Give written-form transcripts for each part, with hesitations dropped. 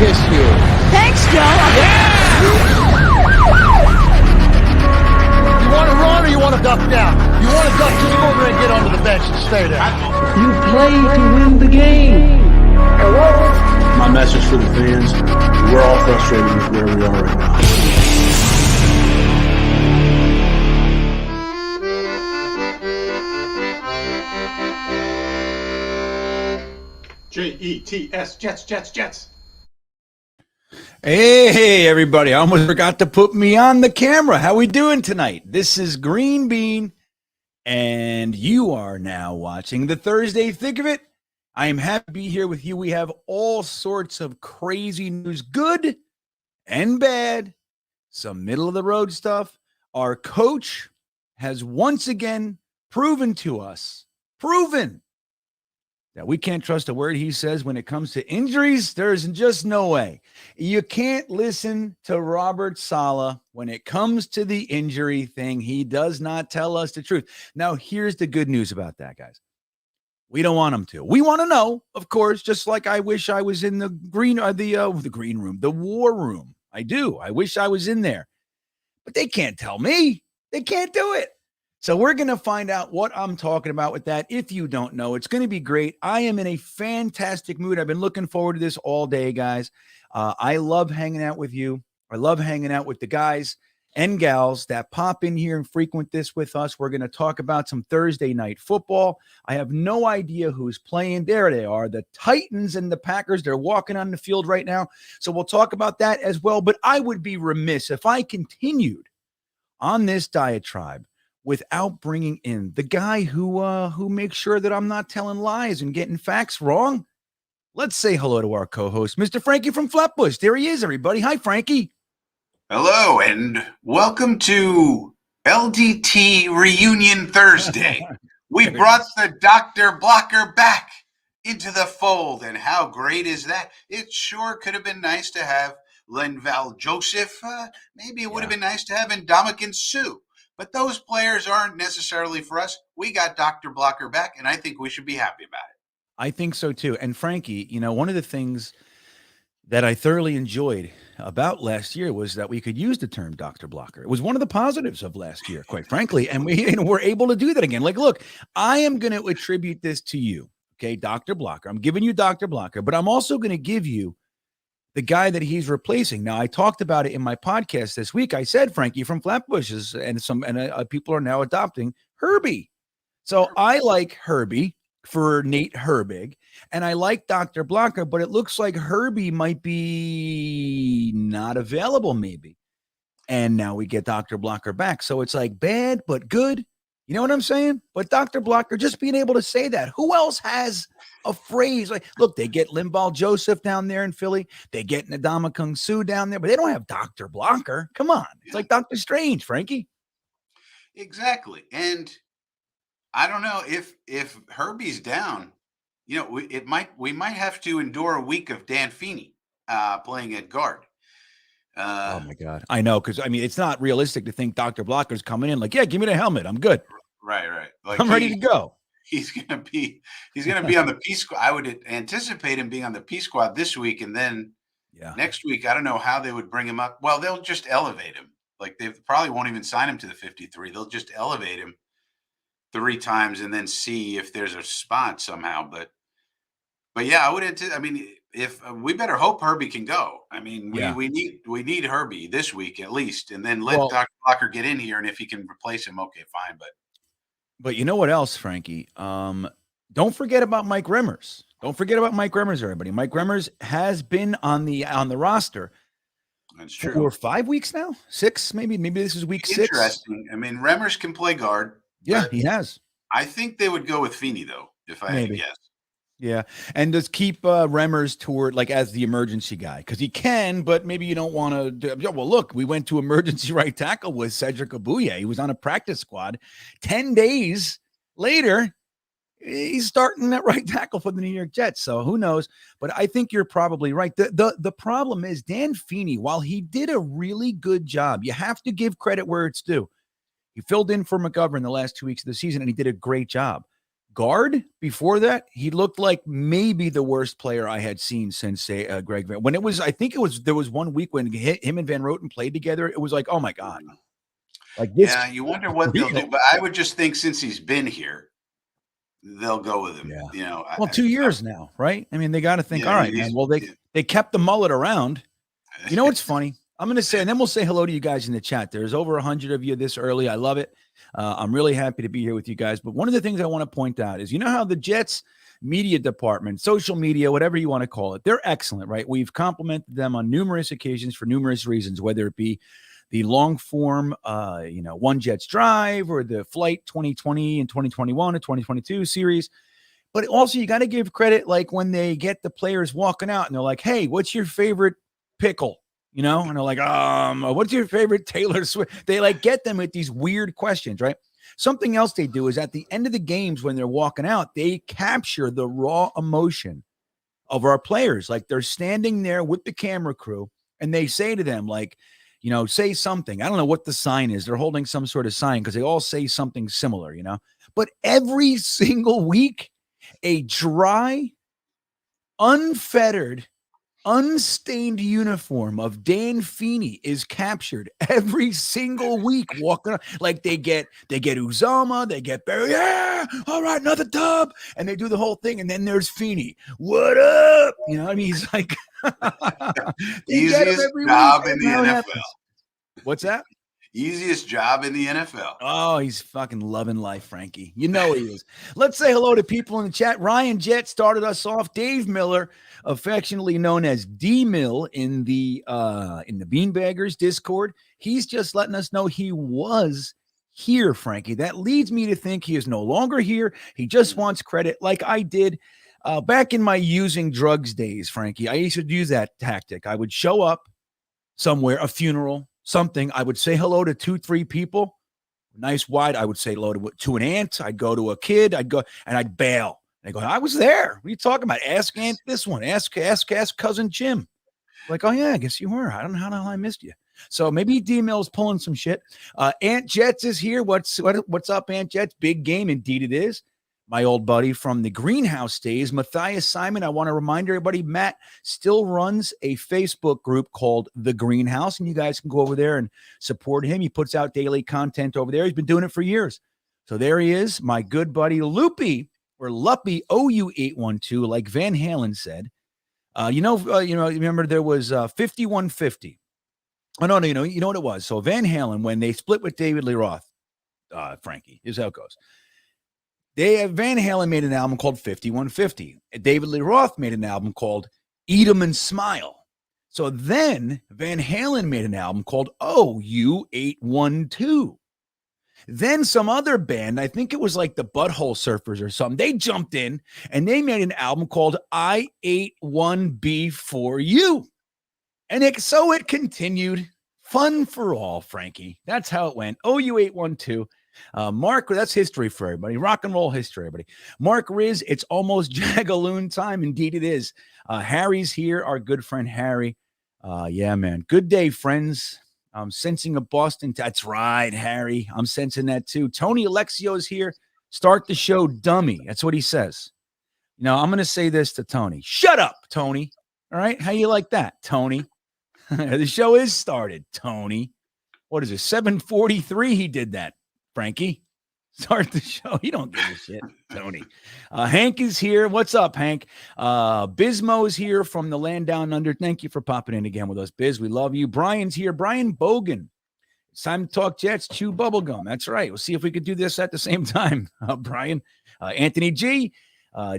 kiss you. Thanks, Joe. Yeah! You want to run or you want to duck down? You want to duck, just go over and get onto the bench and stay there. You play to win the game. My message for the fans, we're all frustrated with where we are right now. Jets, Jets. Hey, everybody. I almost forgot to put me on the camera. How we doing tonight? This is GreenBean, and you are now watching the Thursday Thick of It. I am happy to be here with you. We have all sorts of crazy news, good and bad, some middle-of-the-road stuff. Our coach has once again proven to us, that we can't trust a word he says when it comes to injuries. There's just no way. You can't listen to Robert Saleh when it comes to the injury thing. He does not tell us the truth. Now, here's the good news about that, guys. We don't want him to. We want to know, of course, just like I wish I was in the green room, the war room. I do. I wish I was in there. But they can't tell me. They can't do it. So we're going to find out what I'm talking about with that. If you don't know, it's going to be great. I am in a fantastic mood. I've been looking forward to this all day, guys. I love hanging out with you. I love hanging out with the guys and gals that pop in here and frequent this with us. We're going to talk about some Thursday night football. I have no idea who's playing. There they are, the Titans and the Packers. They're walking on the field right now. So we'll talk about that as well. But I would be remiss if I continued on this diatribe without bringing in the guy who makes sure that I'm not telling lies and getting facts wrong. Let's say hello to our co-host, Mr. Frankie from Flatbush. There he is, everybody. Hi, Frankie. Hello, and welcome to LDT Reunion Thursday. We brought the Dr. Blocker back into the fold, and how great is that? It sure could have been nice to have Linval Joseph. Maybe it would have been nice to have Ndamukong Suh. But those players aren't necessarily for us. We got Dr. Blocker back, and I think we should be happy about it. I think so, too. And Frankie, one of the things that I thoroughly enjoyed about last year was that we could use the term Dr. Blocker. It was one of the positives of last year, quite frankly, and we were able to do that again. Like, look, I am going to attribute this to you, okay, Dr. Blocker. I'm giving you Dr. Blocker, but I'm also going to give you the guy that he's replacing. Now, I talked about it in my podcast this week. I said Frankie from Flatbushes, and people are now adopting Herbie. So I like Herbie for Nate Herbig, and I like Dr. Blocker, but it looks like Herbie might be not available maybe. And now we get Dr. Blocker back. So it's like bad, but good. You know what I'm saying? But Dr. Blocker, just being able to say that. Who else has a phrase? Like, look, they get Linval Joseph down there in Philly. They get Ndamukong Suh down there, but they don't have Dr. Blocker. Come on. It's like Dr. Strange, Frankie. Exactly. And I don't know if Herbie's down, we might have to endure a week of Dan Feeney playing at guard. Oh my God. I know. Cause it's not realistic to think Dr. Blocker's coming in like, yeah, give me the helmet. I'm good. Right. Like I'm ready to go. He's going to be on the P squad. I would anticipate him being on the P squad this week. And then next week, I don't know how they would bring him up. Well, they'll just elevate him. Like they probably won't even sign him to the 53. They'll just elevate him 3 times and then see if there's a spot somehow. But yeah, I would anticipate, if we better hope Herbie can go. We need Herbie this week at least, and then let Dr. Blocker get in here, and if he can replace him, okay, fine. But you know what else, Frankie? Don't forget about Mike Remmers. Don't forget about Mike Remmers, everybody. Mike Remmers has been on the roster for 5 weeks now, 6 maybe. Maybe this is week 6. Interesting. Remmers can play guard. Yeah, he has. I think they would go with Feeney though, if I had to guess. Yeah, and just keep Remmers toward like as the emergency guy because he can, but maybe you don't want to. Well, look, we went to emergency right tackle with Cedric Abuye. He was on a practice squad. 10 days later, he's starting at right tackle for the New York Jets. So who knows? But I think you're probably right. The problem is Dan Feeney, while he did a really good job, you have to give credit where it's due. He filled in for McGovern the last 2 weeks of the season, and he did a great job. guard before that, he looked like maybe the worst player I had seen since say Greg Van. When it was, I think it was there was one week when him and Van Roten played together. It was like, oh my god, like this. Yeah, you wonder what they'll do. But I would just think since he's been here, they'll go with him. Yeah. You know, Well, 2 years now, right? I mean, they got to think, all right, man. Well, they kept the mullet around. You know what's funny? I'm going to say, and then we'll say hello to you guys in the chat. There's over 100 of you this early. I love it. I'm really happy to be here with you guys. But one of the things I want to point out is, you know how the Jets media department, social media, whatever you want to call it, they're excellent, right? We've complimented them on numerous occasions for numerous reasons, whether it be the long form, One Jets Drive or the Flight 2020 and 2021 and 2022 series. But also you got to give credit, like when they get the players walking out and they're like, hey, what's your favorite pickle? You know, and they're like, what's your favorite Taylor Swift? They like get them with these weird questions, right? Something else they do is at the end of the games when they're walking out, they capture the raw emotion of our players. Like they're standing there with the camera crew and they say to them, like, say something. I don't know what the sign is. They're holding some sort of sign because they all say something similar, But every single week, a dry, unfettered, unstained uniform of Dan Feeney is captured every single week walking around. Like they get Uzama, they get Barry, yeah, all right, another dub, and they do the whole thing, and then there's Feeney, what up? He's like easiest job in the NFL. Happens. What's that? Easiest job in the NFL. Oh, he's fucking loving life, Frankie. You know he is. Let's say hello to people in the chat. Ryan Jett started us off. Dave Miller, affectionately known as D Mill in the Beanbaggers Discord. He's just letting us know he was here, Frankie. That leads me to think he is no longer here. He just wants credit, like I did back in my using drugs days, Frankie. I used to use that tactic. I would show up somewhere, a funeral, something. I would say hello to 2-3 people, nice wide. I would say hello to an aunt. I'd go to a kid. I'd go and I'd bail. They go, I was there. What are you talking about? Ask Aunt this one. Ask cousin Jim. Like, oh yeah, I guess you were. I don't know how the hell I missed you. So maybe D-Mill's pulling some shit. Aunt Jets is here. What's up, Aunt Jets? Big game, indeed it is. My old buddy from the greenhouse days, Matthias Simon. I want to remind everybody, Matt still runs a Facebook group called The Greenhouse, and you guys can go over there and support him. He puts out daily content over there. He's been doing it for years. So there he is, my good buddy Loopy, or Luppy OU812, like Van Halen said. Remember there was 5150. Oh, no, you know what it was. So Van Halen, when they split with David Lee Roth, Frankie, here's how it goes. Van Halen made an album called 5150. David Lee Roth made an album called Eat 'Em and Smile. So then Van Halen made an album called OU812. Then some other band, I think it was like the Butthole Surfers or something, they jumped in and they made an album called I Ate One B for You. And it continued. Fun for all, Frankie. That's how it went. OU812. Mark, that's history for everybody. Rock and roll history, everybody. Mark Riz, it's almost Jagaloon time. Indeed it is. Harry's here, our good friend Harry. Yeah, man. Good day, friends. I'm sensing a Boston. That's right, Harry. I'm sensing that too. Tony Alexio's here. Start the show, dummy. That's what he says. I'm going to say this to Tony. Shut up, Tony. All right. How you like that, Tony? The show is started, Tony. What is it? 7:43. He did that. Frankie, start the show. You don't give a shit, Tony. Hank is here. What's up, Hank? Bismo's here from the land down under. Thank you for popping in again with us, Biz. We love you. Brian's here. Brian Bogan. It's time to talk Jets, chew bubblegum. That's right. We'll see if we could do this at the same time, Brian. Anthony G.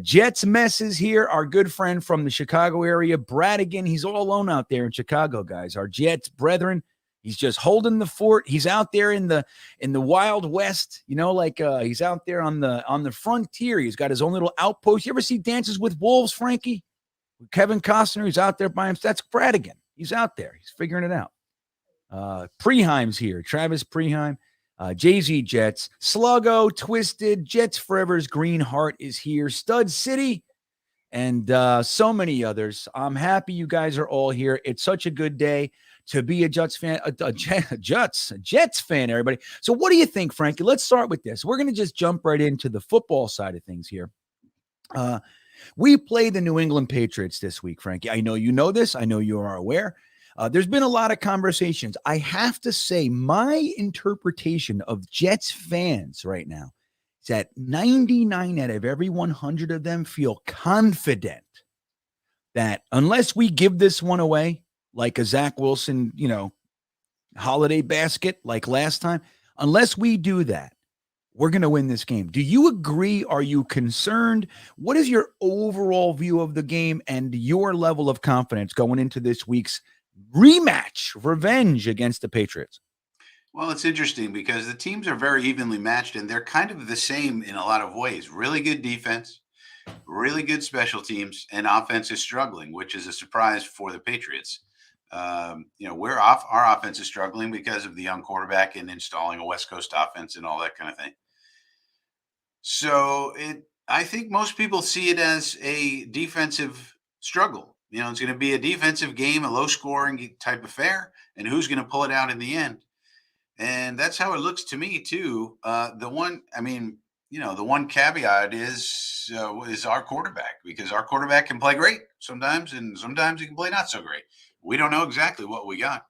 Jets Mess is here. Our good friend from the Chicago area, Bradigan. He's all alone out there in Chicago, guys. Our Jets brethren. He's just holding the fort. He's out there in the Wild West, he's out there on the frontier. He's got his own little outpost. You ever see Dances with Wolves, Frankie? Kevin Costner, he's out there by himself. That's Bradigan. He's out there. He's figuring it out. Preheim's here. Travis Preheim, Jay-Z Jets, Sluggo, Twisted, Jets Forever's Green Heart is here. Stud City, and so many others. I'm happy you guys are all here. It's such a good day to be a Jets fan, Jets fan, everybody. So what do you think, Frankie? Let's start with this. We're going to just jump right into the football side of things here. We play the New England Patriots this week, Frankie. I know you know this. I know you are aware. There's been a lot of conversations. I have to say, my interpretation of Jets fans right now is that 99 out of every 100 of them feel confident that unless we give this one away, like a Zach Wilson, holiday basket like last time, unless we do that, we're going to win this game. Do you agree? Are you concerned? What is your overall view of the game and your level of confidence going into this week's rematch, revenge against the Patriots? Well, it's interesting because the teams are very evenly matched and they're kind of the same in a lot of ways. Really good defense, really good special teams, and offense is struggling, which is a surprise for the Patriots. Our offense is struggling because of the young quarterback and installing a West Coast offense and all that kind of thing. So I think most people see it as a defensive struggle. It's going to be a defensive game, a low scoring type affair, and who's going to pull it out in the end. And that's how it looks to me too. The one caveat is our quarterback, because our quarterback can play great sometimes, and sometimes he can play not so great. We don't know exactly what we got.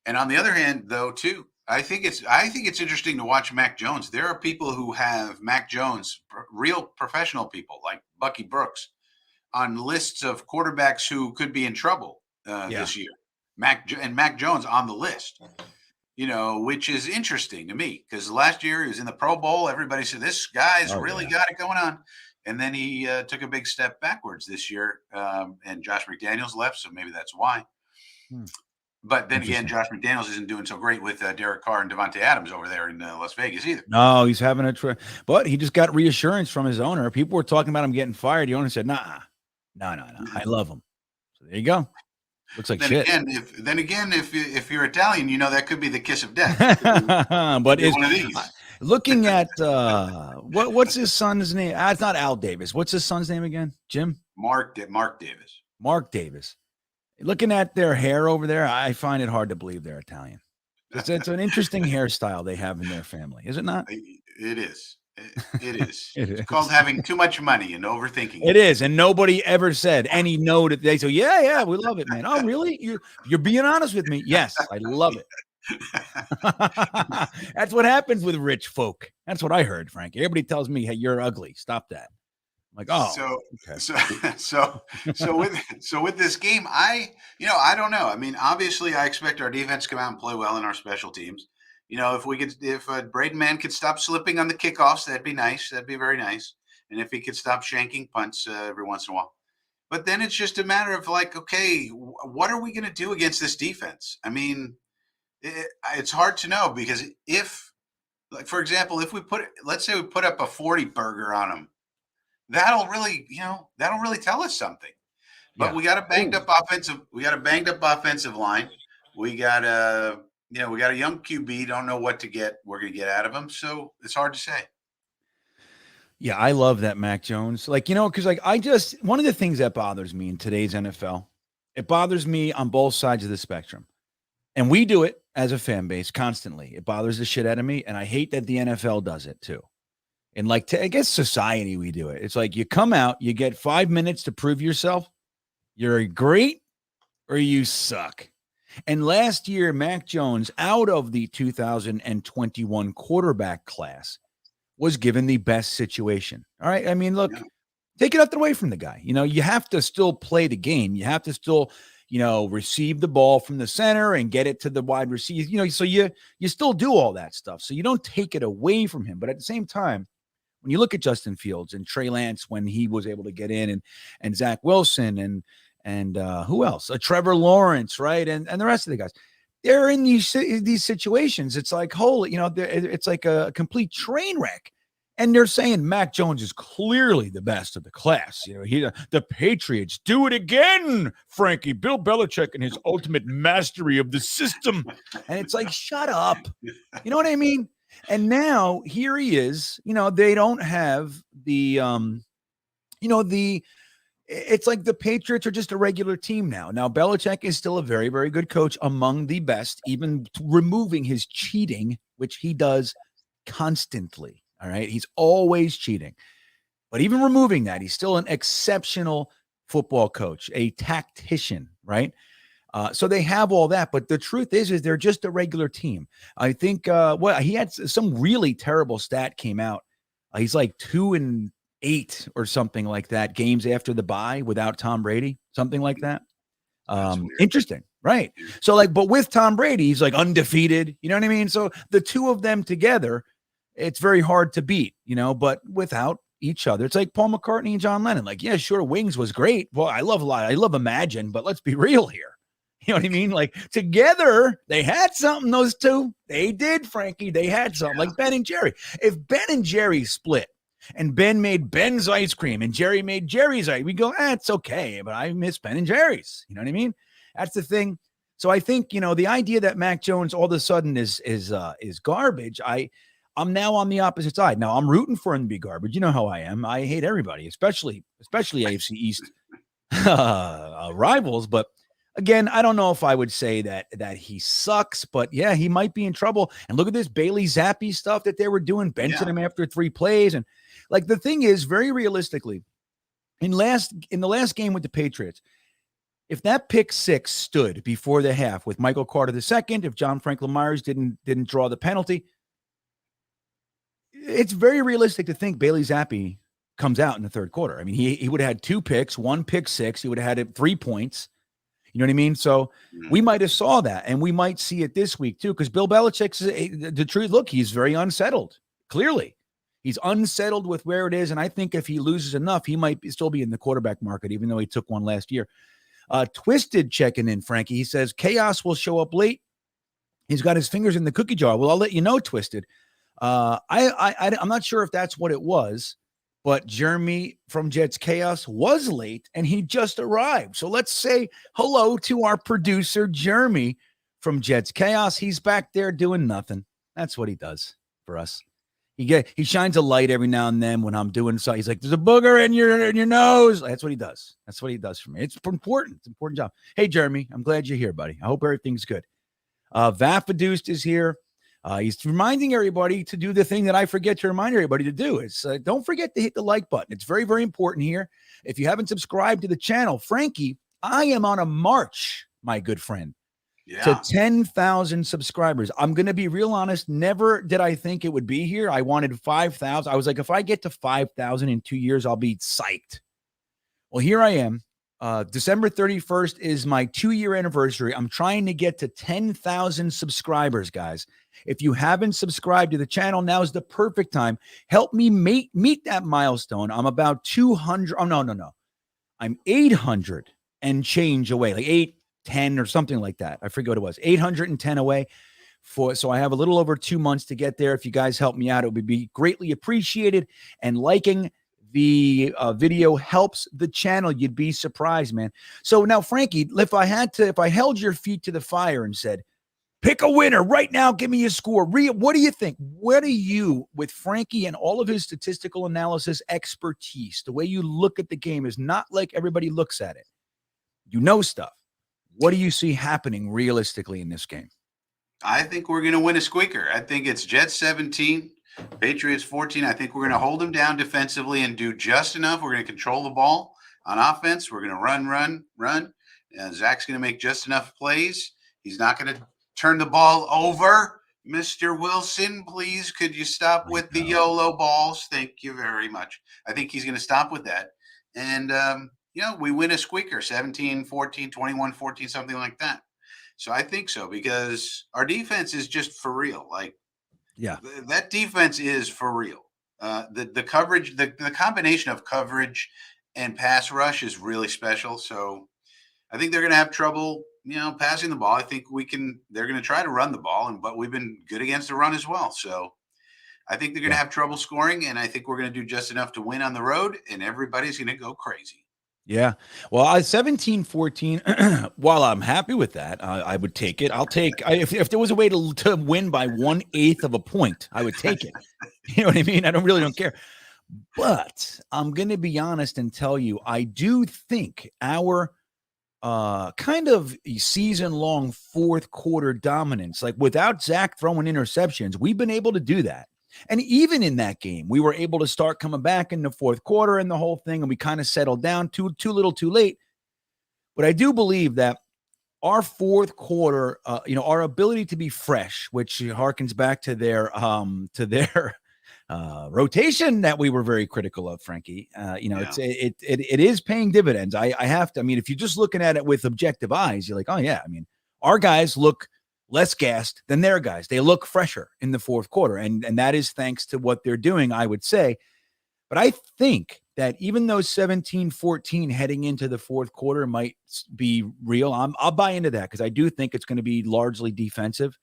And on the other hand, though, too, I think it's interesting to watch Mac Jones. There are people who have Mac Jones, real professional people like Bucky Brooks, on lists of quarterbacks who could be in trouble this year. Mac Jones on the list, which is interesting to me because last year he was in the Pro Bowl. Everybody said this guy's really got it going on. And then he took a big step backwards this year, and Josh McDaniels left, so maybe that's why. But then again, Josh McDaniels isn't doing so great with Derek Carr and Devontae Adams over there in Las Vegas either. No, he's having but he just got reassurance from his owner. People were talking about him getting fired. The one said, no, I love him. So there you go. Looks like shit. If you're Italian, that could be the kiss of death. But it's one of these. Looking at what's his son's name? It's not Al Davis. What's his son's name again? Jim? Mark Davis. Mark Davis. Looking at their hair over there, I find it hard to believe they're Italian. It's an interesting hairstyle they have in their family, is it not? It is. It is. It's called having too much money and overthinking. It is, and nobody ever said any no to. They say, yeah, we love it, man. Oh, really? You're being honest with me? Yes, I love it. That's what happens with rich folk. That's what I heard, Frank. Everybody tells me, "Hey, you're ugly. Stop that." I'm like, oh, so with this game, I don't know. I mean, obviously, I expect our defense to come out and play well in our special teams. If Braden Mann could stop slipping on the kickoffs, that'd be nice. That'd be very nice. And if he could stop shanking punts every once in a while. But then it's just a matter of like, okay, what are we going to do against this defense? I mean, it's hard to know because for example, let's say we put up a 40 burger on them, that'll really tell us something. But we got a banged up offensive line. We got a young QB. Don't know what we're going to get out of him. So it's hard to say. Yeah, I love that Mac Jones. Because one of the things that bothers me in today's NFL, it bothers me on both sides of the spectrum. And we do it as a fan base constantly. It bothers the shit out of me. And I hate that the NFL does it too. And I guess society, we do it. It's like you come out, you get 5 minutes to prove yourself. You're great or you suck. And last year, Mac Jones, out of the 2021 quarterback class, was given the best situation. All right. I mean, look, take it nothing away from the guy. You have to still play the game. You have to still, receive the ball from the center and get it to the wide receiver. So you still do all that stuff. So you don't take it away from him. But at the same time, when you look at Justin Fields and Trey Lance when he was able to get in, and Zach Wilson and who else? Trevor Lawrence, right? And the rest of the guys. They're in these situations. It's like, holy, it's like a complete train wreck. And they're saying Mac Jones is clearly the best of the class. The Patriots do it again, Frankie. Bill Belichick and his ultimate mastery of the system. And it's like, shut up. You know what I mean? And now here he is. They don't have the it's like the Patriots are just a regular team now. Now, Belichick is still a very, very good coach, among the best, even removing his cheating, which he does constantly. All right. He's always cheating. But even removing that, he's still an exceptional football coach, a tactician, right? So they have all that. But the truth is they're just a regular team. I think he had some really terrible stat came out. He's like 2-8 or something like that, games after the bye without Tom Brady, something like that. Interesting, right? So but with Tom Brady, he's like undefeated. You know what I mean? So the two of them together, it's very hard to beat, but without each other, it's like Paul McCartney and John Lennon. Like, yeah, sure, Wings was great. Well, I love Imagine, but let's be real here. You know what I mean? Like together, they had something. Those two, they did, Frankie. They had something. Like Ben and Jerry. If Ben and Jerry split, and Ben made Ben's ice cream, and Jerry made Jerry's ice, we go, it's okay, but I miss Ben and Jerry's. You know what I mean? That's the thing. So I think the idea that Mac Jones all of a sudden is garbage. I'm now on the opposite side. Now I'm rooting for him to be garbage. You know how I am. I hate everybody, especially AFC East rivals. But again, I don't know if I would say that he sucks, but yeah, he might be in trouble. And look at this Bailey Zappi stuff that they were doing, benching him after 3 plays. And like the thing is, very realistically, in the last game with the Patriots, if that pick 6 stood before the half with Michael Carter II, if John Franklin Myers didn't draw the penalty, it's very realistic to think Bailey Zappi comes out in the third quarter. I mean, he would have had 2 picks, 1 pick 6. He would have had 3 points. You know what I mean? So we might have saw that, and we might see it this week too, because Bill Belichick's the truth. Look, he's very unsettled. Clearly, he's unsettled with where it is, and I think if he loses enough, he might still be in the quarterback market, even though he took one last year. Twisted checking in, Frankie. He says chaos will show up late. He's got his fingers in the cookie jar. Well, I'll let you know, Twisted. I'm not sure if that's what it was, but Jeremy from Jets Chaos was late and he just arrived. So let's say hello to our producer, Jeremy from Jets Chaos. He's back there doing nothing. That's what he does for us. He shines a light every now and then when I'm doing so. He's like, there's a booger in your nose. That's what he does. That's what he does for me. It's important. It's an important job. Hey, Jeremy, I'm glad you're here, buddy. I hope everything's good. Vafaduced is here. He's reminding everybody to do the thing that I forget to remind everybody to do. It's don't forget to hit the like button. It's very, very important here. If you haven't subscribed to the channel, Frankie, I am on a march, my good friend, to 10,000 subscribers. I'm going to be real honest. Never did I think it would be here. I wanted 5,000. I was like, if I get to 5,000 in 2 years, I'll be psyched. Well, here I am. December 31st is my 2-year anniversary. I'm trying to get to 10,000 subscribers, guys. If you haven't subscribed to the channel, now is the perfect time. Help me meet that milestone. I'm about 200. Oh, no. I'm 800 and change away, like 810 or something like that. I forget what it was. 810 away. So I have a little over 2 months to get there. If you guys help me out, it would be greatly appreciated. And liking the video helps the channel. You'd be surprised, man. So now, Frankie, if I held your feet to the fire and said, pick a winner right now, give me a score. What do you think? What do you, with Frankie and all of his statistical analysis expertise, the way you look at the game is not like everybody looks at it. You know stuff. What do you see happening realistically in this game? I think we're going to win a squeaker. I think it's Jets 17, Patriots 14. I think we're going to hold them down defensively and do just enough. We're going to control the ball on offense. We're going to run. Zach's going to make just enough plays. He's not going to turn the ball over. Mr. Wilson, please, could you stop with the YOLO balls? Thank you very much. I think he's going to stop with that. And, we win a squeaker, 17, 14, 21, 14, something like that. So I think so, because our defense is just for real. Like, that defense is for real. The coverage, the combination of coverage and pass rush is really special. So I think they're going to have trouble, passing the ball. I think they're going to try to run the ball, but we've been good against the run as well. So I think they're going to have trouble scoring, and I think we're going to do just enough to win on the road, and everybody's going to go crazy. Yeah. Well, 17-14, while I'm happy with that, I would take it. If there was a way to win by 1/8 of a point, I would take it. You know what I mean? I really don't care. But I'm going to be honest and tell you, I do think our kind of season-long fourth quarter dominance, like without Zach throwing interceptions, we've been able to do that. And even in that game, we were able to start coming back in the fourth quarter and the whole thing, and we kind of settled down too little too late. But I do believe that our fourth quarter, our ability to be fresh, which harkens back to their rotation that we were very critical of, Frankie. It is paying dividends. I have to. I mean, if you're just looking at it with objective eyes, you're like, oh yeah. I mean, our guys look less gassed than their guys. They look fresher in the fourth quarter, and that is thanks to what they're doing, I would say. But I think that even though 17-14 heading into the fourth quarter might be real, I'll buy into that because I do think it's going to be largely defensive.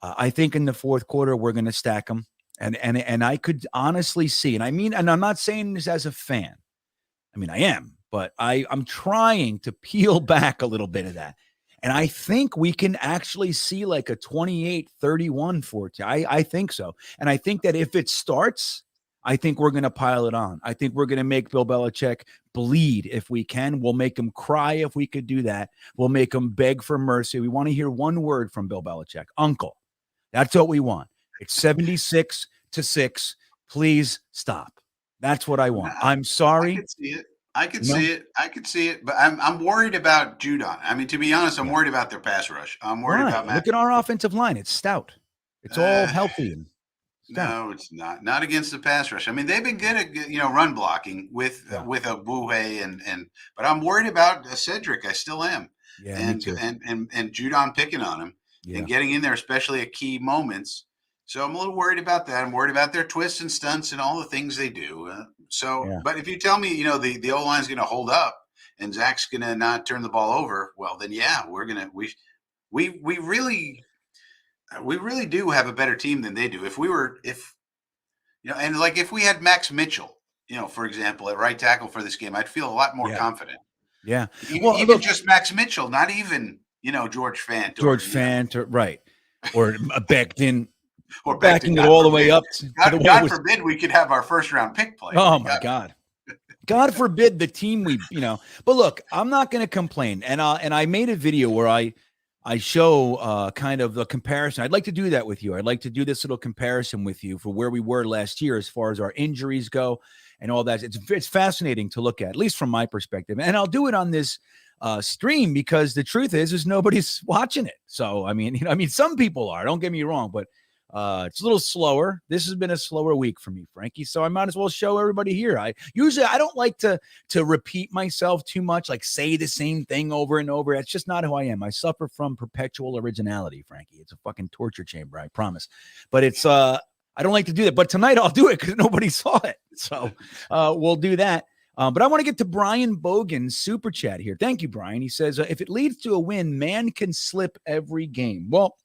I think in the fourth quarter we're going to stack them. And I could honestly see, and I'm not saying this as a fan. I mean, I am, but I'm trying to peel back a little bit of that. And I think we can actually see like a 28-31 14. I think so. And I think that if it starts, I think we're going to pile it on. I think we're going to make Bill Belichick bleed if we can. We'll make him cry if we could do that. We'll make him beg for mercy. We want to hear one word from Bill Belichick. Uncle. That's what we want. It's 76-6. Please stop. That's what I want. I'm sorry. I could see it. But I'm worried about Judon. I mean, to be honest, I'm worried about their pass rush. I'm worried about Matt. Look at our offensive line. It's stout. It's all healthy. No, it's not. Not against the pass rush. I mean, they've been good at run blocking with a Bouhe but I'm worried about Cedric. I still am. Yeah, and Judon picking on him and getting in there, especially at key moments. So I'm a little worried about that. I'm worried about their twists and stunts and all the things they do. But if you tell me, the O-line is going to hold up and Zach's going to not turn the ball over, well, then we really do have a better team than they do. If we had Max Mitchell, for example, at right tackle for this game, I'd feel a lot more confident. Yeah. Even just Max Mitchell, not even, George Fant. Right. Or Becton. Or backing it all the way up. God forbid we could have our first round pick play. Oh my God. God forbid the team but look, I'm not going to complain. And I made a video where I show kind of the comparison. I'd like to do that with you. I'd like to do this little comparison with you for where we were last year as far as our injuries go and all that. It's fascinating to look at least from my perspective. And I'll do it on this stream because the truth is nobody's watching it. So, I mean, some people are, don't get me wrong, but it's a little slower. This has been a slower week for me, Frankie. So I might as well show everybody here. I don't like to repeat myself too much, like say the same thing over and over. That's just not who I am. I suffer from perpetual originality, Frankie. It's a fucking torture chamber, I promise. But it's I don't like to do that. But tonight I'll do it because nobody saw it. So we'll do that. But I want to get to Brian Bogan's super chat here. Thank you, Brian. He says, if it leads to a win, man can slip every game. Well,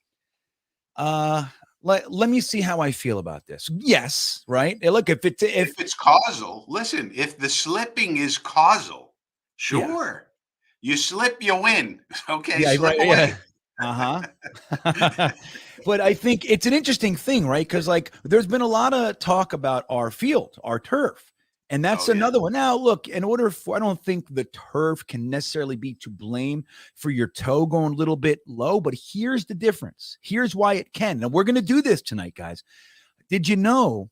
let me see how I feel about this. Yes, right. Look, if it's causal, listen. If the slipping is causal, sure, you slip, you win. Okay, slip away. But I think it's an interesting thing, right? Because there's been a lot of talk about our field, our turf. And that's another one. Now, look, I don't think the turf can necessarily be to blame for your toe going a little bit low, but here's the difference. Here's why it can. And we're going to do this tonight, guys. Did you know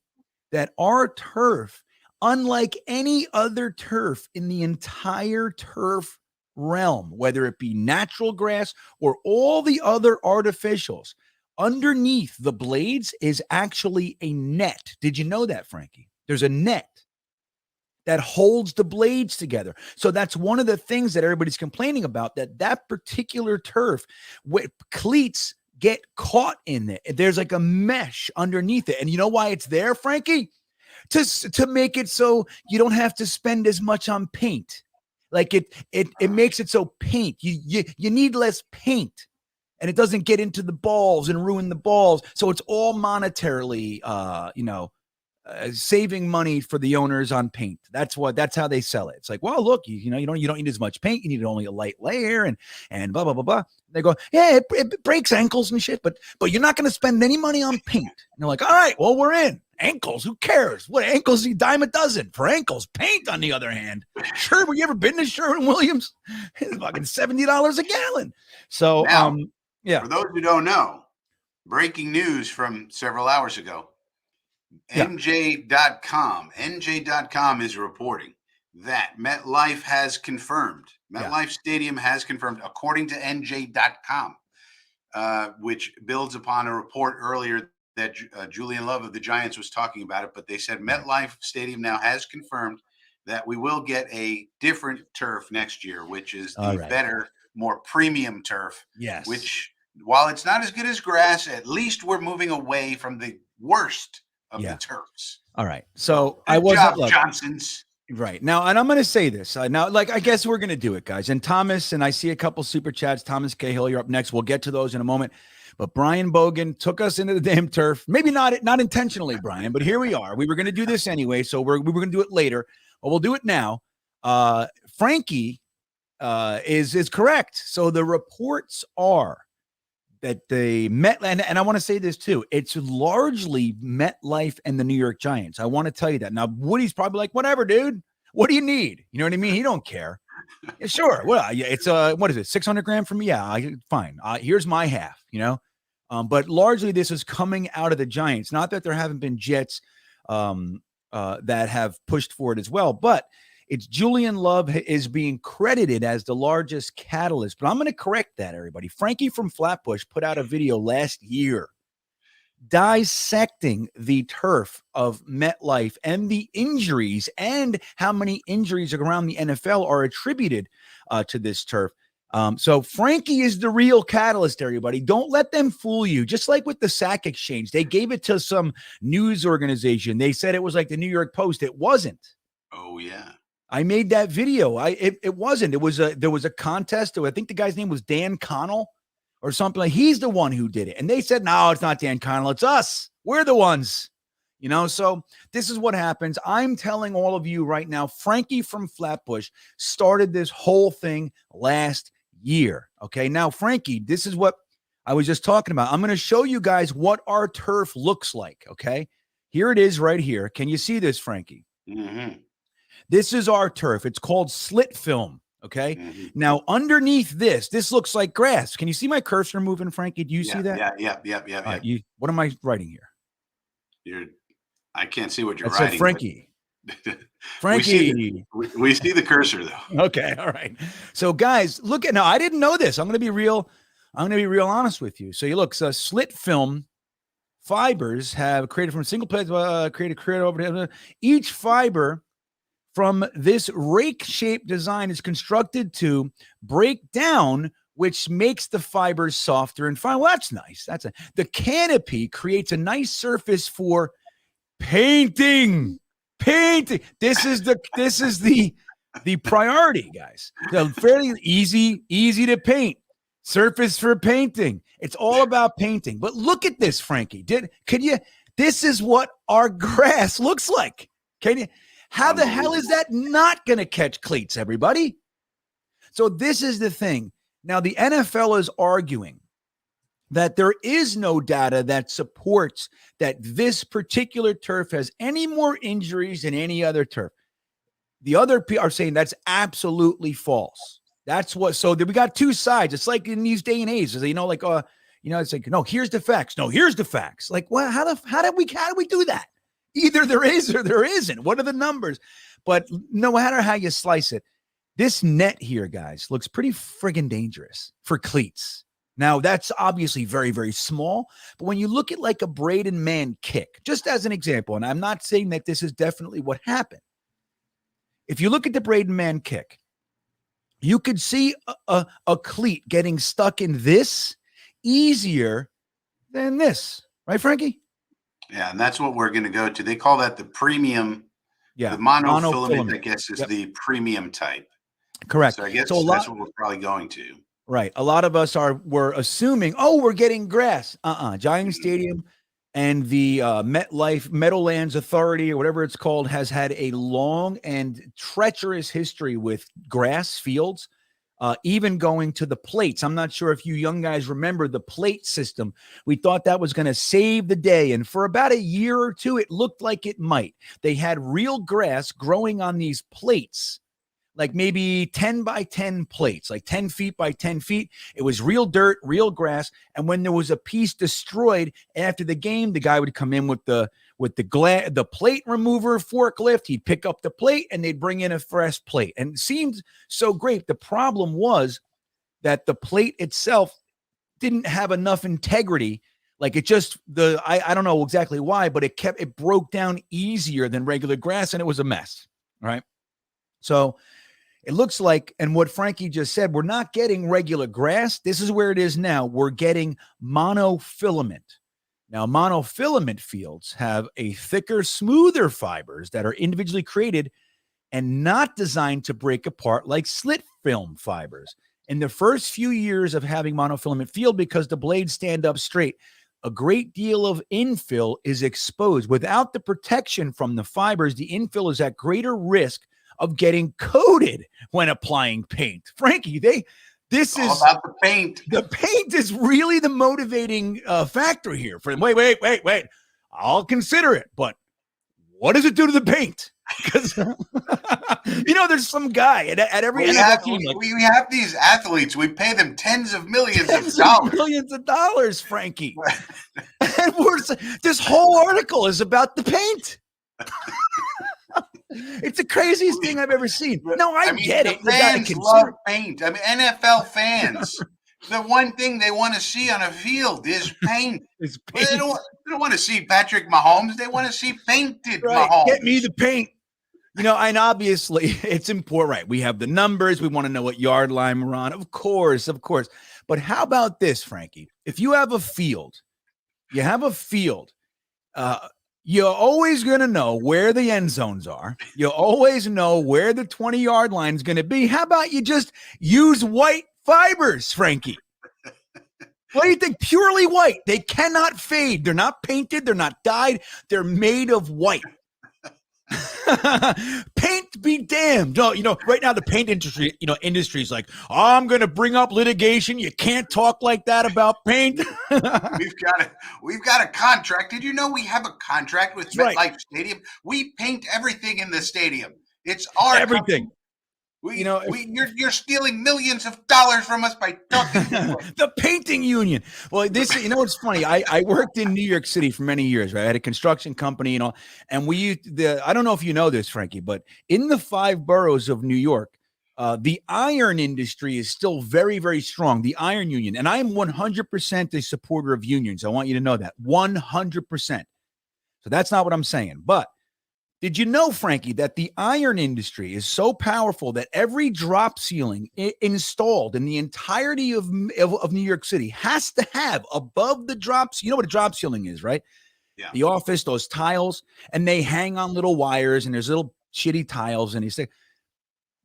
that our turf, unlike any other turf in the entire turf realm, whether it be natural grass or all the other artificials, underneath the blades is actually a net. Did you know that, Frankie? There's a net that holds the blades together. So that's one of the things that everybody's complaining about, that particular turf, cleats get caught in it. There's like a mesh underneath it. And you know why it's there, Frankie? To make it so you don't have to spend as much on paint. Like it makes it so paint. You need less paint. And it doesn't get into the balls and ruin the balls. So it's all monetarily, saving money for the owners on paint. That's how they sell it. It's like, well, look, you don't need as much paint. You need only a light layer and blah, blah, blah, blah. They go, yeah, it breaks ankles and shit, but you're not going to spend any money on paint. And they're like, all right, well, we're in. Ankles, who cares? What ankles? You dime a dozen for ankles. Paint, on the other hand, sure. Have you ever been to Sherwin-Williams? It's fucking $70 a gallon. So, Now, yeah. For those who don't know, breaking news from several hours ago. NJ.com is reporting that MetLife has confirmed. MetLife Stadium has confirmed, according to NJ.com, which builds upon a report earlier that Julian Love of the Giants was talking about it. But they said MetLife Stadium now has confirmed that we will get a different turf next year, which is the better, more premium turf. Yes. Which, while it's not as good as grass, at least we're moving away from the worst of the turfs. All right. So Good I wasn't job, Johnsons. Right. Now, and I'm going to say this. Now, like, I guess we're going to do it, guys. And Thomas, and I see a couple super chats. Thomas Cahill, you're up next. We'll get to those in a moment. But Brian Bogan took us into the damn turf. Maybe not intentionally, Brian, but here we are. We were going to do this anyway, so we were going to do it later. But we'll do it now. Frankie is correct. So the reports are that the and I want to say this too, it's largely MetLife and the New York Giants. I want to tell you that. Now, Woody's probably like, whatever, dude. What do you need? You know what I mean? He don't care. Yeah, sure. Well, yeah, it's what is it? 600 grand from me? Yeah, fine. Here's my half, you know? But largely this is coming out of the Giants. Not that there haven't been Jets that have pushed for it as well, but it's Julian Love is being credited as the largest catalyst. But I'm going to correct that, everybody. Frankie from Flatbush put out a video last year dissecting the turf of MetLife and the injuries and how many injuries around the NFL are attributed to this turf. So Frankie is the real catalyst, everybody. Don't let them fool you. Just like with the sack exchange, they gave it to some news organization. They said it was like the New York Post. It wasn't. Oh, yeah. I made that video. It wasn't. There was a contest. I think the guy's name was Dan Connell or something. Like, he's the one who did it. And they said, no, it's not Dan Connell. It's us. We're the ones. You know, so this is what happens. I'm telling all of you right now, Frankie from Flatbush started this whole thing last year. Okay. Now, Frankie, this is what I was just talking about. I'm going to show you guys what our turf looks like. Okay. Here it is right here. Can you see this, Frankie? Mm-hmm. This is our turf. It's called slit film. Okay. Mm-hmm. Now, underneath this looks like grass. Can you see my cursor moving, Frankie? Do you see that? Yeah. What am I writing here? I can't see what you're That's writing. Frankie. Frankie. We see the cursor, though. Okay. All right. So, guys, look at now. I didn't know this. I'm going to be real honest with you. So, you look, so slit film fibers have created from a single plate, created over here. Each fiber from this rake-shaped design is constructed to break down, which makes the fibers softer and fine. Well, that's nice. The canopy creates a nice surface for painting. This is the priority, guys. So fairly easy to paint. Surface for painting. It's all about painting. But look at this, Frankie. This is what our grass looks like. Can you? How the hell is that not going to catch cleats, everybody? So this is the thing. Now, the NFL is arguing that there is no data that supports that this particular turf has any more injuries than any other turf. The other are saying that's absolutely false. That's what, so we got two sides. It's like in these day and ages, it's like, no, here's the facts. No, here's the facts. Like, well, how do we do that? Either there is or there isn't. What are the numbers? But no matter how you slice it, this net here, guys, looks pretty friggin' dangerous for cleats. Now, that's obviously very, very small. But when you look at like a Braden Mann kick, just as an example, and I'm not saying that this is definitely what happened. If you look at the Braden Mann kick, you could see a cleat getting stuck in this easier than this. Right, Frankie? Yeah, and that's what we're going to go to. They call that the premium. Yeah, the monofilament, I guess, is the premium type. Correct. So I guess that's what we're probably going to. Right. A lot of us were assuming, we're getting grass. Giant Stadium and the MetLife Meadowlands Authority, or whatever it's called, has had a long and treacherous history with grass fields. even going to the plates. I'm not sure if you young guys remember the plate system. We thought that was going to save the day. And for about a year or two, it looked like it might. They had real grass growing on these plates, like maybe 10 by 10 plates, like 10 feet by 10 feet. It was real dirt, real grass. And when there was a piece destroyed after the game, the guy would come in with the plate remover forklift. He'd pick up the plate and they'd bring in a fresh plate. And it seemed so great. The problem was that the plate itself didn't have enough integrity. Like it just, I don't know exactly why, but it broke down easier than regular grass and it was a mess. Right. So it looks like, and what Frankie just said, we're not getting regular grass. This is where it is now. We're getting monofilament. Now, monofilament fields have a thicker, smoother fibers that are individually created and not designed to break apart like slit film fibers. In the first few years of having monofilament field, because the blades stand up straight, a great deal of infill is exposed. Without the protection from the fibers, the infill is at greater risk of getting coated when applying paint. Frankie, this is all about the paint. The paint is really the motivating factor here. For wait. I'll consider it, but what does it do to the paint? Because there's some guy at every NFL team. We have these athletes. We pay them tens of millions of dollars. Millions of dollars, Frankie. And this whole article is about the paint. It's the craziest thing I've ever seen. No, I mean, get it. Fans love paint. I mean, NFL fans, the one thing they want to see on a field is paint. It's paint. They don't want to see Patrick Mahomes. They want to see painted Mahomes. Get me the paint. And obviously it's important, right? We have the numbers. We want to know what yard line we're on. Of course. But how about this, Frankie? If you have a field, you're always going to know where the end zones are. You always know where the 20-yard line is going to be. How about you just use white fibers, Frankie? What do you think? Purely white. They cannot fade. They're not painted. They're not dyed. They're made of white. Paint be damned. No, right now the paint industry, industry's like, I'm going to bring up litigation. You can't talk like that about paint. We've got a contract. Did you know we have a contract with MetLife Stadium? We paint everything in the stadium. It's our everything. You're stealing millions of dollars from us by talking to us. The painting union. Well, it's funny. I worked in New York City for many years, right? I had a construction company, and I don't know if you know this, Frankie, but in the 5 boroughs of New York, the iron industry is still very, very strong, the iron union. And I am 100% a supporter of unions. I want you to know that 100%. So that's not what I'm saying, but did you know, Frankie, that the iron industry is so powerful that every drop ceiling installed in the entirety of New York City has to have above the drops? You know what a drop ceiling is, right? Yeah. The office, those tiles, and they hang on little wires, and there's little shitty tiles, and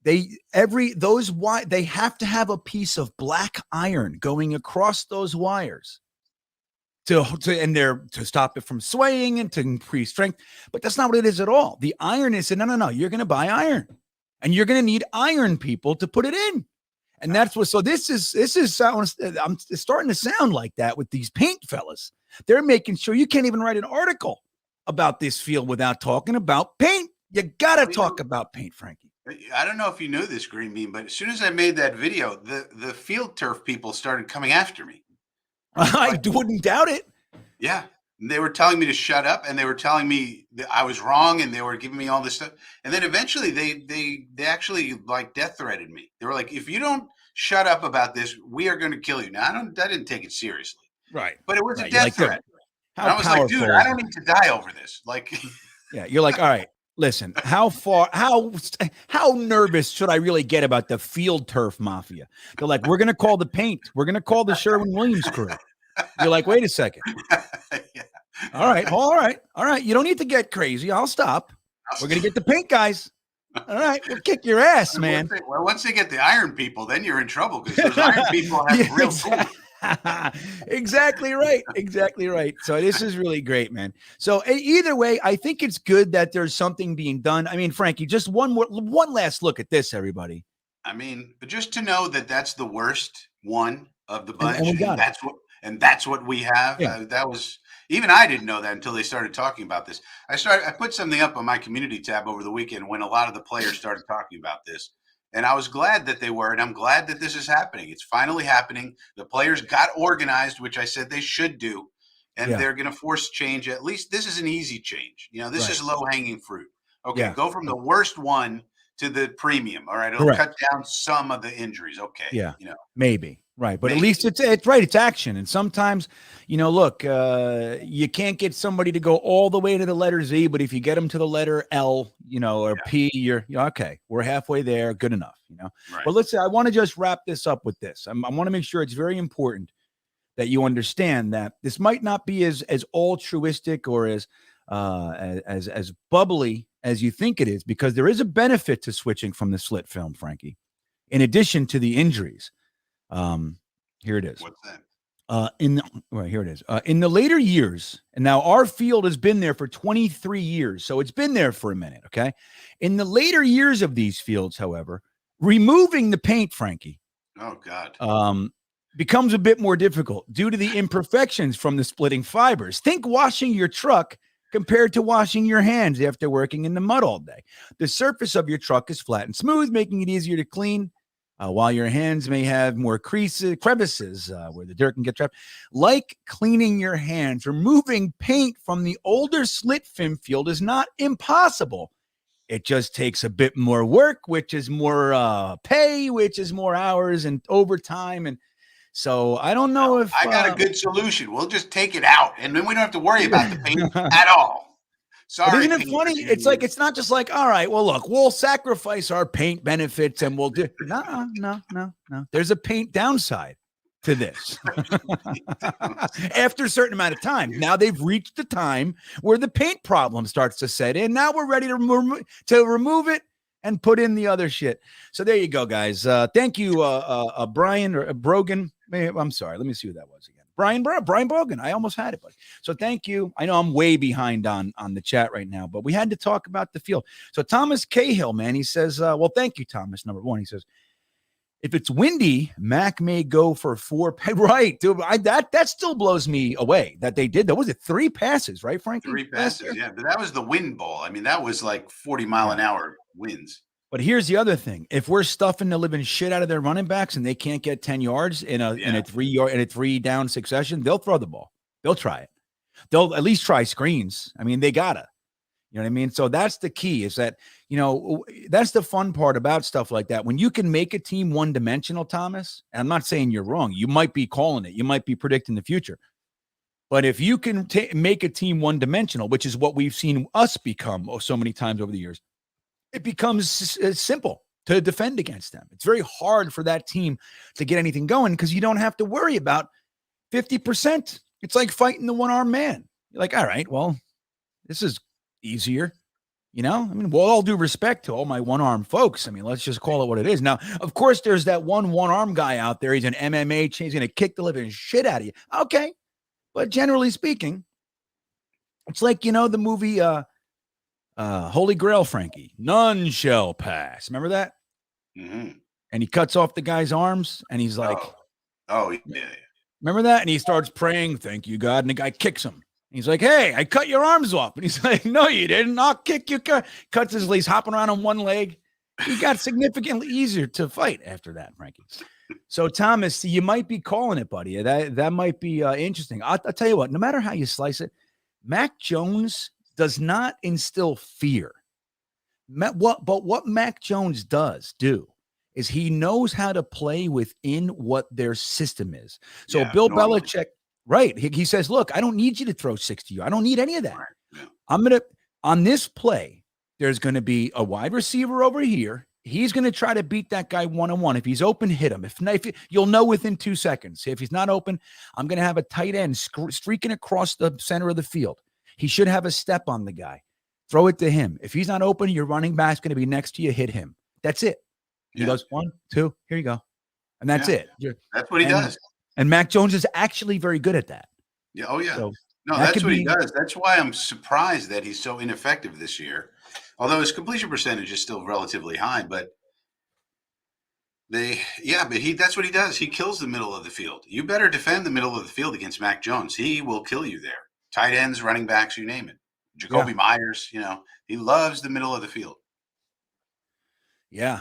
they have to have a piece of black iron going across those wires. To stop it from swaying and to increase strength. But that's not what it is at all. The iron is, no, you're going to buy iron and you're going to need iron people to put it in. And that's what, so this is I'm starting to sound like that with these paint fellas. They're making sure you can't even write an article about this field without talking about paint. You got to talk about paint, Frankie. I don't know if you knew this, GreenBean, but as soon as I made that video, the field turf people started coming after me. I wouldn't doubt it. Yeah. And they were telling me to shut up, and they were telling me that I was wrong, and they were giving me all this stuff. And then eventually they actually like death threatened me. They were like, if you don't shut up about this, we are going to kill you. Now, I didn't take it seriously. Right. But it was a death threat. And I was like, dude, I don't need to die over this. Like, yeah, you're like, all right, listen, how nervous should I really get about the field turf mafia? They're like, we're going to call the paint. We're going to call the Sherwin-Williams crew. You're like, wait a second. Yeah. All right. You don't need to get crazy. I'll stop. We're going to get the paint guys. All right. We'll kick your ass, man. Once they get the iron people, then you're in trouble because those iron people have real tools. Exactly right. So this is really great, man. So either way, I think it's good that there's something being done. I mean, Frankie, just one last look at this, everybody. I mean, but just to know that that's the worst one of the And bunch, we got it. that's what we have. Yeah. That was even I didn't know that until they started talking about this. I put something up on my community tab over the weekend when a lot of the players started talking about this, and I was glad that they were, and I'm glad that this is happening. It's finally happening. The players got organized, which I said they should do, and Yeah. they're going to force change. At least this is an easy change. This Right. is low hanging fruit. Okay, Yeah. go from the worst one to the premium. All right, it'll Correct. cut down some of the injuries. Okay, Yeah. Maybe. Right. But at Maybe. least it's right. It's action. And sometimes, look, you can't get somebody to go all the way to the letter Z, but if you get them to the letter L, or P, you're okay. We're halfway there. Good enough, Right. But let's say I want to just wrap this up with this. I want to make sure it's very important that you understand that this might not be as altruistic or as bubbly as you think it is, because there is a benefit to switching from the slit film, Frankie, in addition to the injuries. Here it is. What's that? Here it is. In the later years, and now our field has been there for 23 years, so it's been there for a minute, okay? In the later years of these fields, however, removing the paint, Frankie, Oh God. becomes a bit more difficult due to the imperfections from the splitting fibers. Think washing your truck compared to washing your hands after working in the mud all day. The surface of your truck is flat and smooth, making it easier to clean, while your hands may have more crevices where the dirt can get trapped. Like cleaning your hands, removing paint from the older slit film field is not impossible. It just takes a bit more work, which is more pay, which is more hours and overtime. And so I don't know if I got a good solution. We'll just take it out, and then we don't have to worry about the paint at all. Sorry. But isn't it funny? It's like, it's not just like, all right, well, look, we'll sacrifice our paint benefits and we'll do. No. There's a paint downside to this. After a certain amount of time, now they've reached the time where the paint problem starts to set in. Now we're ready to remove it and put in the other shit. So there you go, guys. Thank you, Brian or Brogan. I'm sorry. Let me see who that was again. Brian Brogan. I almost had it, buddy. So thank you. I know I'm way behind on the chat right now, but we had to talk about the field. So Thomas Cahill, man, he says, well, thank you, Thomas. Number one, he says, if it's windy, Mac may go for 4. Right, dude. That still blows me away that they did that. Was it 3 passes, right, Frankie? 3 passes, yeah. But that was the wind ball. I mean, that was like 40-mile-an-hour winds. But here's the other thing: if we're stuffing the living shit out of their running backs and they can't get 10 yards in a 3 down succession, they'll throw the ball. They'll try it. They'll at least try screens. I mean, they gotta. You know what I mean? So that's the key. Is that that's the fun part about stuff like that. When you can make a team one-dimensional, Thomas. And I'm not saying you're wrong. You might be calling it. You might be predicting the future. But if you can make a team one-dimensional, which is what we've seen us become so many times over the years, it becomes simple to defend against them. It's very hard for that team to get anything going because you don't have to worry about 50%. It's like fighting the one-armed man. You're like, all right, well, this is easier. I mean, well, all due respect to all my one-armed folks. I mean, let's just call it what it is. Now, of course, there's that one-arm guy out there. He's an MMA. He's going to kick the living shit out of you. Okay. But generally speaking, it's like, the movie, Holy Grail, Frankie, none shall pass. Remember that? Mm-hmm. And he cuts off the guy's arms and he's like, oh yeah. Remember that? And he starts praying, thank you, God. And the guy kicks him. He's like, hey, I cut your arms off. And he's like, no, you didn't. I'll kick you. Cuts his legs, hopping around on one leg. He got significantly easier to fight after that, Frankie. So, Thomas, you might be calling it, buddy. That might be interesting. I'll tell you what, no matter how you slice it, Mac Jones does not instill fear. But what Mac Jones does is he knows how to play within what their system is. So Bill Belichick, right, he says, look, I don't need you to throw 60 yards. I don't need any of that. Right. Yeah. On this play, there's going to be a wide receiver over here. He's going to try to beat that guy one-on-one. If he's open, hit him. If you'll know within 2 seconds. If he's not open, I'm going to have a tight end streaking across the center of the field. He should have a step on the guy. Throw it to him. If he's not open, your running back's going to be next to you. Hit him. That's it. He goes 1, 2. Here you go. And that's it. That's what he does. And Mac Jones is actually very good at that. Yeah. Oh, yeah. So no, that's what he does. That's why I'm surprised that he's so ineffective this year. Although his completion percentage is still relatively high, but But that's what he does. He kills the middle of the field. You better defend the middle of the field against Mac Jones. He will kill you there. Tight ends, running backs, you name it. Jacoby Myers, he loves the middle of the field. Yeah.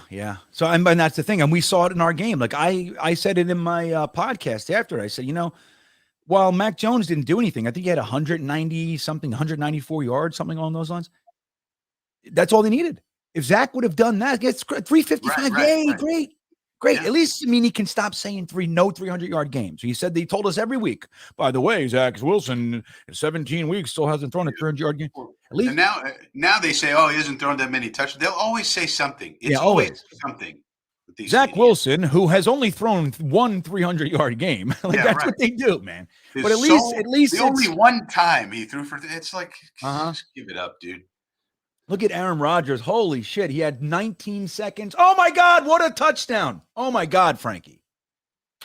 So, and that's the thing. And we saw it in our game. Like I said it in my podcast after. I said, while Mac Jones didn't do anything, I think he had 190 something, 194 yards, something along those lines. That's all they needed. If Zach would have done that, it's 355. Yay, great. Yeah. At least, he can stop saying 300-yard games. He said they told us every week. By the way, Zach Wilson, in 17 weeks, still hasn't thrown a 300-yard game. At least, and now they say, he hasn't thrown that many touchdowns. They'll always say something. It's always something. Zach Wilson, who has only thrown one 300-yard game, that's what they do, man. But at least the only one time he threw for it's like, just give it up, dude. Look at Aaron Rodgers. Holy shit. He had 19 seconds. Oh, my God. What a touchdown. Oh, my God, Frankie.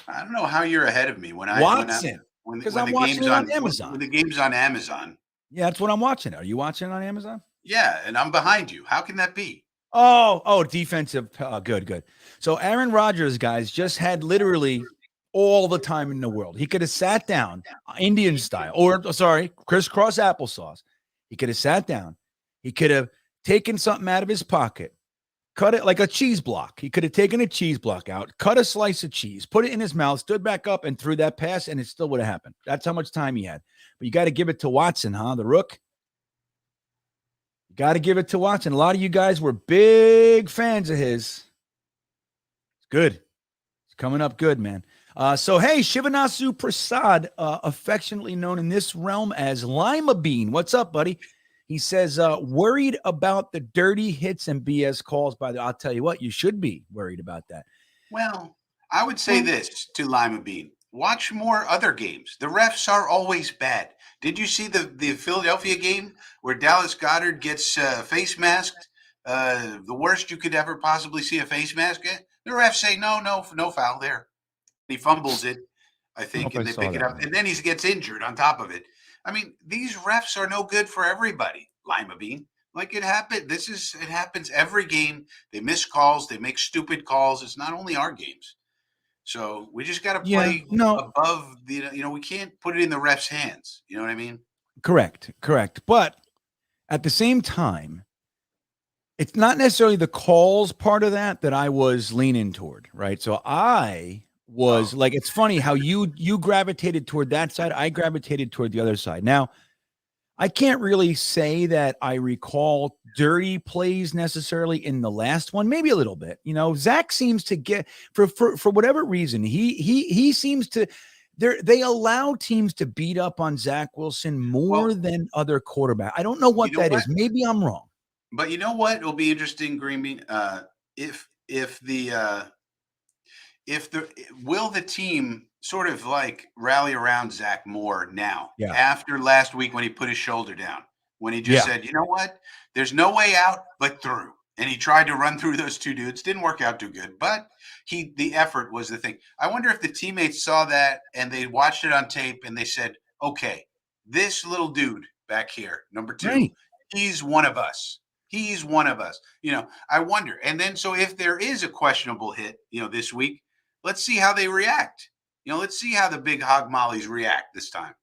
I don't know how you're ahead of me when I'm watching it on Amazon. When the game's on Amazon. Yeah, that's what I'm watching. Are you watching it on Amazon? Yeah, and I'm behind you. How can that be? Oh, defensive. Good. So Aaron Rodgers, guys, just had literally all the time in the world. He could have sat down, Indian style, crisscross applesauce. He could have sat down. He could have taken something out of his pocket, cut it like a cheese block. He could have taken a cheese block out, cut a slice of cheese, put it in his mouth, stood back up, and threw that pass, and it still would have happened. That's how much time he had. But you got to give it to Watson, the rook? You got to give it to Watson. A lot of you guys were big fans of his. It's good. It's coming up good, man. So, hey, Shivanasu Prasad, affectionately known in this realm as Lima Bean. What's up, buddy? He says, worried about the dirty hits and BS calls. I'll tell you what, you should be worried about that. Well, I would say this to Lima Bean. Watch more other games. The refs are always bad. Did you see the Philadelphia game where Dallas Goedert gets face masked? The worst you could ever possibly see a face mask at? The refs say, no foul there. He fumbles it, I think, and they pick it up. And then he gets injured on top of it. These refs are no good for everybody, Lima Bean. Like it happened. It happens every game. They miss calls. They make stupid calls. It's not only our games. So we just got to play above we can't put it in the refs' hands. You know what I mean? Correct. But at the same time, it's not necessarily the calls part of that I was leaning toward, right? So I was it's funny how you gravitated toward that side. I gravitated toward the other side. Now, I can't really say that I recall dirty plays necessarily in the last one. Maybe a little bit. Zach seems to get for whatever reason. He seems to. They allow teams to beat up on Zach Wilson more than other quarterbacks. I don't know what that is. Maybe I'm wrong. But you know what? It'll be interesting, GreenBean. Will the team sort of rally around Zach more now after last week when he put his shoulder down, when he just said, you know what, there's no way out but through. And he tried to run through those two dudes. Didn't work out too good, but the effort was the thing. I wonder if the teammates saw that and they watched it on tape and they said, okay, this little dude back here, number 2, he's one of us. He's one of us. I wonder. And then so if there is a questionable hit, this week, let's see how they react. Let's see how the big hog mollies react this time.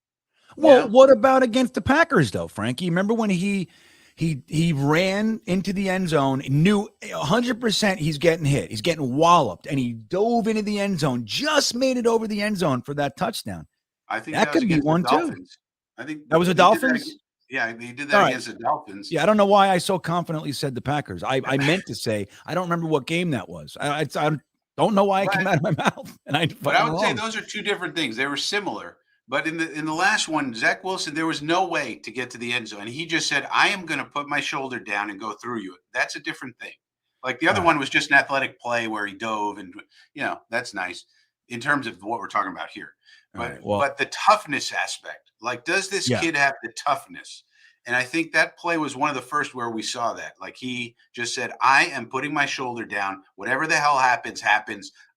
Well, what about against the Packers, though, Frankie? Remember when he ran into the end zone, knew 100% he's getting hit. He's getting walloped, and he dove into the end zone, just made it over the end zone for that touchdown. I think that could be one, too. I think that was the Dolphins? Yeah, he did that against the Dolphins. Yeah, I don't know why I so confidently said the Packers. I meant to say, I don't remember what game that was. I don't know why it came out of my mouth. But I would say those are two different things. They were similar. But in the last one, Zach Wilson, there was no way to get to the end zone. He just said, I am going to put my shoulder down and go through you. That's a different thing. Like the other one was just an athletic play where he dove and, that's nice in terms of what we're talking about here. But but the toughness aspect, does this kid have the toughness? And I think that play was one of the first where we saw that. He just said, I am putting my shoulder down. Whatever the hell happens.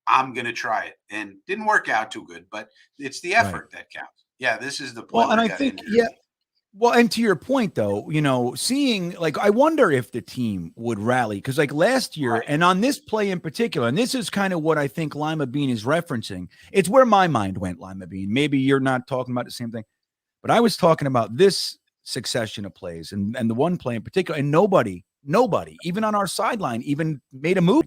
I'm going to try it. And didn't work out too good, but it's the effort that counts. Yeah, this is the play. Well, and I think, Well, and to your point, though, seeing like I wonder if the team would rally because like last year, Right. and on this play in particular, and this is kind of what I think Lima Bean is referencing. It's where my mind went, Lima Bean. Maybe you're not talking about the same thing, but I was talking about this succession of plays and the one play in particular, and nobody, even on our sideline, even made a move.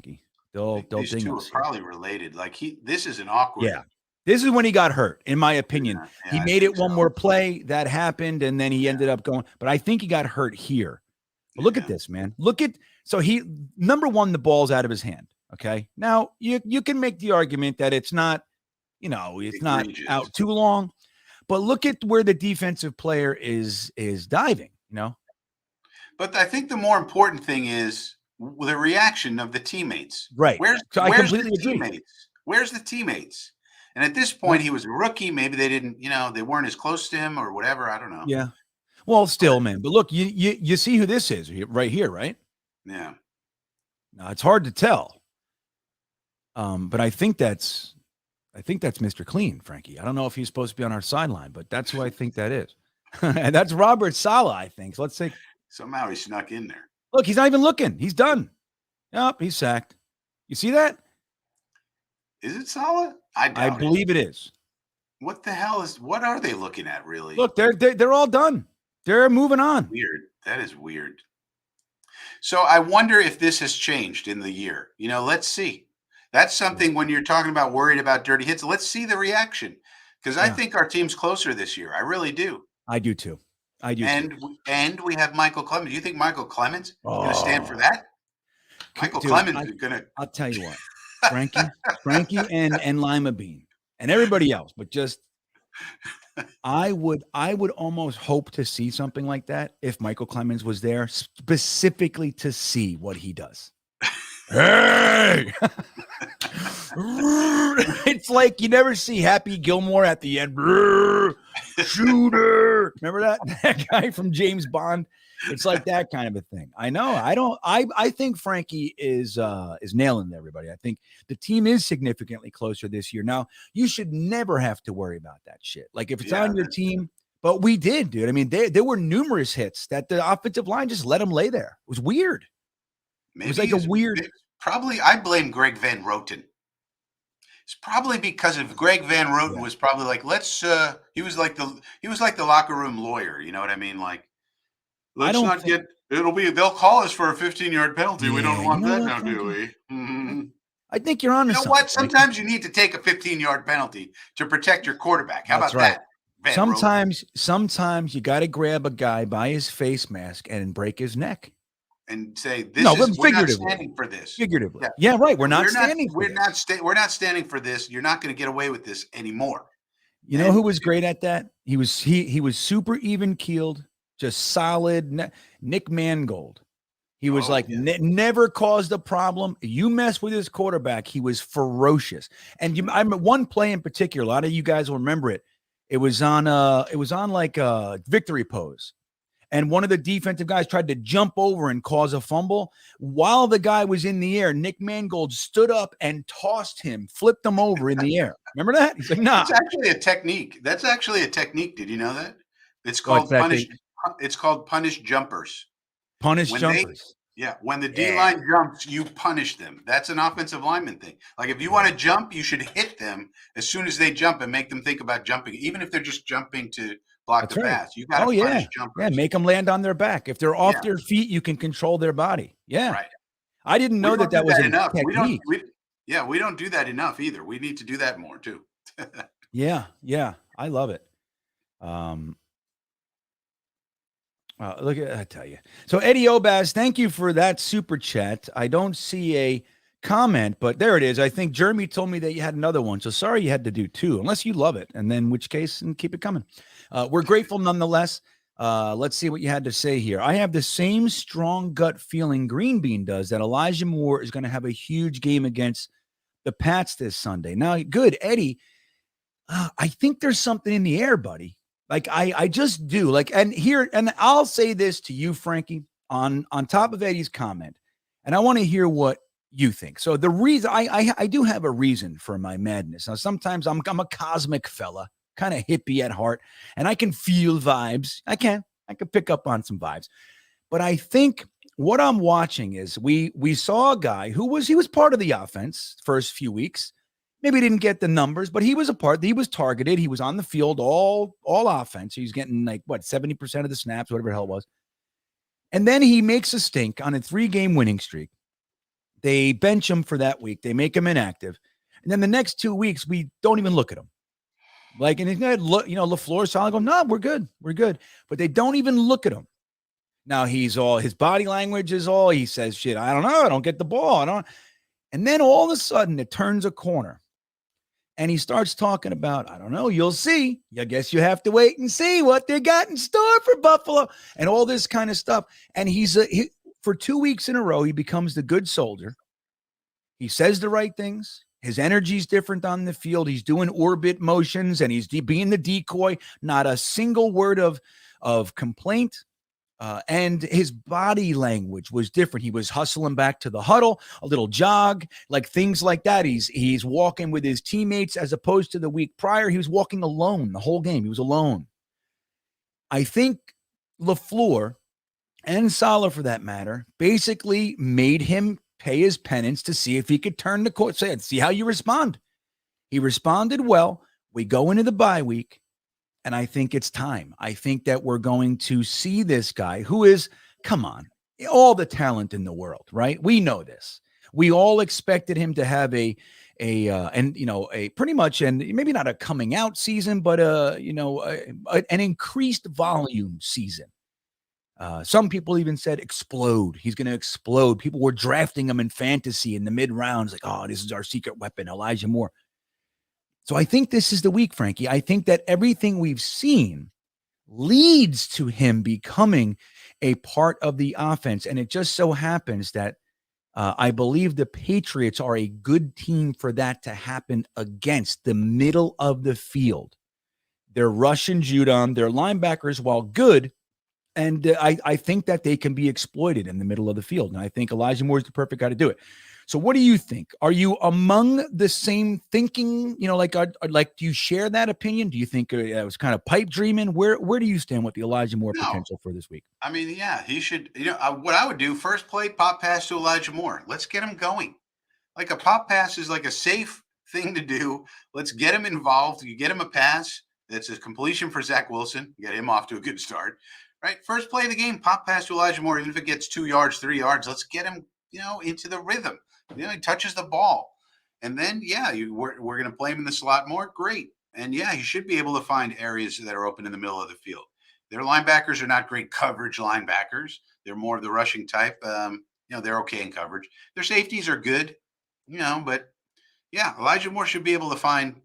They'll These ding two are us. probably related. Like this is an awkward. Yeah. This is when he got hurt, in my opinion. Yeah, He I made it think one so. more play that happened, and then he ended up going. But I think he got hurt here. But look at this, man. So he number one, the ball's out of his hand. Okay. Now you can make the argument that it's not, it's not Egregious. out too long. But look at where the defensive player is diving, But I think the more important thing is the reaction of the teammates. Right. Where's I the completely agree. teammates? Where's the teammates? And at this point, he was a rookie. Maybe they didn't, they weren't as close to him or whatever. I don't know. Yeah. Well, still, man. But look, you see who this is right here, right? Yeah. Now it's hard to tell. But I think that's Mr. Clean, Frankie. I don't know if he's supposed to be on our sideline, but that's who I think that is. And that's Robert Saleh, I think. So let's say Somehow he snuck in there. look, he's not even looking. He's done. Yep, he's sacked. You see that? Is it Saleh? I believe it is. What the hell what are they looking at, really? Look, they're all done. They're moving on. Weird. That is weird. So I wonder if this has changed in the year. Let's see. That's something when you're talking about worried about dirty hits. Let's see the reaction. Because I think our team's closer this year. I really do. I do too. And we have Michael Clemens. Do you think Michael Clemens is going to stand for that? Michael Clemens is going to. I'll tell you what, Frankie and Lima Bean and everybody else, but just I would almost hope to see something like that if Michael Clemens was there specifically to see what he does. Hey, it's like you never see Happy Gilmore at the end. Shooter, remember that guy from James Bond? It's like that kind of a thing. I know. I think Frankie is nailing it, everybody. I think the team is significantly closer this year. Now, you should never have to worry about that shit. Like if it's on your team, but we did, dude. I mean, there were numerous hits that the offensive line just let him lay there. It was weird. Maybe it was like a weird. Probably, I blame Greg Van Roten. It's probably because of Greg Van Roten was probably like, he was like the locker room lawyer. You know what I mean? Like, let's not get. They'll call us for a 15-yard penalty. We don't want that now, do we? Mm-hmm. I think you're on to something. What? Sometimes you need to take a 15-yard penalty to protect your quarterback. How about that? Sometimes you got to grab a guy by his face mask and break his neck. And say we're not standing for this. Figuratively. Yeah, right. We're not standing for this. You're not going to get away with this anymore. You know who was great at that? He was super even keeled, just solid. Nick Mangold. He was never caused a problem. You mess with his quarterback, he was ferocious. And I remember one play in particular. A lot of you guys will remember it. It was on like a victory pose. And one of the defensive guys tried to jump over and cause a fumble. While the guy was in the air, Nick Mangold stood up and tossed him, flipped him over in the air. Remember that? He's like, nah. It's actually a technique. That's actually a technique. Did you know that? It's called punish. It's called punish jumpers. Punish jumpers. When the D-line jumps, you punish them. That's an offensive lineman thing. Like if you want to jump, you should hit them as soon as they jump and make them think about jumping, even if they're just jumping to block the pass. You got to punish jumpers. Yeah, make them land on their back. If they're off their feet, you can control their body. Yeah. Right. I didn't know that was enough. Technique. We don't do that enough either. We need to do that more too. Yeah. I love it. Look at I tell you. So Eddie Obaz, thank you for that super chat. I don't see a comment, but there it is. I think Jeremy told me that you had another one. So sorry you had to do two, unless you love it. And then in which case, and keep it coming. We're grateful nonetheless. Let's see what you had to say here. I have the same strong gut feeling GreenBean does that Elijah Moore is going to have a huge game against the Pats this Sunday. Now, good, Eddie. I think there's something in the air, buddy. Like I just do. Like, and I'll say this to you, Frankie, on top of Eddie's comment, and I want to hear what you think. So the reason I do have a reason for my madness. Now, sometimes I'm a cosmic fella, kind of hippie at heart, and I can feel vibes. I can. I could pick up on some vibes. But I think what I'm watching is we saw a guy who was part of the offense first few weeks. Maybe didn't get the numbers, but he was a part. He was targeted. He was on the field all offense. He's getting 70% of the snaps, whatever the hell it was. And then he makes a stink on a 3-game winning streak. They bench him for that week. They make him inactive. And then the next 2 weeks, we don't even look at him. And he's going to look, Leflore solid go, no, we're good. We're good. But they don't even look at him. Now his body language is all, he says, shit, I don't know. I don't get the ball. And then all of a sudden it turns a corner and he starts talking about, I don't know, you'll see. I guess you have to wait and see what they got in store for Buffalo and all this kind of stuff. And for 2 weeks in a row, he becomes the good soldier. He says the right things. His energy's different on the field. He's doing orbit motions and he's being the decoy. Not a single word of complaint. And his body language was different. He was hustling back to the huddle, a little jog, things like that. He's walking with his teammates as opposed to the week prior. He was walking alone the whole game. He was alone. I think Leflore and Saleh, for that matter, basically made him pay his penance to see if he could turn the court. See how you respond. He responded well. We go into the bye week. And I think it's time. I think that we're going to see this guy who is, come on, all the talent in the world, right? We know this. We all expected him to have a pretty much, and maybe not a coming out season, but an increased volume season. Some people even said explode. He's going to explode. People were drafting him in fantasy in the mid rounds, oh, this is our secret weapon, Elijah Moore. So I think this is the week, Frankie. I think that everything we've seen leads to him becoming a part of the offense. And it just so happens that I believe the Patriots are a good team for that to happen against the middle of the field. They're Russian Judon. Their linebackers, while good, and I think that they can be exploited in the middle of the field. And I think Elijah Moore is the perfect guy to do it. So what do you think? Are you among the same thinking? Do you share that opinion? Do you think it was kind of pipe dreaming? Where do you stand with the Elijah Moore potential for this week? I mean, yeah, he should. What I would do, first play, pop pass to Elijah Moore. Let's get him going. A pop pass is a safe thing to do. Let's get him involved. You get him a pass. That's a completion for Zach Wilson. Get him off to a good start. Right? First play of the game, pop pass to Elijah Moore. Even if it gets 2 yards, 3 yards, let's get him, into the rhythm. He touches the ball. And then, we're going to play him in the slot more. Great. And, he should be able to find areas that are open in the middle of the field. Their linebackers are not great coverage linebackers. They're more of the rushing type. They're okay in coverage. Their safeties are good, but, Elijah Moore should be able to find,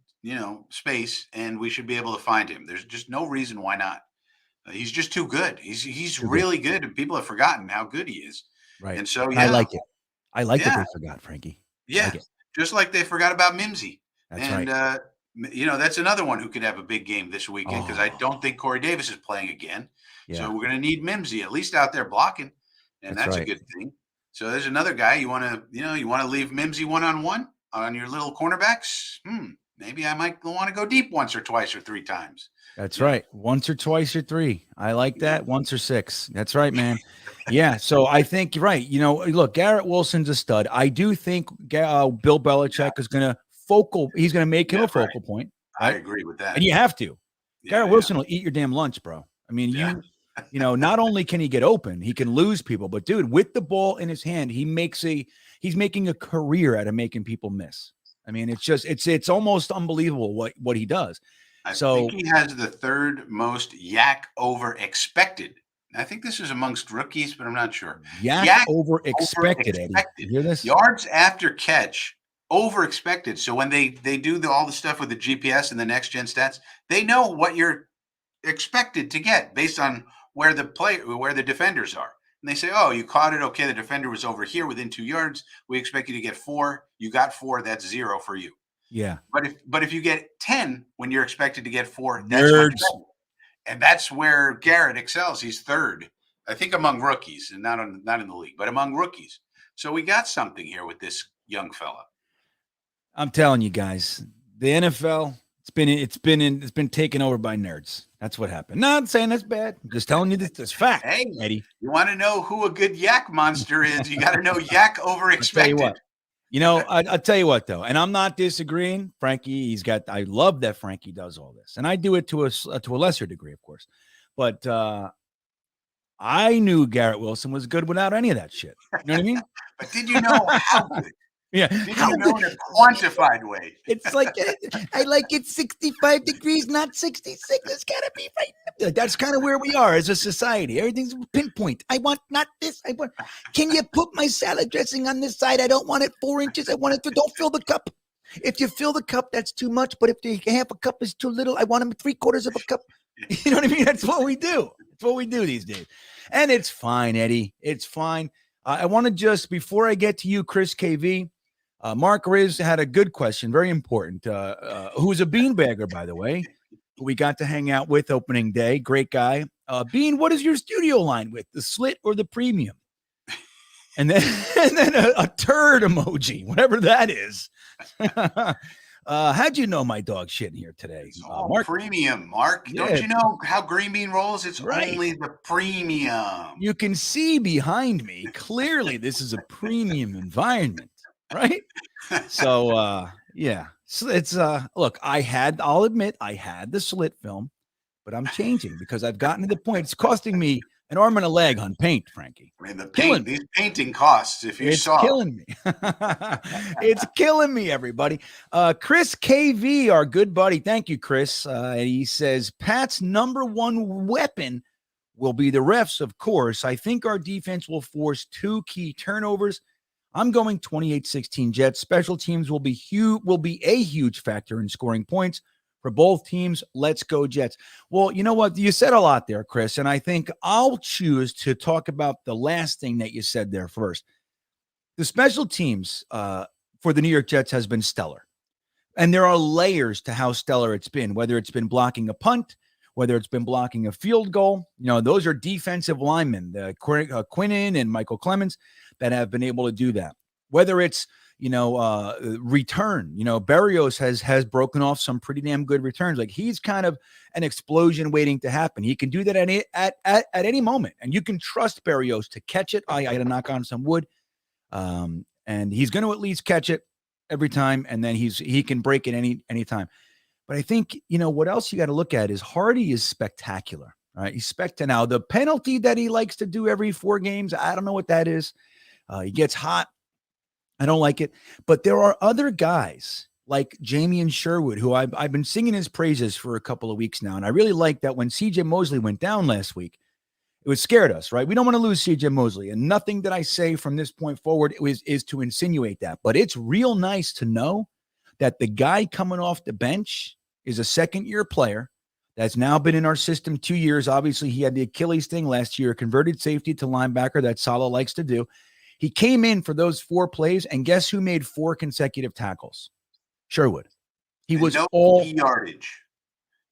space, and we should be able to find him. There's just no reason why not. He's just too good. He's really good, and people have forgotten how good he is. Right. And so, I like it. I like that they forgot, Frankie. Yeah, just like they forgot about Mimsy. That's right. That's another one who could have a big game this weekend because I don't think Corey Davis is playing again. Yeah. So we're going to need Mimsy at least out there blocking, and that's right. A good thing. So there's another guy you want to leave Mimsy one-on-one on your little cornerbacks. Maybe I might want to go deep once or twice or 3 times. That's right. Once or twice or 3. I like that. Once or 6. That's right, man. Yeah. So I think you're right. Look, Garrett Wilson's a stud. I do think Bill Belichick is going to he's going to make him a focal point. Right? I agree with that. And you have to. Garrett Wilson will eat your damn lunch, bro. I mean, not only can he get open, he can lose people, but dude, with the ball in his hand, he's making a career out of making people miss. I mean, it's almost unbelievable what he does. I think he has the 3rd most yak over expected. I think this is amongst rookies, but I'm not sure. Yak over expected, Eddie. You hear this? Yards after catch over expected. So when they do all the stuff with the GPS and the next gen stats, they know what you're expected to get based on where the defenders are. And they say, oh, you caught it. Okay, the defender was over here within 2 yards. We expect you to get 4. You got 4. That's 0 for you. Yeah. But if you get 10 when you're expected to get 4, that's much better. And that's where Garrett excels. He's 3rd, I think, among rookies, and not in the league, but among rookies. So we got something here with this young fella. I'm telling you guys, the NFL, It's been taken over by nerds. That's what happened. Not saying that's bad. I'm just telling you this fact. Hey, Eddie. You want to know who a good yak monster is? You got to know yak over expected. I'll tell you what, though, and I'm not disagreeing. Frankie, I love that Frankie does all this, and I do it to a lesser degree, of course. But I knew Garrett Wilson was good without any of that shit. You know what I mean? But did you know how good? Yeah. Did you know in a quantified way? It's like, I like it 65 degrees, not 66. It's got to be right. That's kind of where we are as a society. Everything's pinpoint. I want not this. Can you put my salad dressing on this side? I don't want it 4 inches. I want it to, don't fill the cup. If you fill the cup, that's too much. But if the half a cup is too little, I want them 3/4 of a cup. You know what I mean? That's what we do. That's what we do these days. And it's fine, Eddie. It's fine. I want to just, before I get to you, Chris KV, Mark Riz had a good question, very important. Who's a beanbagger, by the way, who we got to hang out with opening day. Great guy. Bean, what is your studio line with, the slit or the premium? And then a turd emoji, whatever that is. How'd you know my dog shitting here today? It's all Mark? Premium, Mark. Yeah. Don't you know how Green Bean rolls? It's Right. only the premium. You can see behind me, clearly this is a premium environment, right? So, yeah. So it's, look, I'll admit I had the slit film, but I'm changing because I've gotten to the point. It's costing me an arm and a leg on paint, Frankie. I mean, these painting costs, if you It's saw. killing me. It's killing me, everybody. Chris KV, our good buddy. Thank you, Chris. He says, Pat's number one weapon will be the refs, of course. I think our defense will force 2 key turnovers. I'm going 28-16 Jets. Special teams will be a huge factor in scoring points for both teams. Let's go Jets. Well, you know what? You said a lot there, Chris, and I think I'll choose to talk about the last thing that you said there first. The special teams for the New York Jets has been stellar, and there are layers to how stellar it's been, whether it's been blocking a punt, whether it's been blocking a field goal. You know, those are defensive linemen, Quinnen and Michael Clemens, that have been able to do that. Whether it's, return, Berrios has broken off some pretty damn good returns. Like, he's kind of an explosion waiting to happen. He can do that at any moment, and you can trust Berrios to catch it. I got to knock on some wood, and he's going to at least catch it every time, and then he can break it any time. But I think, what else you got to look at is Hardy is spectacular. All right, he's spectacular. Now, the penalty that he likes to do every 4 games, I don't know what that is. He gets hot. I don't like it. But there are other guys like Jamie and Sherwood, who I've been singing his praises for a couple of weeks now. And I really like that when CJ Mosley went down last week, it scared us, right? We don't want to lose CJ Mosley. And nothing that I say from this point forward is to insinuate that. But it's real nice to know that the guy coming off the bench is a second-year player that's now been in our system 2 years. Obviously, he had the Achilles thing last year, converted safety to linebacker that Saleh likes to do. He came in for those 4 plays, and guess who made 4 consecutive tackles? Sherwood. He was leaky yardage.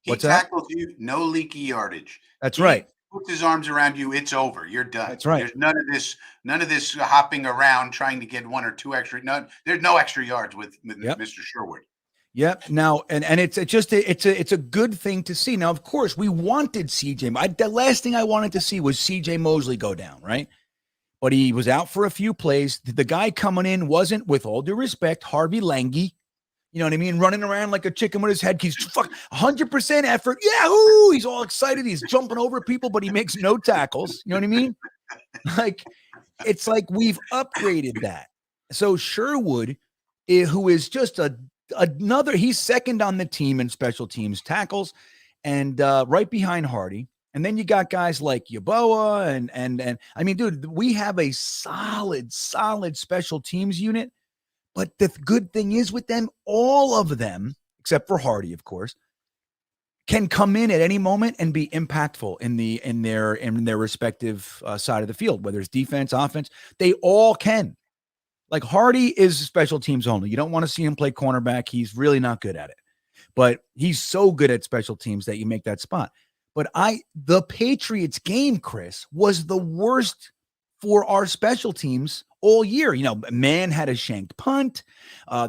He What's that? tackles you, no leaky yardage. That's right. Puts his arms around you, it's over. You're done. That's right. There's none of this hopping around trying to get 1 or 2 extra. There's no extra yards with Mr. Sherwood. Yep. Now, and it's a good thing to see. Now, of course, we wanted CJ. The last thing I wanted to see was CJ Mosley go down, right? But he was out for a few plays. The guy coming in wasn't, with all due respect, Harvey Lange. You know what I mean? Running around like a chicken with his head. He's 100% effort. Yahoo! He's all excited. He's jumping over people, but he makes no tackles. You know what I mean? Like, it's like we've upgraded that. So Sherwood, who is just another, he's second on the team in special teams tackles, and right behind Hardy. And then you got guys like Yeboah and I mean, dude, we have a solid special teams unit. But the good thing is with them, all of them, except for Hardy, of course, can come in at any moment and be impactful in their respective side of the field, whether it's defense, offense. They all can. Like, Hardy is special teams only. You don't want to see him play cornerback. He's really not good at it. But he's so good at special teams that you make that spot. But the Patriots game, Chris, was the worst for our special teams all year. Man had a shanked punt.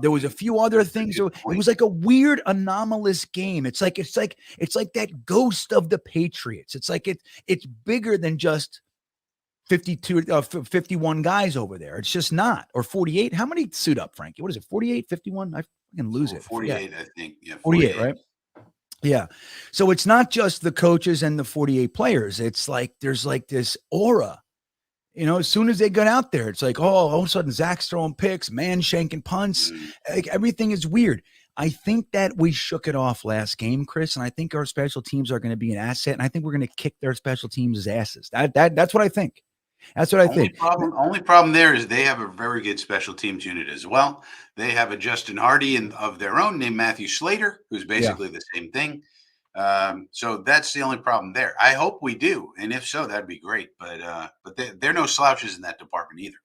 There was a few other things. So it was like a weird anomalous game. It's like that ghost of the Patriots. It's like it's bigger than just 51 guys over there. It's just not. Or 48. How many suit up, Frankie? What is it? 48, 51? I can lose it. 48, I think. Yeah, 48, right? Yeah. So it's not just the coaches and the 48 players. It's like there's like this aura. As soon as they got out there, it's like, oh, all of a sudden Zach's throwing picks, man shanking punts. Like everything is weird. I think that we shook it off last game, Chris, and I think our special teams are going to be an asset, and I think we're going to kick their special teams' asses. That's what I think. That's what I think. Only problem there is they have a very good special teams unit as well. They have a Justin Hardy of their own named Matthew Slater, who's basically the same thing. So that's the only problem there. I hope we do, and if so, that'd be great. But they're no slouches in that department either.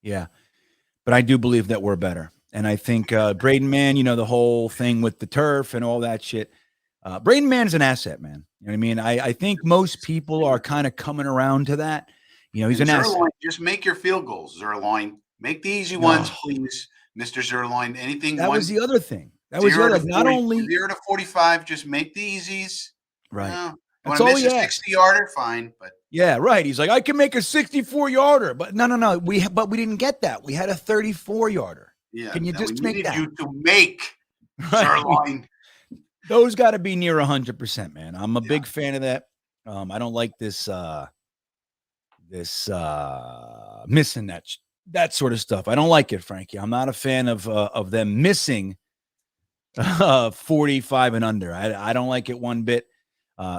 Yeah, but I do believe that we're better, and I think Braden Mann, the whole thing with the turf and all that shit. Braden Mann's an asset, man. You know what I mean? I think most people are kind of coming around to that. He's an asset. Just make your field goals, Zerline. Make the easy ones, please, Mr. Zerline. Anything. That was the other thing. That was not only 0 to 45. Just make the easies. Right. Want to miss a 60-yarder? Fine, but yeah, right. He's like, I can make a 64-yarder, but no. We didn't get that. We had a 34-yarder. Yeah. Can you just make that? You to make Zerline. Those got to be near 100%, man. I'm a big fan of that. I don't like this missing that sort of stuff. I don't like it, Frankie. I'm not a fan of them missing 45 and under. I don't like it one bit.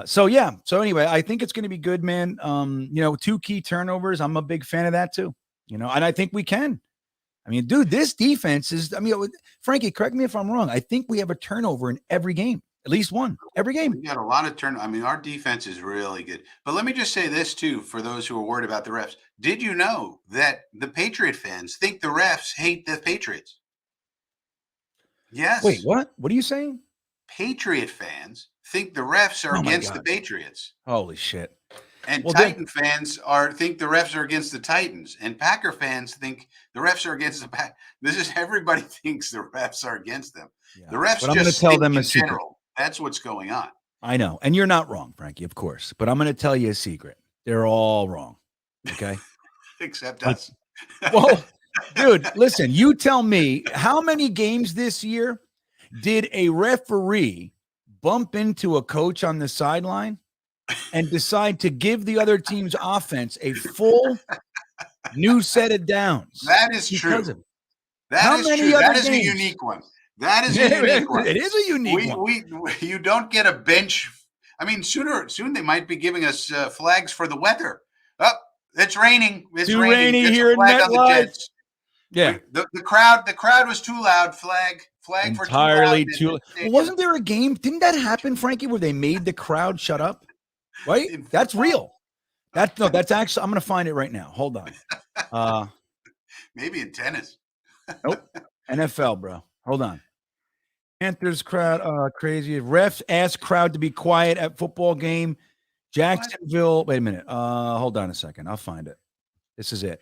So anyway, I think it's going to be good, man. 2 key turnovers. I'm a big fan of that too. And I think we can. I mean, dude, this defense is. Frankie, correct me if I'm wrong. I think we have a turnover in every game. At least one every game. We got a lot of turn. Our defense is really good. But let me just say this too, for those who are worried about the refs. Did you know that the Patriot fans think the refs hate the Patriots? Yes. Wait, what? What are you saying? Patriot fans think the refs are against the Patriots. Holy shit. And Titan fans think the refs are against the Titans. And Packer fans think the refs are against the Pack. Everybody thinks the refs are against them. Yeah. The refs but I'm going to tell them a secret. General. That's what's going on. I know. And you're not wrong, Frankie, of course. But I'm going to tell you a secret. They're all wrong. Okay? Except us. Well, dude, listen, you tell me, how many games this year did a referee bump into a coach on the sideline and decide to give the other team's offense a full new set of downs? That is true. That is a unique one. That is a unique one. It is a unique one. You don't get a bench. Soon they might be giving us flags for the weather. Oh, it's raining. It's too raining. Rainy here in MetLife. Yeah. The crowd was too loud. Flag entirely too loud. Well, wasn't there a game? Didn't that happen, Frankie, where they made the crowd shut up? Right? That's real. That's actually, I'm going to find it right now. Hold on. Maybe in tennis. Nope. NFL, bro. Hold on. Panthers crowd, crazy. Refs ask crowd to be quiet at football game. Jacksonville. Wait a minute. Hold on a second. I'll find it. This is it.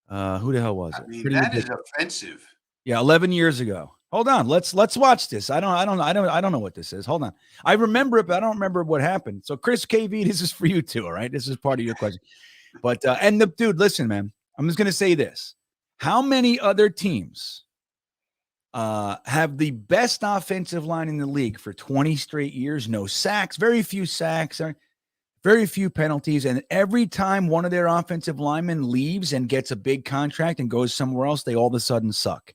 Who the hell was it? That is offensive. Yeah, 11 years ago. Hold on. Let's watch this. I don't know what this is. Hold on. I remember it, but I don't remember what happened. So Chris KV, this is for you too. All right. This is part of your question. But dude, listen, man. I'm just gonna say this. How many other teams have the best offensive line in the league for 20 straight years? No sacks, very few sacks, very few penalties. And every time one of their offensive linemen leaves and gets a big contract and goes somewhere else, they all of a sudden suck.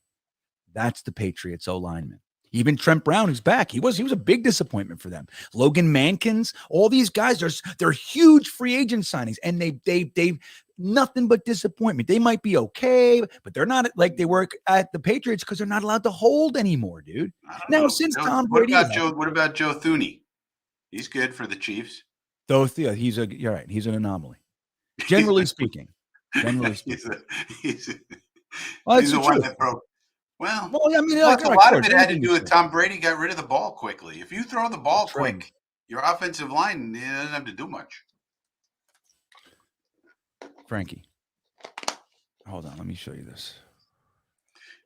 That's the Patriots O-lineman. Even Trent Brown, who's back, he was a big disappointment for them. Logan Mankins, all these guys, they're huge free agent signings, and they nothing but disappointment. They might be okay, but they're not like they were at the Patriots because they're not allowed to hold anymore, dude. Now, since Tom Brady, what about Joe Thuney? He's good for the Chiefs. Though you're right. He's an anomaly. Generally speaking. He's the one that broke. Well, I mean, a lot of it had to do with Tom Brady got rid of the ball quickly. If you throw the ball quick, your offensive line doesn't have to do much. Frankie, Hold on, let me show you this.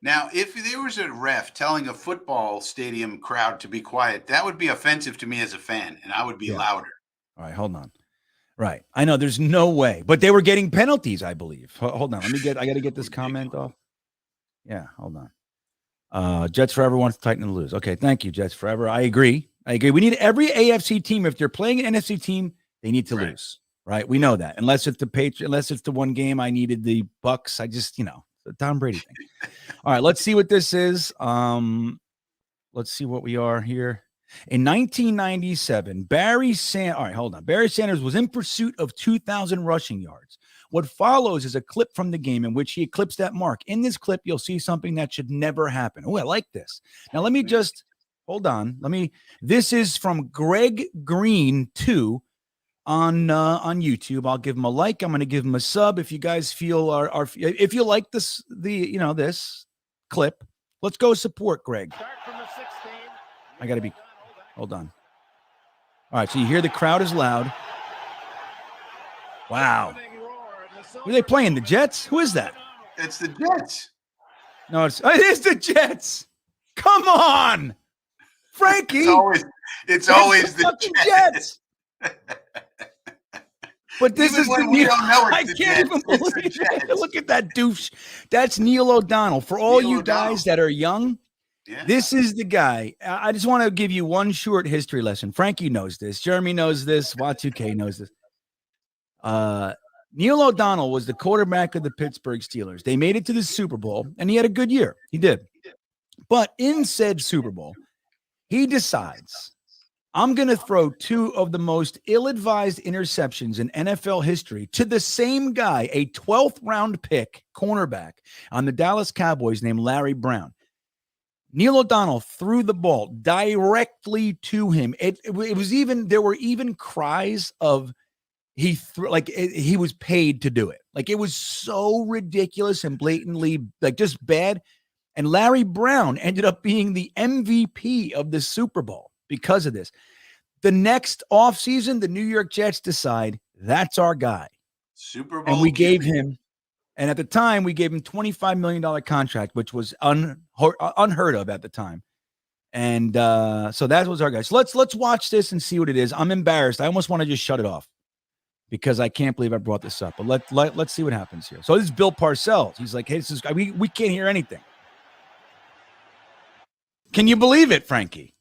Now, if there was a ref telling a football stadium crowd to be quiet, that would be offensive to me as a fan, and I would be louder. All right, hold on. Right. I know there's no way, but they were getting penalties, I believe. Hold on. I got to get this comment off. Yeah, hold on. Jets Forever wants the Titans to lose. Okay, thank you, Jets Forever. I agree. We need every AFC team. If they're playing an NFC team, they need to lose. Right? We know that. Unless it's the Patriots, unless it's the one game I needed the Bucks. I just, the Tom Brady thing. All right, let's see what this is. Let's see what we are here. In 1997, Barry Sanders was in pursuit of 2,000 rushing yards. What follows is a clip from the game in which he eclipsed that mark. In this clip, you'll see something that should never happen. Oh, I like this. Now, let me just hold on. This is from Greg Green 2 on YouTube. I'll give him a like. I'm going to give him a sub. If you guys feel if you like this clip, let's go support Greg. I got to be. Hold on. All right, so you hear the crowd is loud. Wow. Who are they playing? The Jets? Who is that? It's the Jets. No, it is the Jets. Come on, Frankie. It's always the Jets. But this is when we don't know I can't even believe it. Look at that douche. That's Neil O'Donnell. For all you guys that are young, this is the guy. I just want to give you one short history lesson. Frankie knows this. Jeremy knows this. Y2K knows this. Neil O'Donnell was the quarterback of the Pittsburgh Steelers. They made it to the Super Bowl, and he had a good year. He did. But in said Super Bowl, he decides, I'm going to throw two of the most ill-advised interceptions in NFL history to the same guy, a 12th round pick cornerback on the Dallas Cowboys named Larry Brown. Neil O'Donnell threw the ball directly to him. There were even cries of he was paid to do it. Like, it was so ridiculous and blatantly just bad. And Larry Brown ended up being the MVP of the Super Bowl because of this. The next offseason, the New York Jets decide that's our guy. Super Bowl. And we gave him, and at the time, we gave him $25 million contract, which was unheard of at the time. And so that was our guy. So let's watch this and see what it is. I'm embarrassed. I almost want to just shut it off because I can't believe I brought this up. But let's see what happens here. So this is Bill Parcells. He's like, hey, this is we can't hear anything. Can you believe it, Frankie?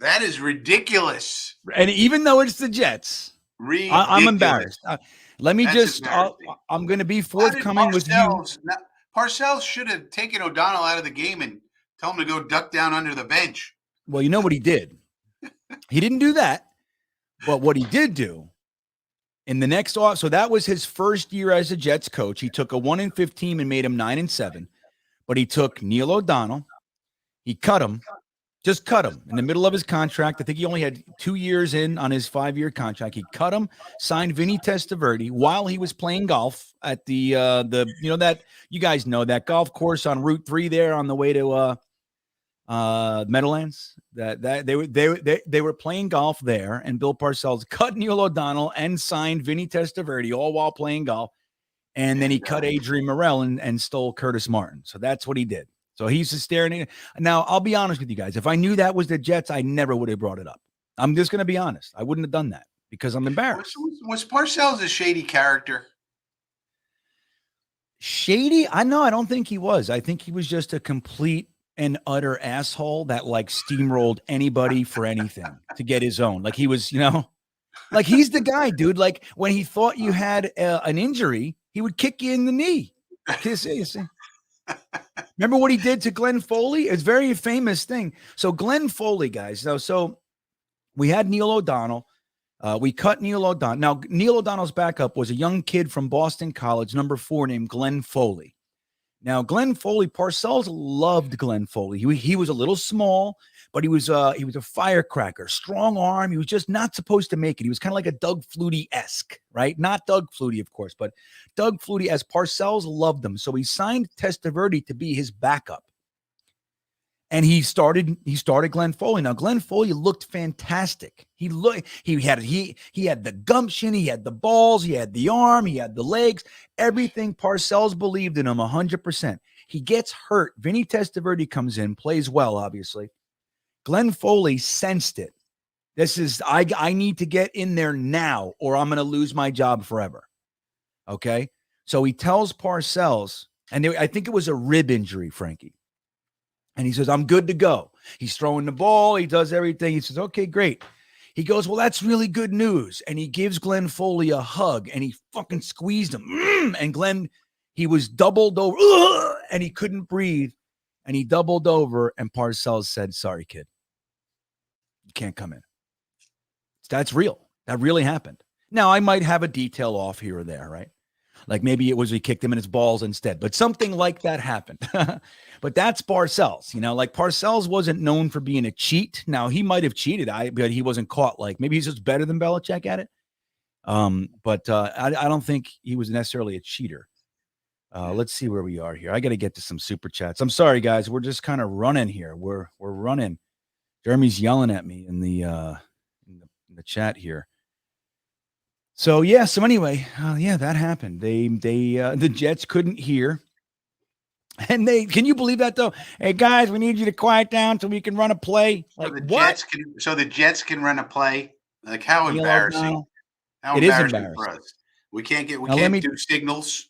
That is ridiculous. And even though it's the Jets, I'm embarrassed. Let me I'm going to be forthcoming with you. Parcells should have taken O'Donnell out of the game and tell him to go duck down under the bench. Well, you know what he did? He didn't do that. But what he did do in the next off, so that was his first year as a Jets coach. He took a 1-15 and made him 9-7. But he took Neil O'Donnell. He cut him in the middle of his contract. I think he only had 2 years in on his 5-year contract. He cut him, signed Vinny Testaverde while he was playing golf at the that you guys know that golf course on Route 3 there on the way to Meadowlands. That they were playing golf there, and Bill Parcells cut Neil O'Donnell and signed Vinny Testaverde all while playing golf. And then he cut Adrian Morrell and stole Curtis Martin. So that's what he did. So he's just staring at it. Now, I'll be honest with you guys. If I knew that was the Jets, I never would have brought it up. I'm just going to be honest. I wouldn't have done that because I'm embarrassed. Was Parcells a shady character? Shady? I don't think he was. I think he was just a complete and utter asshole that steamrolled anybody for anything to get his own. Like he was, he's the guy, dude. Like when he thought you had an injury, he would kick you in the knee. You see? Remember what he did to Glenn Foley? It's a very famous thing. So Glenn Foley, guys. So we had Neil O'Donnell. We cut Neil O'Donnell. Now, Neil O'Donnell's backup was a young kid from Boston College, number 4, named Glenn Foley. Now, Glenn Foley, Parcells loved Glenn Foley. He was a little small, but he was a firecracker, strong arm. He was just not supposed to make it. He was kind of like a Doug Flutie-esque, right? Not Doug Flutie, of course, but Doug Flutie, as Parcells loved him. So he signed Testaverde to be his backup. And he started Glenn Foley. Now Glenn Foley looked fantastic. He had the gumption, he had the balls, he had the arm, he had the legs, everything. Parcells believed in him 100%. He gets hurt. Vinny Testaverde comes in, plays well, obviously. Glenn Foley sensed it. This is I need to get in there now, or I'm going to lose my job forever. Okay, so he tells Parcells, and I think it was a rib injury, Frankie. And he says, I'm good to go. He's throwing the ball. He does everything. He says, okay, great. He goes, well, that's really good news. And he gives Glenn Foley a hug, and he fucking squeezed him. And Glenn, he was doubled over, and he couldn't breathe. And he doubled over, and Parcells said, sorry, kid. You can't come in. That's real. That really happened. Now, I might have a detail off here or there, right? Like maybe it was he kicked him in his balls instead, but something like that happened. But that's Parcells, like Parcells wasn't known for being a cheat. Now he might have cheated, but he wasn't caught. Like maybe he's just better than Belichick at it. But I don't think he was necessarily a cheater. Let's see where we are here. I got to get to some super chats. I'm sorry, guys. We're just kind of running here. We're running. Jeremy's yelling at me in the chat here. So yeah. So anyway, that happened. The Jets couldn't hear, and can you believe that though? Hey guys, we need you to quiet down so we can run a play. Like what? The Jets can run a play. Like how embarrassing! How it embarrassing is embarrassing for us. We can't do signals.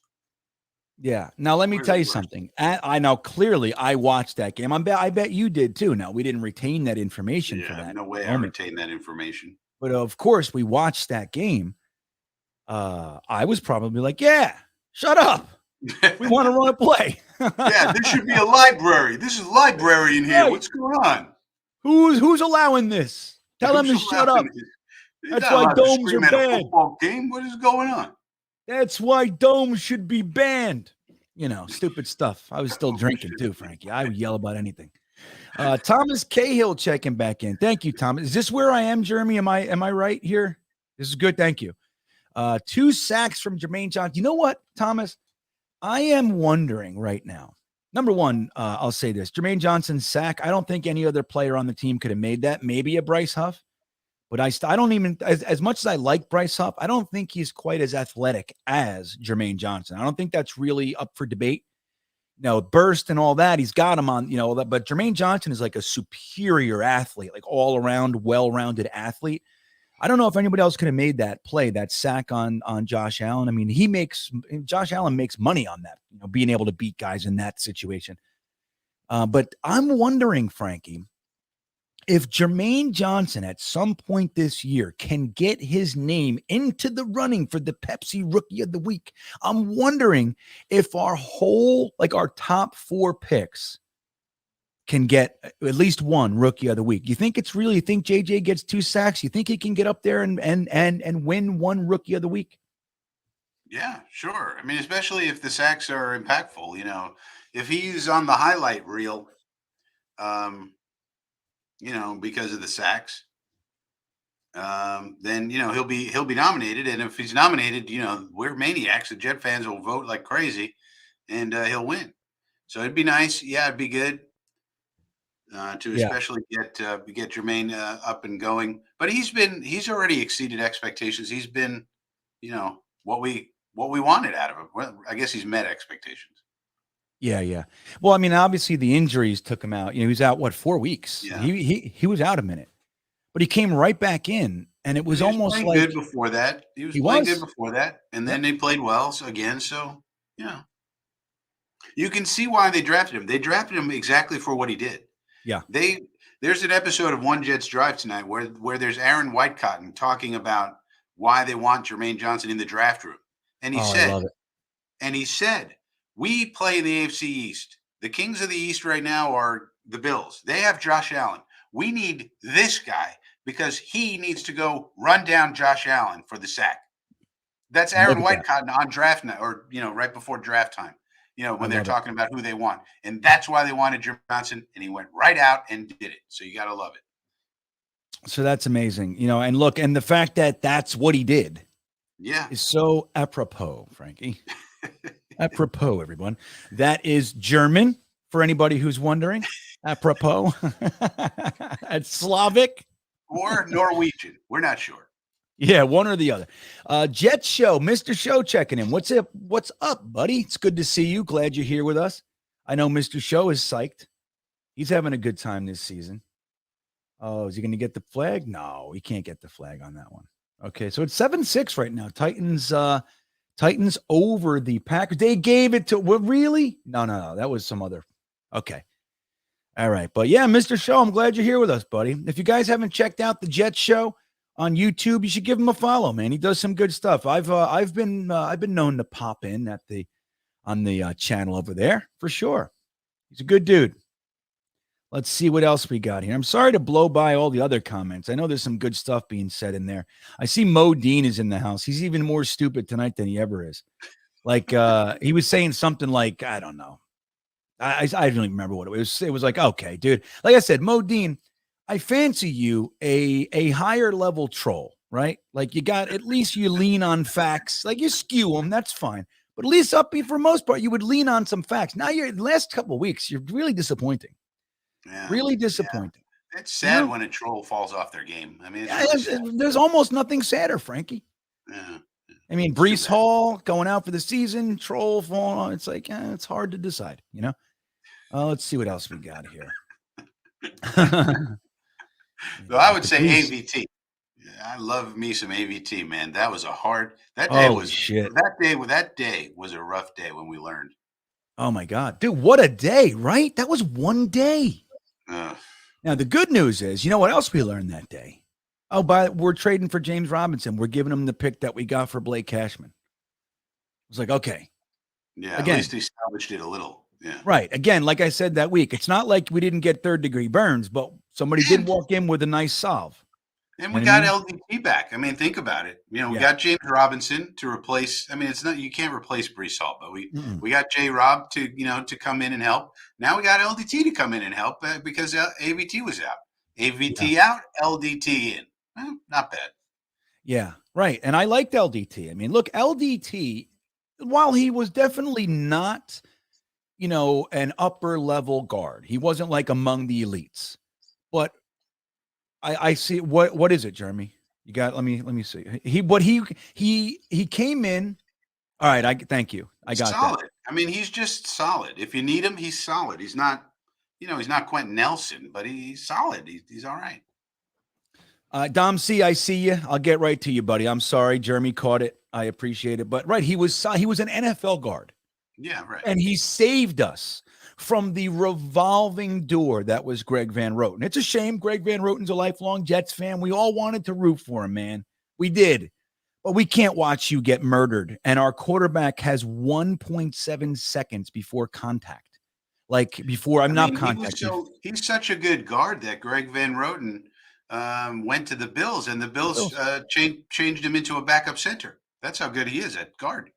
Yeah. Now let me tell you something. I know clearly I watched that game. I bet you did too. Now we didn't retain that information for that. No way I retained that information. But of course we watched that game. I was probably like, yeah, shut up. We want to run a play. Yeah, this should be a library. This is a library in here. Right. What's going on? Who's allowing this? Tell them to shut up. That's why domes are banned. Football game. What is going on? That's why domes should be banned. Stupid stuff. I was still drinking too, Frankie. I would yell about anything. Thomas Cahill checking back in. Thank you, Thomas. Is this where I am, Jeremy? Am I right here? This is good. Thank you. 2 sacks from Jermaine Johnson. You know what, Thomas? I am wondering right now. Number one, I'll say this. Jermaine Johnson's sack, I don't think any other player on the team could have made that. Maybe a Bryce Huff. But I don't even, as much as I like Bryce Huff, I don't think he's quite as athletic as Jermaine Johnson. I don't think that's really up for debate. Burst and all that, he's got him on, but Jermaine Johnson is like a superior athlete, like all around, well-rounded athlete. I don't know if anybody else could have made that play, that sack on Josh Allen. I mean, Josh Allen makes money on that, being able to beat guys in that situation. But I'm wondering, Frankie, if Jermaine Johnson at some point this year can get his name into the running for the Pepsi Rookie of the Week, I'm wondering if our top 4 picks can get at least one Rookie of the Week. You think you think JJ gets 2 sacks? You think he can get up there and win one Rookie of the Week? Yeah, sure. I mean, especially if the sacks are impactful, if he's on the highlight reel, because of the sacks, then he'll be nominated. And if he's nominated, we're maniacs. The Jet fans will vote like crazy, and he'll win. So it'd be nice. Yeah, it'd be good especially get Jermaine up and going. But he's already exceeded expectations. He's been, what we wanted out of him. Well, I guess he's met expectations. Yeah. Well, I mean, obviously the injuries took him out. He was out 4 weeks. Yeah. He was out a minute, but he came right back in, and it was almost like good before that. He was playing good before that, and then they played well again. So you can see why they drafted him. They drafted him exactly for what he did. Yeah. There's an episode of One Jets Drive tonight where there's Aaron Whitecotton talking about why they want Jermaine Johnson in the draft room, and he said. We play in the AFC East. The Kings of the East right now are the Bills. They have Josh Allen. We need this guy because he needs to go run down Josh Allen for the sack. That's Aaron Whitecotton on draft night, or right before draft time. When they're talking about who they want, and that's why they wanted Jermaine Johnson, and he went right out and did it. So you got to love it. So that's amazing, and look, and the fact that that's what he did, is so apropos, Frankie. Apropos, everyone. That is German, for anybody who's wondering. Apropos. At Slavic. Or Norwegian. We're not sure. Yeah, one or the other. Jet Show, Mr. Show checking in. What's up? What's up, buddy? It's good to see you. Glad you're here with us. I know Mr. Show is psyched. He's having a good time this season. Oh, is he going to get the flag? No, he can't get the flag on that one. Okay, so it's 7-6 right now. Titans over the Packers. They gave it to what? Really? No. That was some other. Okay. All right. But yeah, Mr. Show, I'm glad you're here with us, buddy. If you guys haven't checked out the Jet Show on YouTube, you should give him a follow, man. He does some good stuff. I've been known to pop in on the channel over there for sure. He's a good dude. Let's see what else we got here. I'm sorry to blow by all the other comments. I know there's some good stuff being said in there. I see Mo Dean is in the house. He's even more stupid tonight than he ever is. Like he was saying something like, I don't know. I don't even remember what it was. It was like, okay, dude. Like I said, Mo Dean, I fancy you a higher level troll, right? Like at least you lean on facts. Like you skew them, that's fine. But at least for most part, you would lean on some facts. Now the last couple of weeks, you're really disappointing. Yeah. Really disappointing. Yeah. It's sad when a troll falls off their game. I mean, there's almost nothing sadder, Frankie. Yeah. I mean, Breece Hall going out for the season, troll falling on. It's like, it's hard to decide, you know? Let's see what else we got here. So I would say AVT. I love me some AVT, man. That was that day was a rough day when we learned. Oh my God, dude, what a day, right? That was one day. Now the good news is, you know what else we learned that day? Oh, we're trading for James Robinson. We're giving him the pick that we got for Blake Cashman. It was like, okay. Yeah, again, at least he salvaged it a little. Yeah. Right. Again, like I said that week, it's not like we didn't get third-degree burns, but somebody did walk in with a nice solve. And we got LDT back. I mean, think about it. You know, we got James Robinson to replace. I mean, you can't replace Breece Hall, but we got J Rob to come in and help. Now we got LDT to come in and help because AVT was out. AVT out, LDT in. Well, not bad. Yeah, right. And I liked LDT. I mean, look, LDT, while he was definitely not, an upper level guard, he wasn't like among the elites, but I see what is it, Jeremy? You got, let me see. He came in. All right. Thank you. I got solid. that. I mean, he's just solid. If you need him, he's solid. He's not, he's not Quentin Nelson, but he's solid. He's all right. Dom C, I see you. I'll get right to you, buddy. I'm sorry. Jeremy caught it. I appreciate it. But right, he was an NFL guard. Yeah, right. And he saved us from the revolving door that was Greg Van Roten. It's a shame. Greg Van Roten's a lifelong Jets fan. We all wanted to root for him, man. We did. But we can't watch you get murdered. And our quarterback has 1.7 seconds before contact. Like before, I'm not contacted. He's such a good guard that Greg Van Roten went to the Bills, and the Bills changed him into a backup center. That's how good he is at guard.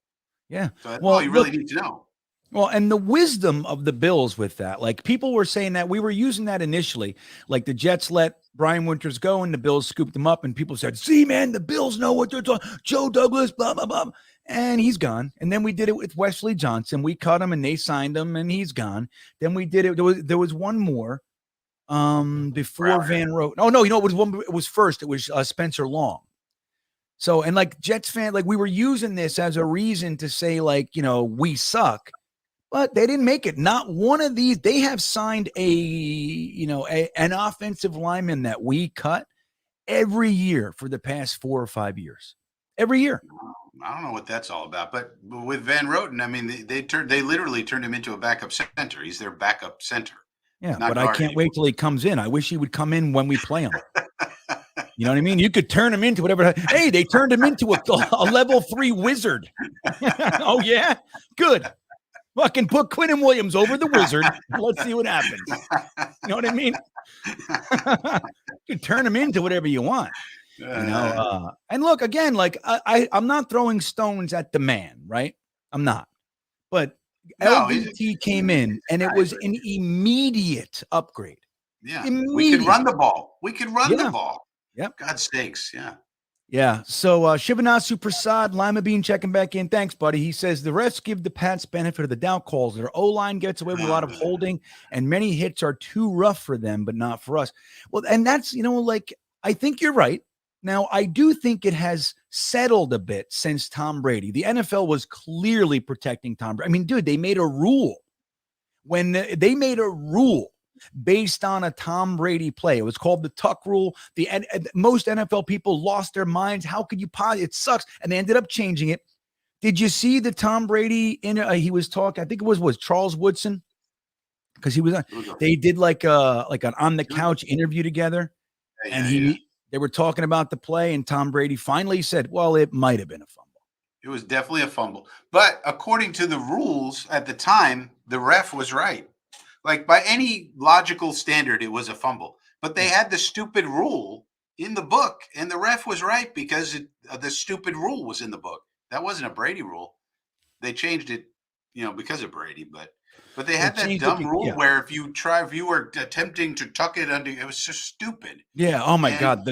Yeah. So that's all you really need to know. Well, and the wisdom of the Bills with that, like people were saying that we were using that initially, like the Jets let Brian Winters go and the Bills scooped him up and people said, see, man, the Bills know what they're talking. Joe Douglas, blah, blah, blah. And he's gone. And then we did it with Wesley Johnson. We cut him and they signed him and he's gone. Then we did it. There was one more before Van Roten. Oh, no, it was first. It was Spencer Long. So, and like Jets fan, like we were using this as a reason to say like, we suck. But they didn't make it. Not one of these. They have signed an offensive lineman that we cut every year for the past 4 or 5 years. Every year. I don't know what that's all about. But with Van Roten, I mean, they literally turned him into a backup center. He's their backup center. Yeah, but I can't wait till he comes in. I wish he would come in when we play him. You know what I mean? You could turn him into whatever. Hey, they turned him into a level 3 wizard. Oh, yeah? Good. Fucking put Quinton Williams over the wizard. Let's see what happens. You know what I mean? You can turn him into whatever you want. And look, again, like I'm not throwing stones at the man, right? I'm not. But LDT came in and it was an immediate upgrade. Yeah. We could run the ball. The ball. Yep. God's sakes. Yeah. Yeah. So Shivanasu Prasad, Lima Bean checking back in. Thanks, buddy. He says the refs give the Pats benefit of the doubt calls. Their O-line gets away with a lot of holding, and many hits are too rough for them, but not for us. Well, and that's, like, I think you're right. Now, I do think it has settled a bit since Tom Brady. The NFL was clearly protecting Tom Brady. I mean, dude, they made a rule. When they made a rule based on a Tom Brady play. It was called the Tuck rule. Most NFL people lost their minds. How could you possibly? It sucks. And they ended up changing it. Did you see the Tom Brady he was talking? I think it was Charles Woodson, because he was they did like an on the couch interview together, and they were talking about the play, and Tom Brady finally said, "Well, it might have been a fumble." It was definitely a fumble, but according to the rules at the time, the ref was right. Like, by any logical standard, it was a fumble. But they had the stupid rule in the book, and the ref was right because the stupid rule was in the book. That wasn't a Brady rule. They changed it, because of Brady. But they had that dumb rule where if you were attempting to tuck it under, it was just stupid. Yeah. Oh my God.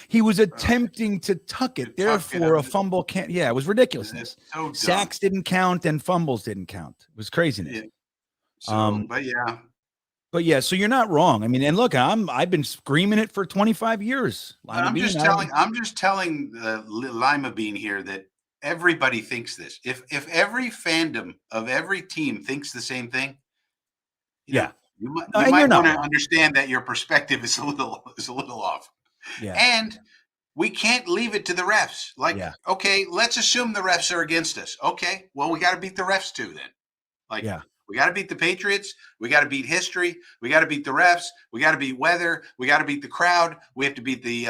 He was attempting to tuck it. Therefore, a fumble can't. Yeah, it was ridiculousness. So sacks didn't count and fumbles didn't count. It was craziness. Yeah. So, but yeah, so you're not wrong. I mean, and look, I've been screaming it for 25 years. I'm just telling the Lima Bean here that everybody thinks this. If every fandom of every team thinks the same thing, you might want to understand that your perspective is a little off. Yeah. And we can't leave it to the refs. Okay, let's assume the refs are against us. Okay, well, we got to beat the refs too then. We got to beat the Patriots. We got to beat history. We got to beat the refs. We got to beat weather. We got to beat the crowd. We have to beat the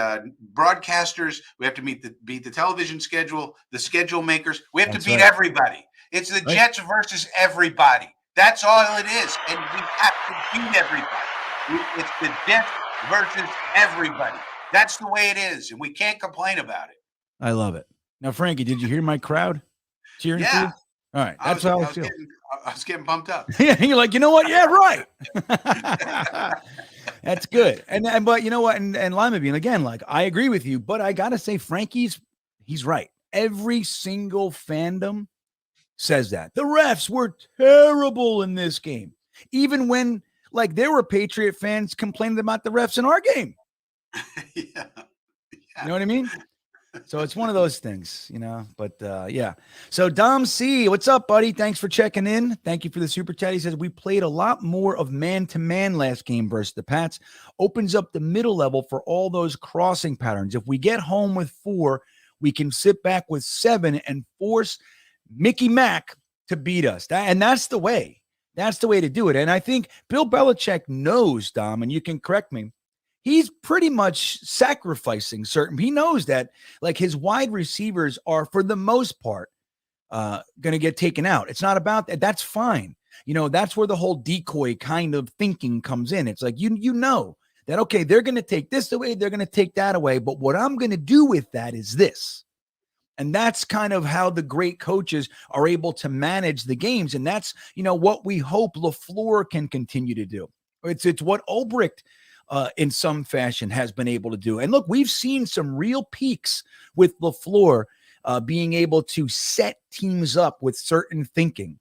broadcasters. We have to beat the television schedule, the schedule makers. We have to beat everybody. It's the Jets versus everybody. That's all it is. And we have to beat everybody. It's the Jets versus everybody. That's the way it is. And we can't complain about it. I love it. Now, Frankie, did you hear my crowd cheering for you? All right. That's how I feel. I was getting pumped up. Yeah, you're like, you know what? Yeah, right. That's good. But you know what? And Lima Bean, again, like, I agree with you, but I gotta say, he's right. Every single fandom says that. The refs were terrible in this game. Even when, like, there were Patriot fans complaining about the refs in our game. Yeah. You know what I mean? So it's one of those things, but yeah. So Dom C, what's up, buddy? Thanks for checking in. Thank you for the super chat. He says, we played a lot more of man-to-man last game versus the Pats. Opens up the middle level for all those crossing patterns. If we get home with 4, we can sit back with 7 and force Mickey Mack to beat us. And that's the way. That's the way to do it. And I think Bill Belichick knows, Dom, and you can correct me, he's pretty much sacrificing he knows that, like, his wide receivers are, for the most part, going to get taken out. It's not about that. That's fine. That's where the whole decoy kind of thinking comes in. It's like, you know that, okay, they're going to take this away. They're going to take that away. But what I'm going to do with that is this. And that's kind of how the great coaches are able to manage the games. And that's, what we hope Leflore can continue to do. It's what Ulbricht in some fashion has been able to do. And look, we've seen some real peaks with Leflore being able to set teams up with certain thinking,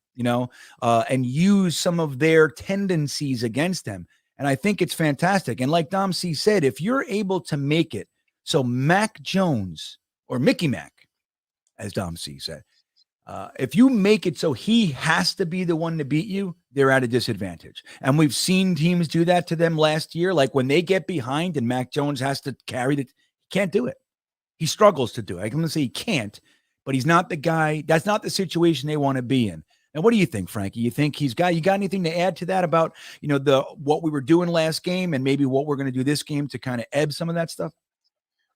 and use some of their tendencies against them. And I think it's fantastic. And like Dom C said, if you're able to make it so Mac Jones, or Mickey Mac, as Dom C said, if you make it so he has to be the one to beat you, they're at a disadvantage. And we've seen teams do that to them last year. Like, when they get behind and Mac Jones has to carry it, he can't do it. He struggles to do it. I'm going to say he can't, but he's not the guy. That's not the situation they want to be in. And what do you think, Frankie? You think you got anything to add to that about, what we were doing last game and maybe what we're going to do this game to kind of ebb some of that stuff?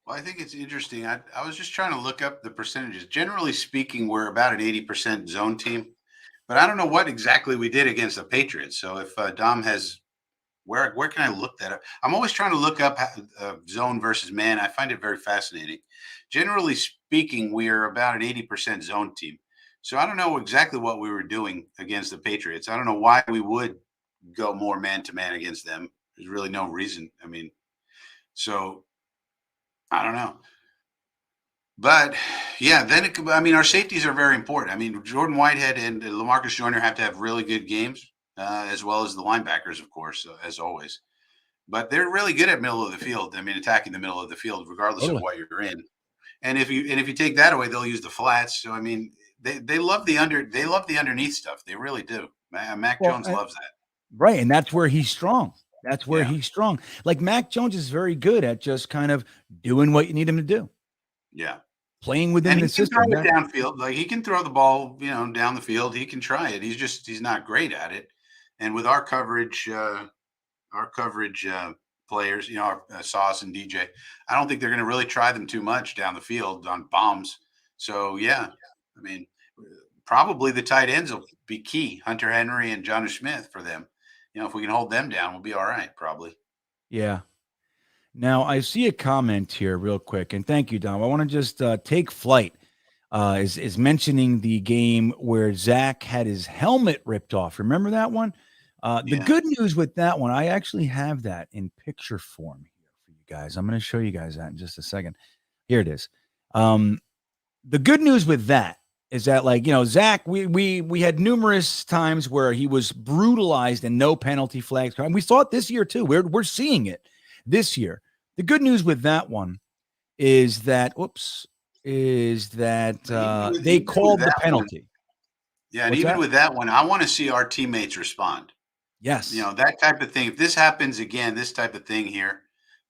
Well, I think it's interesting. I was just trying to look up the percentages. Generally speaking, we're about an 80% zone team, but I don't know what exactly we did against the Patriots. So if Dom has, where can I look that up? I'm always trying to look up zone versus man. I find it very fascinating. Generally speaking, we are about an 80% zone team. So I don't know exactly what we were doing against the Patriots. I don't know why we would go more man-to-man against them. There's really no reason. I mean, so I don't know. But yeah, then I mean, our safeties are very important. I mean, Jordan Whitehead and LaMarcus Joyner have to have really good games, as well as the linebackers, of course, as always. But they're really good at middle of the field. I mean, attacking the middle of the field, regardless of Totally. what you're in. And if you take that away, they'll use the flats. So I mean, they love the underneath stuff. They really do. Mac Well, Jones loves that. right, and that's where he's strong. That's where Yeah. he's strong. Like Mac Jones is very good at just kind of doing what you need him to do, Yeah. playing within And the he can system. throw it downfield. Like he can throw the ball, down the field. He can try it. He's not great at it. And with our coverage players, our Sauce and DJ, I don't think they're going to really try them too much down the field on bombs. So yeah, I mean, probably the tight ends will be key. Hunter Henry and Jonnu Smith for them. If we can hold them down, we'll be all right. Probably. Yeah. Now I see a comment here real quick, and thank you, Dom. I want to just take flight. Is mentioning the game where Zach had his helmet ripped off. Remember that one? The Yeah. good news with that one, I actually have that in picture form here for you guys. I'm going to show you guys that in just a second. Here it is. The good news with that is that, like, Zach, we had numerous times where he was brutalized and no penalty flags. And we saw it this year too. We're seeing it this year. The good news with that one is that, they called the penalty. Yeah, and What's even that? with that one, I want to see our teammates respond. Yes. That type of thing. If this happens again, this type of thing here,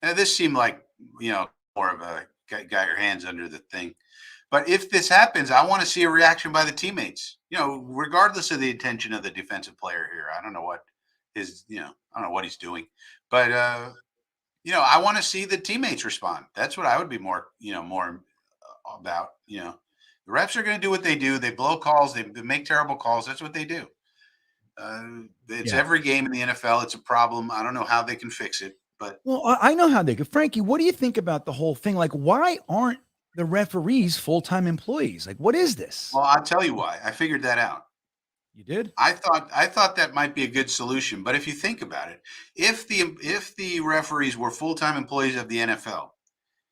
this seemed like, more of a got your hands under the thing. But if this happens, I want to see a reaction by the teammates, regardless of the intention of the defensive player here. I don't know what I don't know what he's doing, but, I want to see the teammates respond. That's what I would be more about. The refs are going to do what they do. They blow calls. They make terrible calls. That's what they do. It's every game in the NFL. It's a problem. I don't know how they can fix it, but I know how they could. Frankie, what do you think about the whole thing? Like, why aren't the referees full-time employees? Like, what is this? well, I'll tell you why. I figured that out. You did? I thought that might be a good solution, but if you think about it, if the referees were full-time employees of the NFL,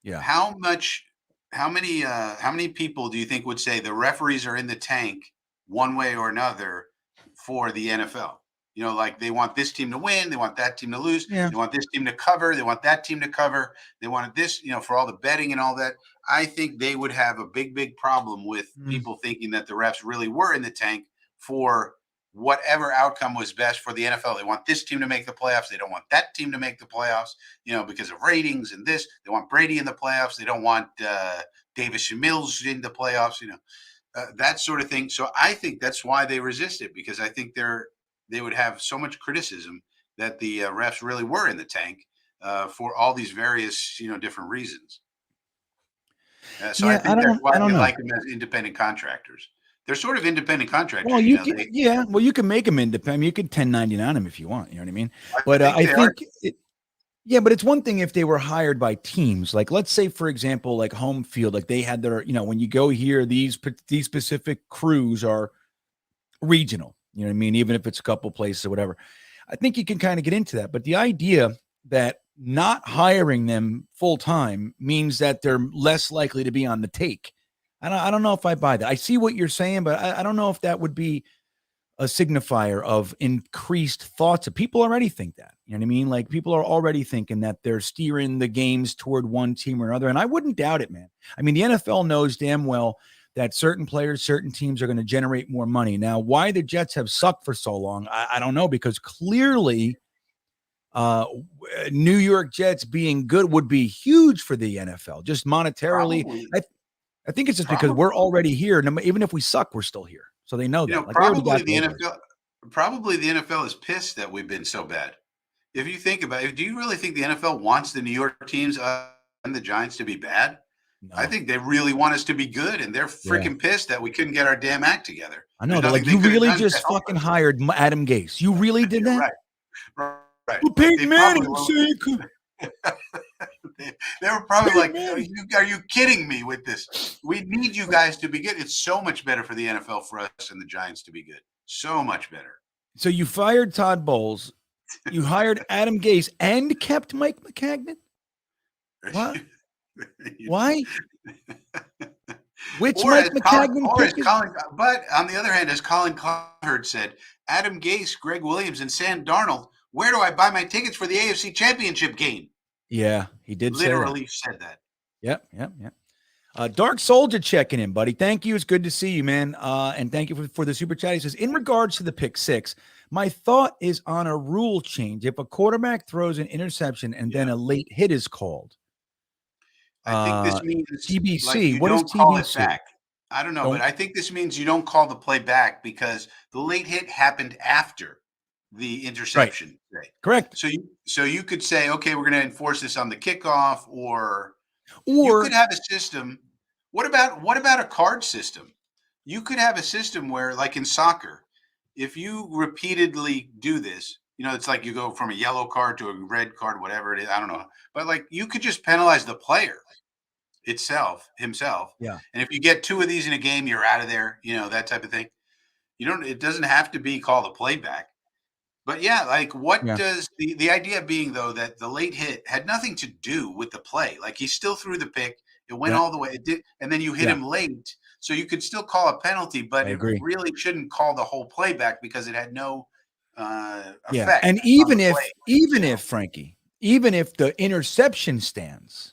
Yeah. how many people do you think would say the referees are in the tank one way or another for the NFL? Like they want this team to win, they want that team to lose, Yeah. they want this team to cover, they want that team to cover, they wanted this, for all the betting and all that. I think they would have a big problem with people thinking that the refs really were in the tank for whatever outcome was best for the NFL. They want this team to make the playoffs. They don't want that team to make the playoffs, because of ratings and this. They want Brady in the playoffs. They don't want Davis and Mills in the playoffs, that sort of thing. So I think that's why they resist it, because I think they would have so much criticism that the refs really were in the tank for all these various, different reasons. So I think that's why they like them as independent contractors. They're sort of independent contractors. Well, you can make them independent. You could 1099 them if you want. You know what I mean? But I think but it's one thing if they were hired by teams. Like, let's say, for example, like home field, like they had their, when you go here, these specific crews are regional. You know what I mean? Even if it's a couple places or whatever. I think you can kind of get into that. But the idea that not hiring them full time means that they're less likely to be on the take. I don't know if I buy that. I see what you're saying, but I don't know if that would be a signifier of increased thoughts. People already think that. You know what I mean? Like, people are already thinking that they're steering the games toward one team or another. And I wouldn't doubt it, man. I mean, the NFL knows damn well that certain players, certain teams are going to generate more money. Now, why the Jets have sucked for so long, I don't know, because clearly New York Jets being good would be huge for the NFL, just monetarily. I think it's just because we're already here. Even if we suck, we're still here. So they know that. Probably the NFL is pissed that we've been so bad. If you think about it, do you really think the NFL wants the New York teams and the Giants to be bad? No. I think they really want us to be good, and they're freaking pissed that we couldn't get our damn act together. I know. They're like, you really just fucking hired Adam Gase. You really did that? Right. Well, Peyton Manning said they were probably like, are you kidding me with this? We need you guys to be good. It's so much better for the NFL for us and the Giants to be good. So much better. So you fired Todd Bowles. You hired Adam Gase and kept Mike McCagnon? What? Why? Which Or Mike as Colin, McCagnon or as pick is Colin, but on the other hand, as Colin Cowherd said, Adam Gase, Greg Williams, and Sam Darnold, where do I buy my tickets for the AFC Championship game? Yeah, he did Literally say that. said that. Yep. Dark Soldier checking in, buddy. Thank you. It's good to see you, man. And thank you for the super chat. He says, in regards to the pick six, my thought is on a rule change. If a quarterback throws an interception and then a late hit is called, I think this means TBC. like you What is don't call it TBC? back. I don't know, but I think this means you don't call the play back because the late hit happened after the interception. Right. Correct. So you could say, okay, we're going to enforce this on the kickoff, or you Or could have a system. What about a card system? You could have a system where, like in soccer, if you repeatedly do this, it's like you go from a yellow card to a red card, whatever it is. I don't know, but like you could just penalize the player himself. Yeah. And if you get 2 of these in a game, you're out of there. That type of thing. It doesn't have to be called a playback. But yeah, like what does the idea being though that the late hit had nothing to do with the play. Like he still threw the pick, it went all the way, it did, and then you hit him late, so you could still call a penalty, but it really shouldn't call the whole play back because it had no effect. And even if Frankie, even if the interception stands,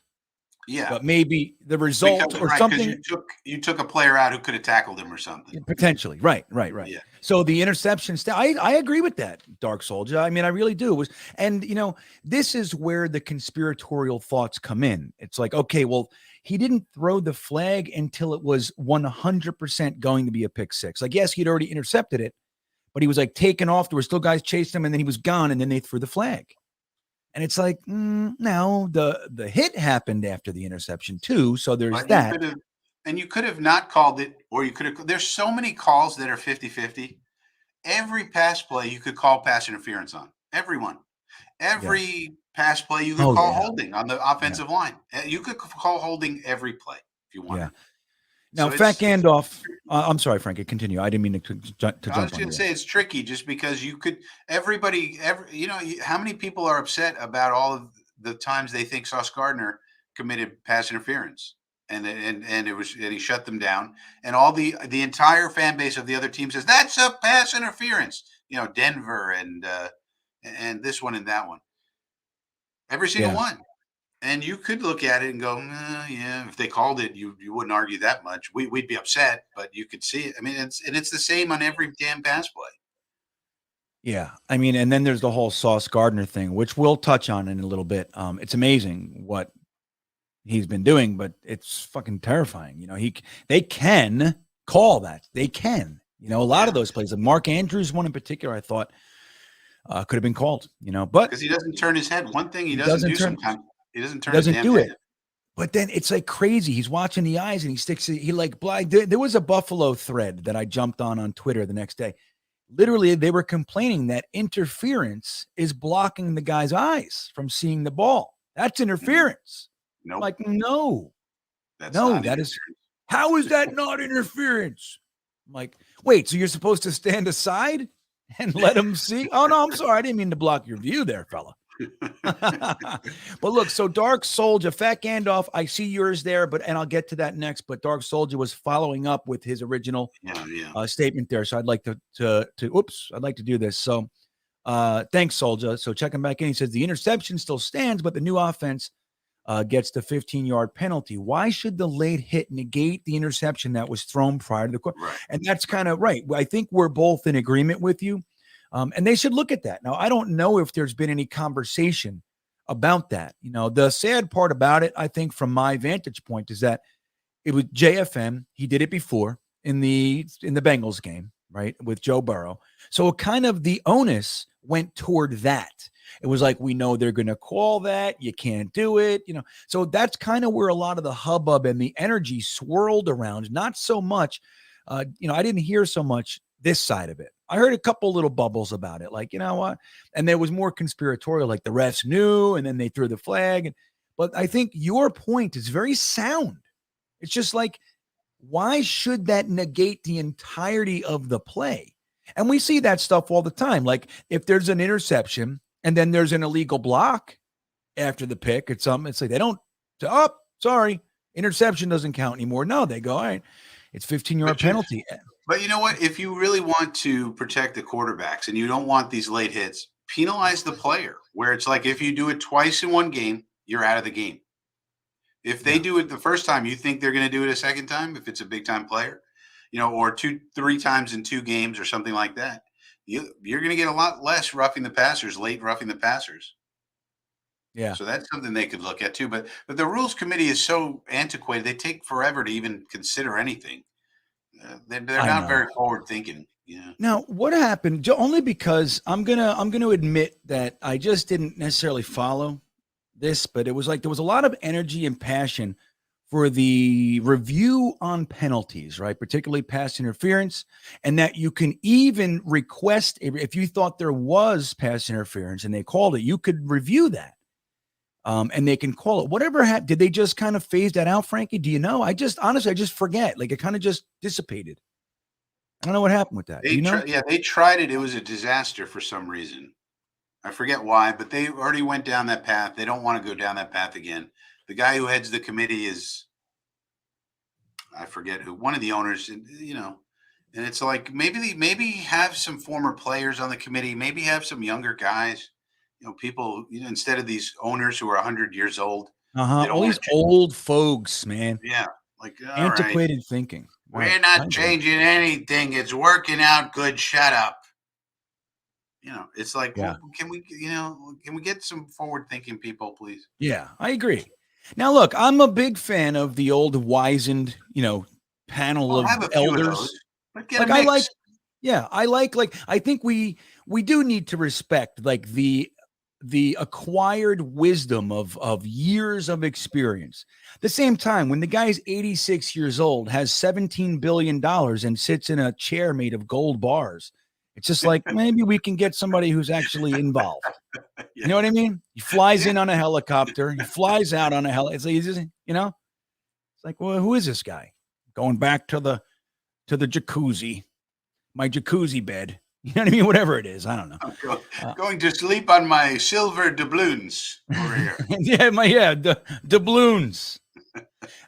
but maybe the result something you took a player out who could have tackled him or something potentially. Right. Yeah. So the interception I agree with that, Dark Soldier. I mean, I really do. This is where the conspiratorial thoughts come in. It's like, okay, well, he didn't throw the flag until it was 100% going to be a pick six. Like, yes, he'd already intercepted it, but he was like taken off. There were still guys chasing him, and then he was gone, and then they threw the flag. And it's like, no, the hit happened after the interception too. So there's that. You could have not called it, or you could have. There's so many calls that are 50-50. Every pass play you could call pass interference on. Everyone. Every pass play you could call holding on the offensive line. You could call holding every play if you want. Yeah. Now, Fat Gandalf, I'm sorry, Frankie, continue. I didn't mean to jump on you. I was going to say it's tricky just because you could, how many people are upset about all of the times they think Sauce Gardner committed pass interference and he shut them down, and all the entire fan base of the other team says that's a pass interference. Denver and this one and that one, every single one. And you could look at it and go, if they called it, you wouldn't argue that much. We'd be upset, but you could see it. I mean, it's the same on every damn pass play. Yeah. I mean, and then there's the whole Sauce Gardner thing, which we'll touch on in a little bit. It's amazing what he's been doing, but it's fucking terrifying. They can call that. They can. A lot of those plays. And Mark Andrews, one in particular, I thought could have been called. But because he doesn't turn his head. One thing he doesn't do sometimes. He doesn't do it. But then it's like crazy. He's watching the eyes and he sticks it. He like blind. There was a Buffalo thread that I jumped on Twitter the next day. Literally, they were complaining that interference is blocking the guy's eyes from seeing the ball. That's interference. Nope. Like, no, that is. How is that not interference? I'm like, wait, so you're supposed to stand aside and let him see? Oh no, I'm sorry, I didn't mean to block your view there, fella. But look, so Dark Soldier, Fat Gandalf, I see yours there, and I'll get to that next. But Dark Soldier was following up with his original statement there, so I'd like to I'd like to do this. So, thanks, Soldier. So checking back in, he says the interception still stands, but the new offense gets the 15-yard penalty. Why should the late hit negate the interception that was thrown prior to the quarter? Right. And that's kind of right. I think we're both in agreement with you. And they should look at that. Now, I don't know if there's been any conversation about that. The sad part about it, I think, from my vantage point, is that it was JFM. He did it before in the Bengals game, right, with Joe Burrow. So kind of the onus went toward that. It was like, we know they're going to call that. You can't do it. So that's kind of where a lot of the hubbub and the energy swirled around. Not so much, I didn't hear so much this side of it. I heard a couple little bubbles about it, like, you know what? And there was more conspiratorial, like the refs knew, and then they threw the flag. But I think your point is very sound. It's just like, why should that negate the entirety of the play? And we see that stuff all the time. Like if there's an interception and then there's an illegal block after the pick, it's like they don't, sorry, Interception doesn't count anymore. No, they go, all right, it's 15-yard penalty. But you know what? If you really want to protect the quarterbacks and you don't want these late hits, penalize the player. Where it's like if you do it twice in one game, you're out of the game. If they do it the first time, you think they're going to do it a second time if it's a big-time player, or 2-3 times in 2 games or something like that. You're going to get a lot less roughing the passers, late roughing the passers. Yeah. So that's something they could look at too. But the rules committee is so antiquated; they take forever to even consider anything. They're not very forward thinking. Yeah. Now, what happened? Only because I'm gonna admit that I just didn't necessarily follow this, but it was like there was a lot of energy and passion for the review on penalties, right? Particularly pass interference, and that you can even request if you thought there was pass interference and they called it, you could review that. And they can call it whatever. Did they just kind of phase that out, Frankie? Do you know? I just forget. Like it kind of just dissipated. I don't know what happened with that. They tried it. It was a disaster for some reason. I forget why, but they already went down that path. They don't want to go down that path again. The guy who heads the committee is, I forget who, one of the owners, and it's like maybe have some former players on the committee, maybe have some younger guys, people, instead of these owners who are 100 years old. All these old folks, man. Yeah. Like antiquated thinking. We're not changing anything. It's working out good. Shut up. It's like, well, can we get some forward thinking people, please? Yeah, I agree. Now, look, I'm a big fan of the old wizened, panel of elders. But get a mix. I think we do need to respect like the acquired wisdom of years of experience. At the same time, when the guy's 86 years old, has $17 billion and sits in a chair made of gold bars, it's just like, maybe we can get somebody who's actually involved. You know what I mean? He flies in on a helicopter. He flies out on a helicopter. It's like, well, who is this guy? Going back to the jacuzzi, my jacuzzi bed. You know what I mean? Whatever it is. I don't know. I'm going to sleep on my silver doubloons over here. The doubloons.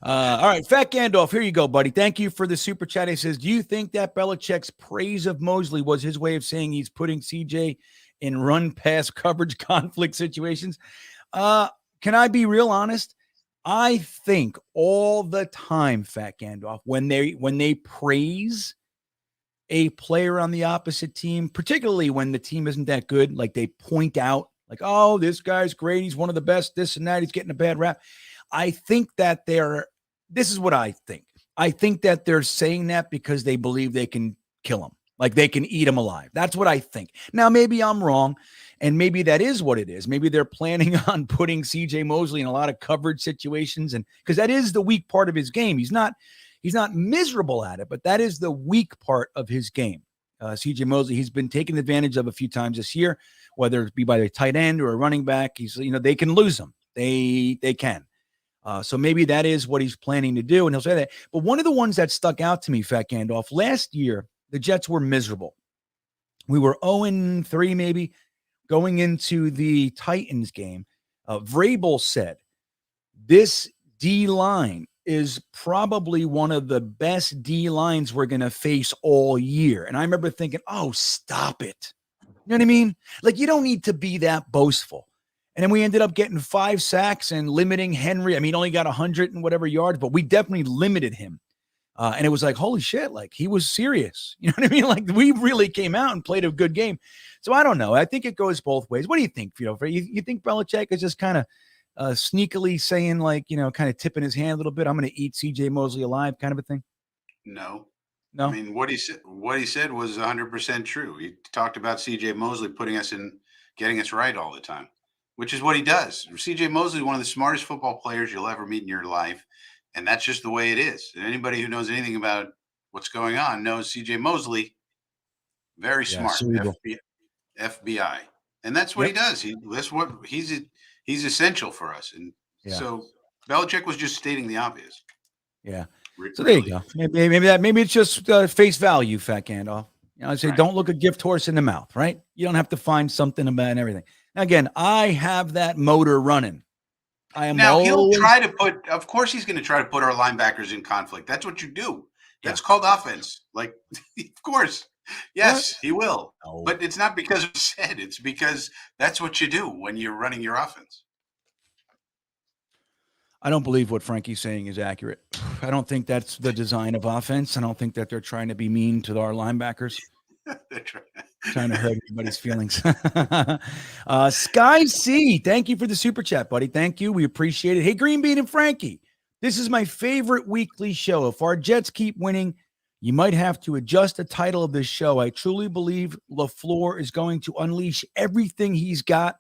All right, Fat Gandalf, here you go, buddy. Thank you for the super chat. He says, do you think that Belichick's praise of Mosley was his way of saying he's putting CJ in run-pass coverage conflict situations? Can I be real honest? I think all the time, Fat Gandalf, when they praise a player on the opposite team, particularly when the team isn't that good, like they point out, like, oh, this guy's great, he's one of the best, this and that, he's getting a bad rap. I think that this is what I think. I think that they're saying that because they believe they can kill him, like they can eat him alive. That's what I think. Now, maybe I'm wrong, and maybe that is what it is. Maybe they're planning on putting CJ Mosley in a lot of coverage situations, and because that is the weak part of his game. He's not miserable at it, but that is the weak part of his game. CJ Mosley, he's been taken advantage of a few times this year, whether it be by a tight end or a running back. They can lose him. They can. So maybe that is what he's planning to do, and he'll say that. But one of the ones that stuck out to me, Fat Gandalf, last year, the Jets were miserable. We were 0-3 maybe going into the Titans game. Vrabel said, this D-line is probably one of the best D-lines we're going to face all year. And I remember thinking, oh, stop it. You know what I mean? Like, you don't need to be that boastful. And then we ended up getting 5 sacks and limiting Henry. I mean, only got 100 and whatever yards, but we definitely limited him. And it was like, holy shit, like he was serious. You know what I mean? Like we really came out and played a good game. So I don't know. I think it goes both ways. What do you think? You think Belichick is just kind of sneakily saying like, kind of tipping his hand a little bit, I'm going to eat CJ Mosley alive kind of a thing? No. I mean, what he said was 100% true. He talked about CJ Mosley getting us right all the time, which is what he does. CJ Mosley is one of the smartest football players you'll ever meet in your life. And that's just the way it is. And anybody who knows anything about what's going on knows CJ Mosley, very smart, FBI. And that's what he does. He's essential for us. And so Belichick was just stating the obvious. Yeah. So there you go. Maybe it's just face value, Fat Gandalf. I say, don't look a gift horse in the mouth, right? You don't have to find something about everything. Now, again, I have that motor running. I am Now he'll always try to put. Of course, he's going to try to put our linebackers in conflict. That's what you do. That's called offense. Like, of course, yes, What? he will. No. But it's not because of said. It's because that's what you do when you're running your offense. I don't believe what Frankie's saying is accurate. I don't think that's the design of offense. I don't think that they're trying to be mean to our linebackers, trying to hurt everybody's feelings. Sky C, thank you for the super chat, buddy. Thank you. We appreciate it. Hey, Greenbean and Frankie, this is my favorite weekly show. If our Jets keep winning, you might have to adjust the title of this show. I truly believe Leflore is going to unleash everything he's got,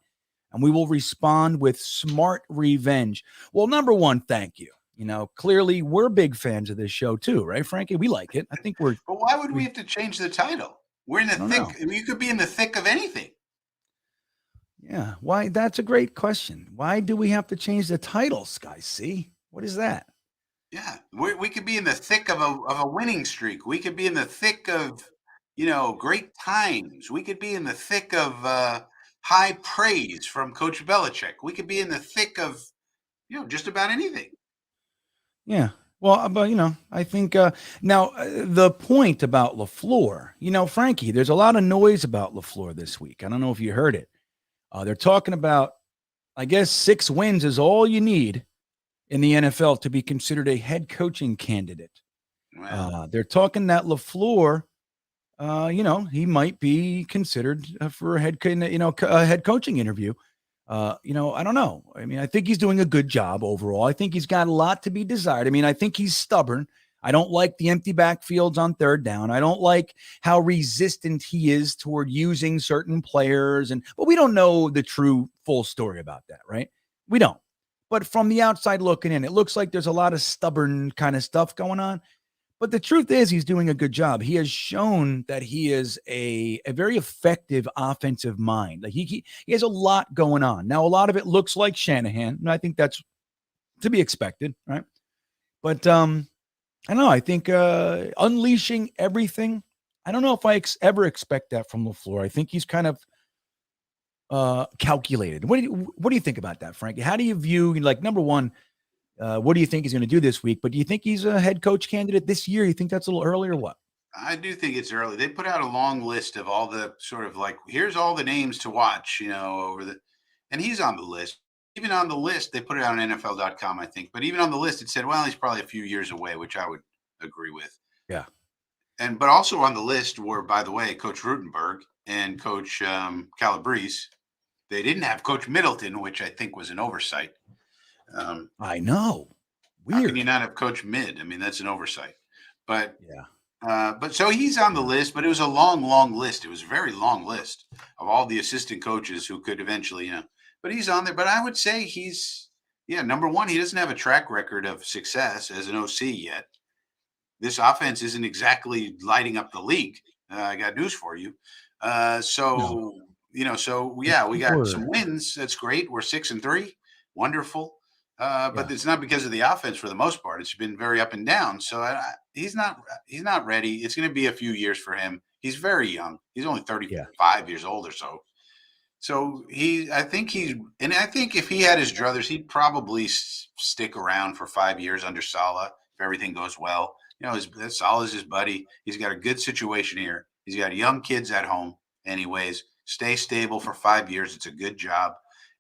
and we will respond with smart revenge. Well, number one, thank you. You know, clearly we're big fans of this show too, right, Frankie? We like it. I think we're. But why would we have to change the title? We're in the thick. Know. You could be in the thick of anything. Yeah. Why? That's a great question. Why do we have to change the title, Sky C? What is that? Yeah, we could be in the thick of a winning streak. We could be in the thick of, great times. We could be in the thick of high praise from Coach Belichick. We could be in the thick of, just about anything. Yeah. Well, but, I think now the point about Leflore, Frankie, there's a lot of noise about Leflore this week. I don't know if you heard it. They're talking about, I guess, 6 wins is all you need in the NFL to be considered a head coaching candidate. Wow. They're talking that Leflore, he might be considered for a head coaching interview. I don't know. I mean, I think he's doing a good job overall. I think he's got a lot to be desired. I mean, I think he's stubborn. I don't like the empty backfields on third down. I don't like how resistant he is toward using certain players. But we don't know the true full story about that, right? We don't. But from the outside looking in, it looks like there's a lot of stubborn kind of stuff going on. But the truth is he's doing a good job. He has shown that he is a very effective offensive mind. Like he has a lot going on. Now, a lot of it looks like Shanahan, and I think that's to be expected, right? But I don't know. I think unleashing everything, I don't know if I ever expect that from Leflore. I think he's kind of calculated. What do you think about that, Frankie? How do you view, like, number one, what do you think he's going to do this week? But do you think he's a head coach candidate this year? You think that's a little early or what? I do think it's early. They put out a long list of all the sort of like, here's all the names to watch, and he's on the list. Even on the list, they put it on NFL.com, I think. But even on the list, it said, well, he's probably a few years away, which I would agree with. Yeah. But also on the list were, by the way, Coach Rutenberg and Coach Calabrese. They didn't have Coach Middleton, which I think was an oversight. I know. Weird. How can you not have Coach Mid? I mean, that's an oversight. But yeah. But so he's on the list, but it was a long, long list. It was a very long list of all the assistant coaches who could eventually, but he's on there. But I would say he's, number one, he doesn't have a track record of success as an OC yet. This offense isn't exactly lighting up the league. I got news for you. We got some wins. That's great. We're 6-3. Wonderful. But it's not because of the offense for the most part. It's been very up and down. So he's not ready. It's going to be a few years for him. He's very young. He's only 35 years old or so. So I think if he had his druthers, he'd probably stick around for 5 years under Saleh if everything goes well. Saleh's his buddy. He's got a good situation here. He's got young kids at home. Anyways, stay stable for 5 years. It's a good job.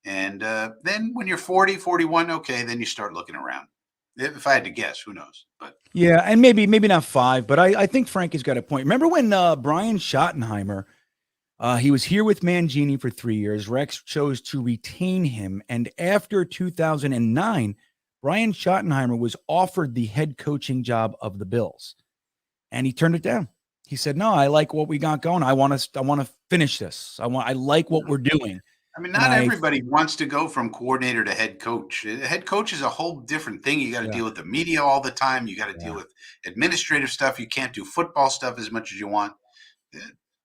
And then when you're 40, 41, okay, then you start looking around. If I had to guess, who knows? But yeah, and maybe not 5, but I think Frankie's got a point. Remember when Brian Schottenheimer, he was here with Mangini for 3 years. Rex chose to retain him. And after 2009, Brian Schottenheimer was offered the head coaching job of the Bills. And he turned it down. He said, no, I like what we got going. I want to finish this. I like what we're doing. I mean, not everybody wants to go from coordinator to head coach. Head coach is a whole different thing. You got to deal with the media all the time. You got to deal with administrative stuff. You can't do football stuff as much as you want.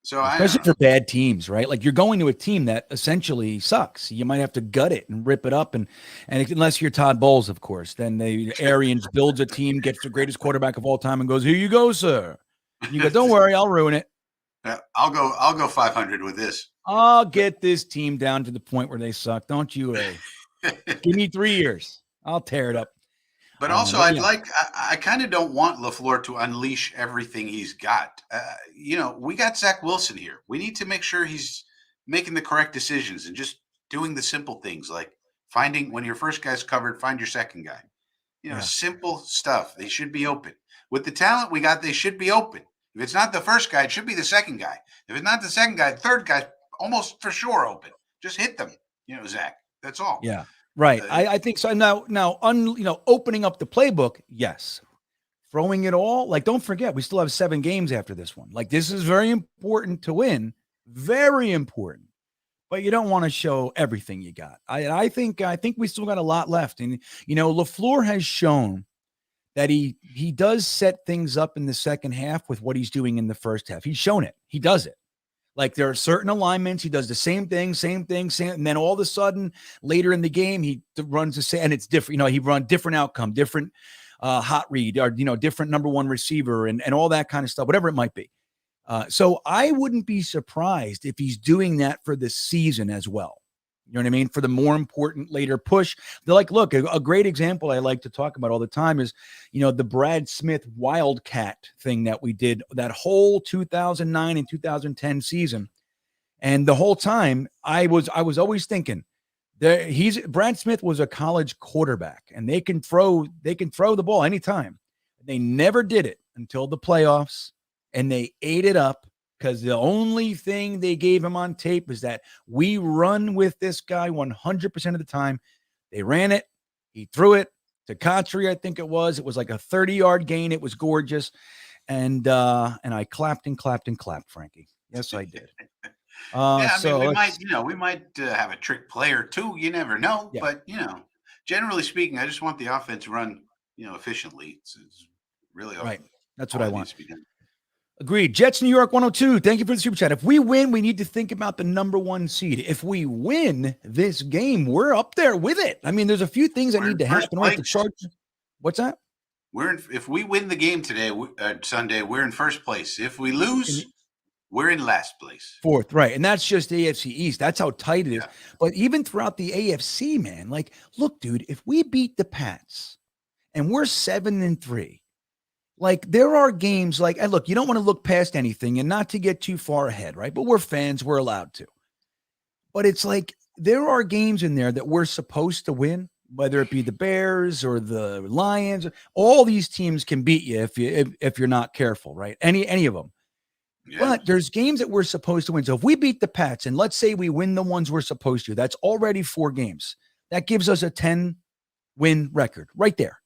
So especially for bad teams, right? Like you're going to a team that essentially sucks. You might have to gut it and rip it up. And unless you're Todd Bowles, of course, then Arians builds a team, gets the greatest quarterback of all time and goes, here you go, sir. And you go, don't worry, I'll ruin it. I'll go 500 with this. I'll get this team down to the point where they suck. Don't you worry. Give me 3 years. I'll tear it up. But also, I kind of don't want Leflore to unleash everything he's got. We got Zach Wilson here. We need to make sure he's making the correct decisions and just doing the simple things like finding when your first guy's covered, find your second guy. Simple stuff. They should be open. With the talent we got, they should be open. If it's not the first guy, it should be the second guy. If it's not the second guy, the third guy's almost for sure open. Just hit them, Zach. That's all. Yeah. Right. I think so. Now, opening up the playbook. Yes. Throwing it all. Like, don't forget, we still have 7 games after this one. Like, this is very important to win. Very important. But you don't want to show everything you got. I think we still got a lot left. And, Leflore has shown that he does set things up in the second half with what he's doing in the first half. He's shown it. He does it. Like, there are certain alignments. He does the same thing. And then all of a sudden later in the game, he runs the same, and it's different. He run different outcome, different hot read, or, different number one receiver and all that kind of stuff, whatever it might be. So I wouldn't be surprised if he's doing that for the season as well. You know what I mean? For the more important later push. They're like, look, a great example I like to talk about all the time is, the Brad Smith Wildcat thing that we did that whole 2009 and 2010 season. And the whole time I was always thinking Brad Smith was a college quarterback and they can throw the ball anytime. They never did it until the playoffs, and they ate it up. Because the only thing they gave him on tape is that we run with this guy 100% of the time. They ran it. He threw it to Kotri, I think it was. It was like a 30-yard gain. It was gorgeous. And I clapped and clapped and clapped, Frankie. Yes, I did. We might have a trick play or two. You never know. Yeah. But, generally speaking, I just want the offense run, efficiently. It's really right. That's what I want. Agreed. Jets New York 102. Thank you for the super chat. If we win, we need to think about the number 1 seed. If we win this game, we're up there with it. I mean, there's a few things that need to happen. The Chargers. What's that? If we win the game today, Sunday, we're in first place. If we lose, we're in last place. 4th, right? And that's just AFC East. That's how tight it is. But even throughout the AFC, man, like, look, dude, if we beat the Pats and we're 7-3. Like, there are games like, and look, you don't want to look past anything and not to get too far ahead, right? But we're fans, we're allowed to. But it's like, there are games in there that we're supposed to win, whether it be the Bears or the Lions. All these teams can beat you if you're not careful, right? Any of them. Yeah. But there's games that we're supposed to win. So if we beat the Pats, and let's say we win the ones we're supposed to, that's already 4 games. That gives us a 10-win record right there.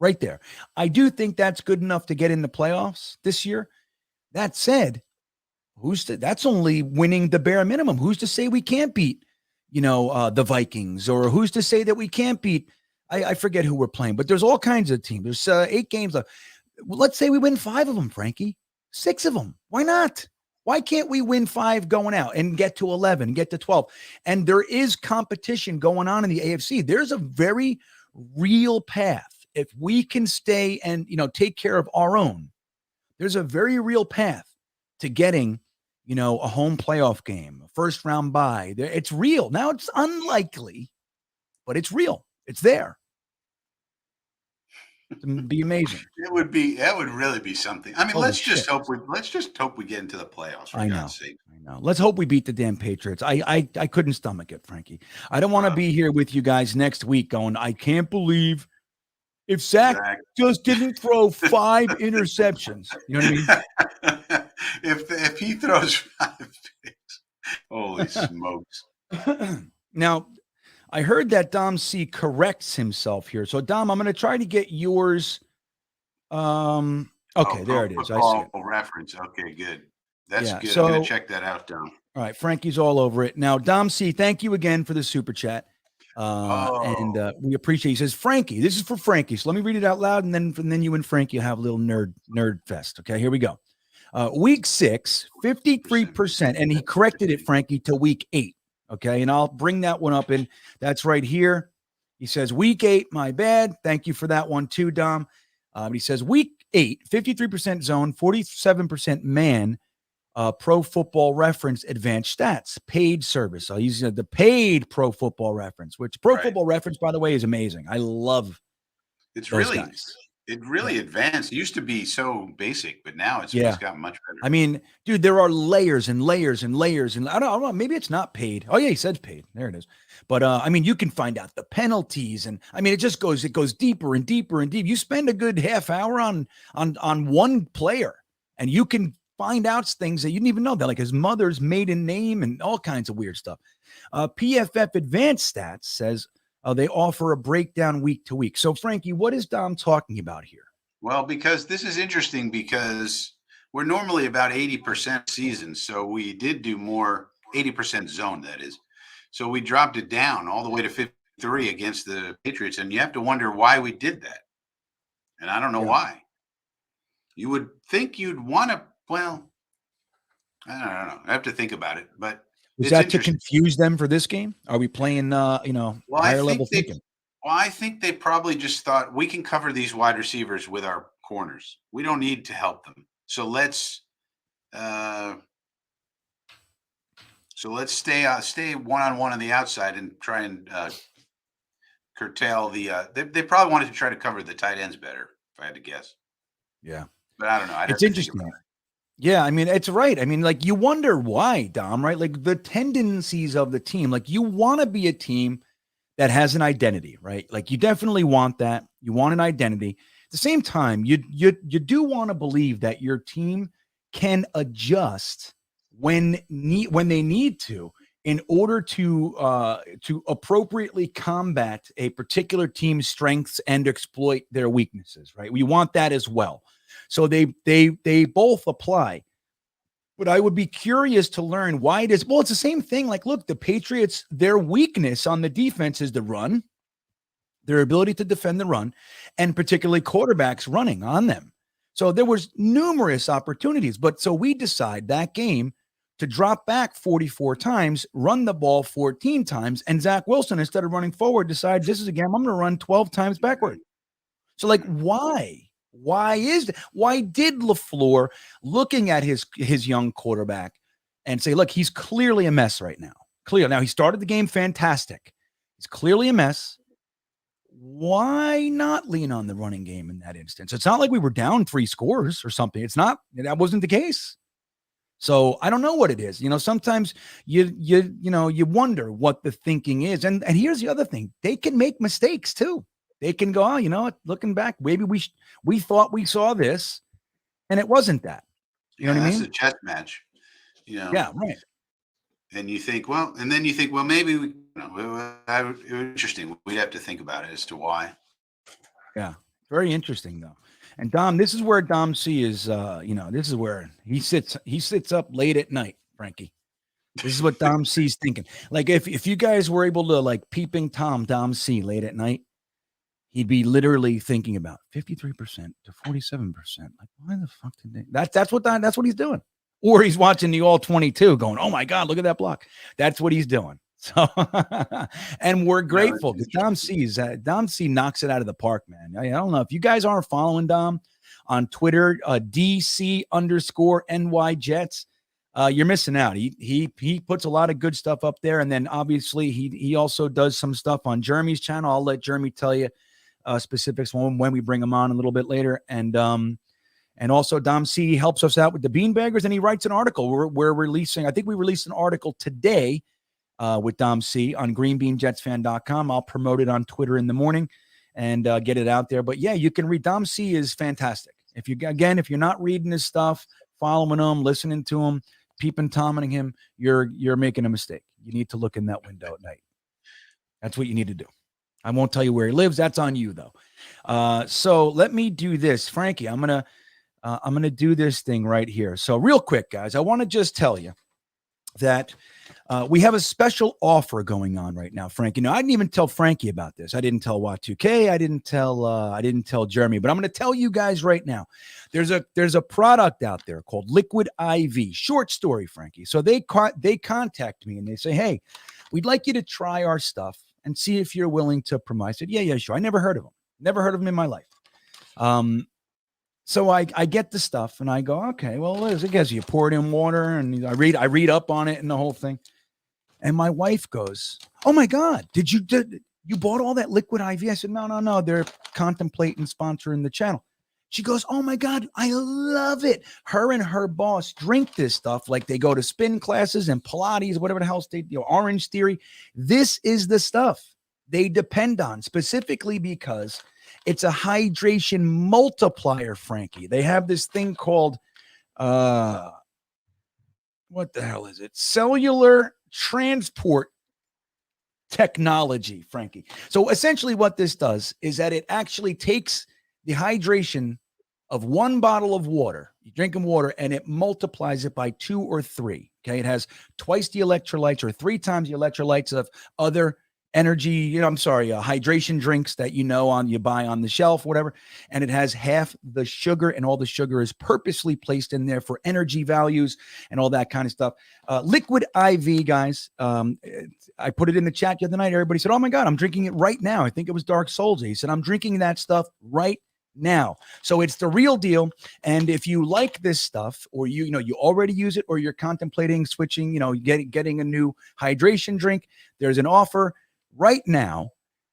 Right there. I do think that's good enough to get in the playoffs this year. That said, that's only winning the bare minimum. Who's to say we can't beat, the Vikings, or who's to say that we can't beat, I forget who we're playing, but there's all kinds of teams. There's 8 games left. Let's say we win 5 of them, Frankie, 6 of them. Why not? Why can't we win 5 going out and get to 11, get to 12? And there is competition going on in the AFC. There's a very real path. If we can stay and, take care of our own, there's a very real path to getting, a home playoff game, a first round bye. It's real. Now it's unlikely, but it's real. It's there. It'd be amazing. That would really be something. I mean, let's just hope we get into the playoffs. I know. Let's hope we beat the damn Patriots. I couldn't stomach it, Frankie. I don't want to be here with you guys next week going, I can't believe if Zach just didn't throw 5 interceptions. You know what I mean? if he throws 5 picks, holy smokes. Now, I heard that Dom C corrects himself here. So, Dom, I'm going to try to get yours. Okay, there it is. I see it. Reference. Okay, good. That's good. I'm going to check that out, Dom. All right, Frankie's all over it. Now, Dom C, thank you again for the super chat. And we appreciate it. He says, Frankie, this is for Frankie. So let me read it out loud, and then you and Frankie will have a little nerd fest. Okay, here we go. Week 6, 53%. And he corrected it, Frankie, to week 8. Okay, and I'll bring that one up, and that's right here. He says, week 8, my bad. Thank you for that one too, Dom. He says, week 8, 53% zone, 47% man, Pro Football Reference Advanced Stats, paid service. I'll use the paid Pro Football Reference, which Pro Football Reference, by the way, is amazing. I love it's those really guys. It really advanced. It used to be so basic, but now it's gotten much better. I mean, dude, there are layers and layers and layers. And I don't know, maybe it's not paid. Oh, yeah, he said paid. There it is. But I mean, you can find out the penalties. And I mean, it goes deeper and deeper and deep. You spend a good half hour on one player, and you can find out things that you didn't even know, that like his mother's maiden name and all kinds of weird stuff. PFF Advanced Stats says they offer a breakdown week to week. So, Frankie, what is Dom talking about here? Well, because this is interesting, because we're normally about 80% season. So we did do more 80% zone, that is. So we dropped it down all the way to 53 against the Patriots. And you have to wonder why we did that. And I don't know why. You would think you'd want to, well, I don't know. I have to think about it. But was that to confuse them for this game? Are we playing, higher level thinking? Well, I think they probably just thought we can cover these wide receivers with our corners. We don't need to help them. So let's stay one-on-one on the outside and try and curtail the. They probably wanted to try to cover the tight ends better, if I had to guess. Yeah, but I don't know. It's interesting. Yeah, I mean, it's right. I mean, like, you wonder why, Dom, right? Like, the tendencies of the team. Like, you want to be a team that has an identity, right? Like, you definitely want that. You want an identity. At the same time, you do want to believe that your team can adjust when they need to, in order to appropriately combat a particular team's strengths and exploit their weaknesses, right? We want that as well. So they both apply. But I would be curious to learn why it is. Well, it's the same thing. Like, look, the Patriots, their weakness on the defense is the run, their ability to defend the run, and particularly quarterbacks running on them. So there was numerous opportunities. But so we decide that game to drop back 44 times, run the ball 14 times, and Zach Wilson, instead of running forward, decides this is a game I'm going to run 12 times backward. So, like, why? Why did Leflore, looking at his young quarterback, and say, look, he's clearly a mess right now. Now, he started the game fantastic. He's clearly a mess. Why not lean on the running game in that instance? It's not like we were down 3 scores or something. It's not. That wasn't the case. So I don't know what it is. Sometimes you wonder what the thinking is. And here's the other thing. They can make mistakes too. They can go, looking back, maybe we thought we saw this, and it wasn't that. You know what I mean? That's a chess match. Yeah, right. And you think, maybe interesting. We'd have to think about it as to why. Yeah, very interesting though. And Dom, this is where Dom C is. This is where he sits up late at night, Frankie. This is what Dom C's thinking. Like, if you guys were able to, like, peeping Tom Dom C late at night, he'd be literally thinking about 53% to 47%. Like, why the fuck did they? That's what he's doing. Or he's watching the all 22 going, oh my God, look at that block. That's what he's doing. So, and we're grateful because Dom C knocks it out of the park, man. I don't know if you guys aren't following Dom on Twitter, DC_NY Jets. You're missing out. He puts a lot of good stuff up there. And then obviously he also does some stuff on Jeremy's channel. I'll let Jeremy tell you specifics when we bring him on a little bit later. And also Dom C helps us out with the beanbaggers, and he writes an article. We're releasing, I think we released an article today with Dom C on GreenBeanjetsfan.com. I'll promote it on Twitter in the morning and get it out there. But yeah, you can read. Dom C is fantastic. If you're not reading his stuff, following him, listening to him, peeping, Tomming him, you're making a mistake. You need to look in that window at night. That's what you need to do. I won't tell you where he lives. That's on you though. So let me do this, Frankie. I'm gonna do this thing right here. So real quick, guys, I want to just tell you that we have a special offer going on right now, Frankie. Now, I didn't even tell Frankie about this. I didn't tell Wat2K. I didn't tell Jeremy, but I'm going to tell you guys right now. There's a product out there called Liquid IV. Short story, Frankie. So they contact me and they say, hey, we'd like you to try our stuff and see if you're willing to promote. I said, yeah, sure. I never heard of them. Never heard of them in my life. So I get the stuff and I go, okay, well, I guess you pour it in water and I read up on it and the whole thing. And my wife goes, "Oh my God, you bought all that liquid IV?" I said, no. They're contemplating sponsoring the channel. She goes, "Oh my God, I love it." Her and her boss drink this stuff like they go to spin classes and Pilates, whatever the hell Orange Theory. This is the stuff they depend on specifically because it's a hydration multiplier, Frankie. They have this thing called, what the hell is it? Cellular transport technology, Frankie. So essentially what this does is that it actually takes the hydration of one bottle of water, you drinking water, and it multiplies it by 2 or 3. Okay. It has twice the electrolytes or 3 times the electrolytes of other hydration drinks that you buy on the shelf, whatever. And it has half the sugar, and all the sugar is purposely placed in there for energy values and all that kind of stuff. Liquid IV, guys. I put it in the chat the other night. Everybody said, "Oh my God, I'm drinking it right now." I think it was Dark Souls. He said, "I'm drinking that stuff right now." So it's the real deal. And if you like this stuff, or you already use it, or you're contemplating switching, getting a new hydration drink, there's an offer right now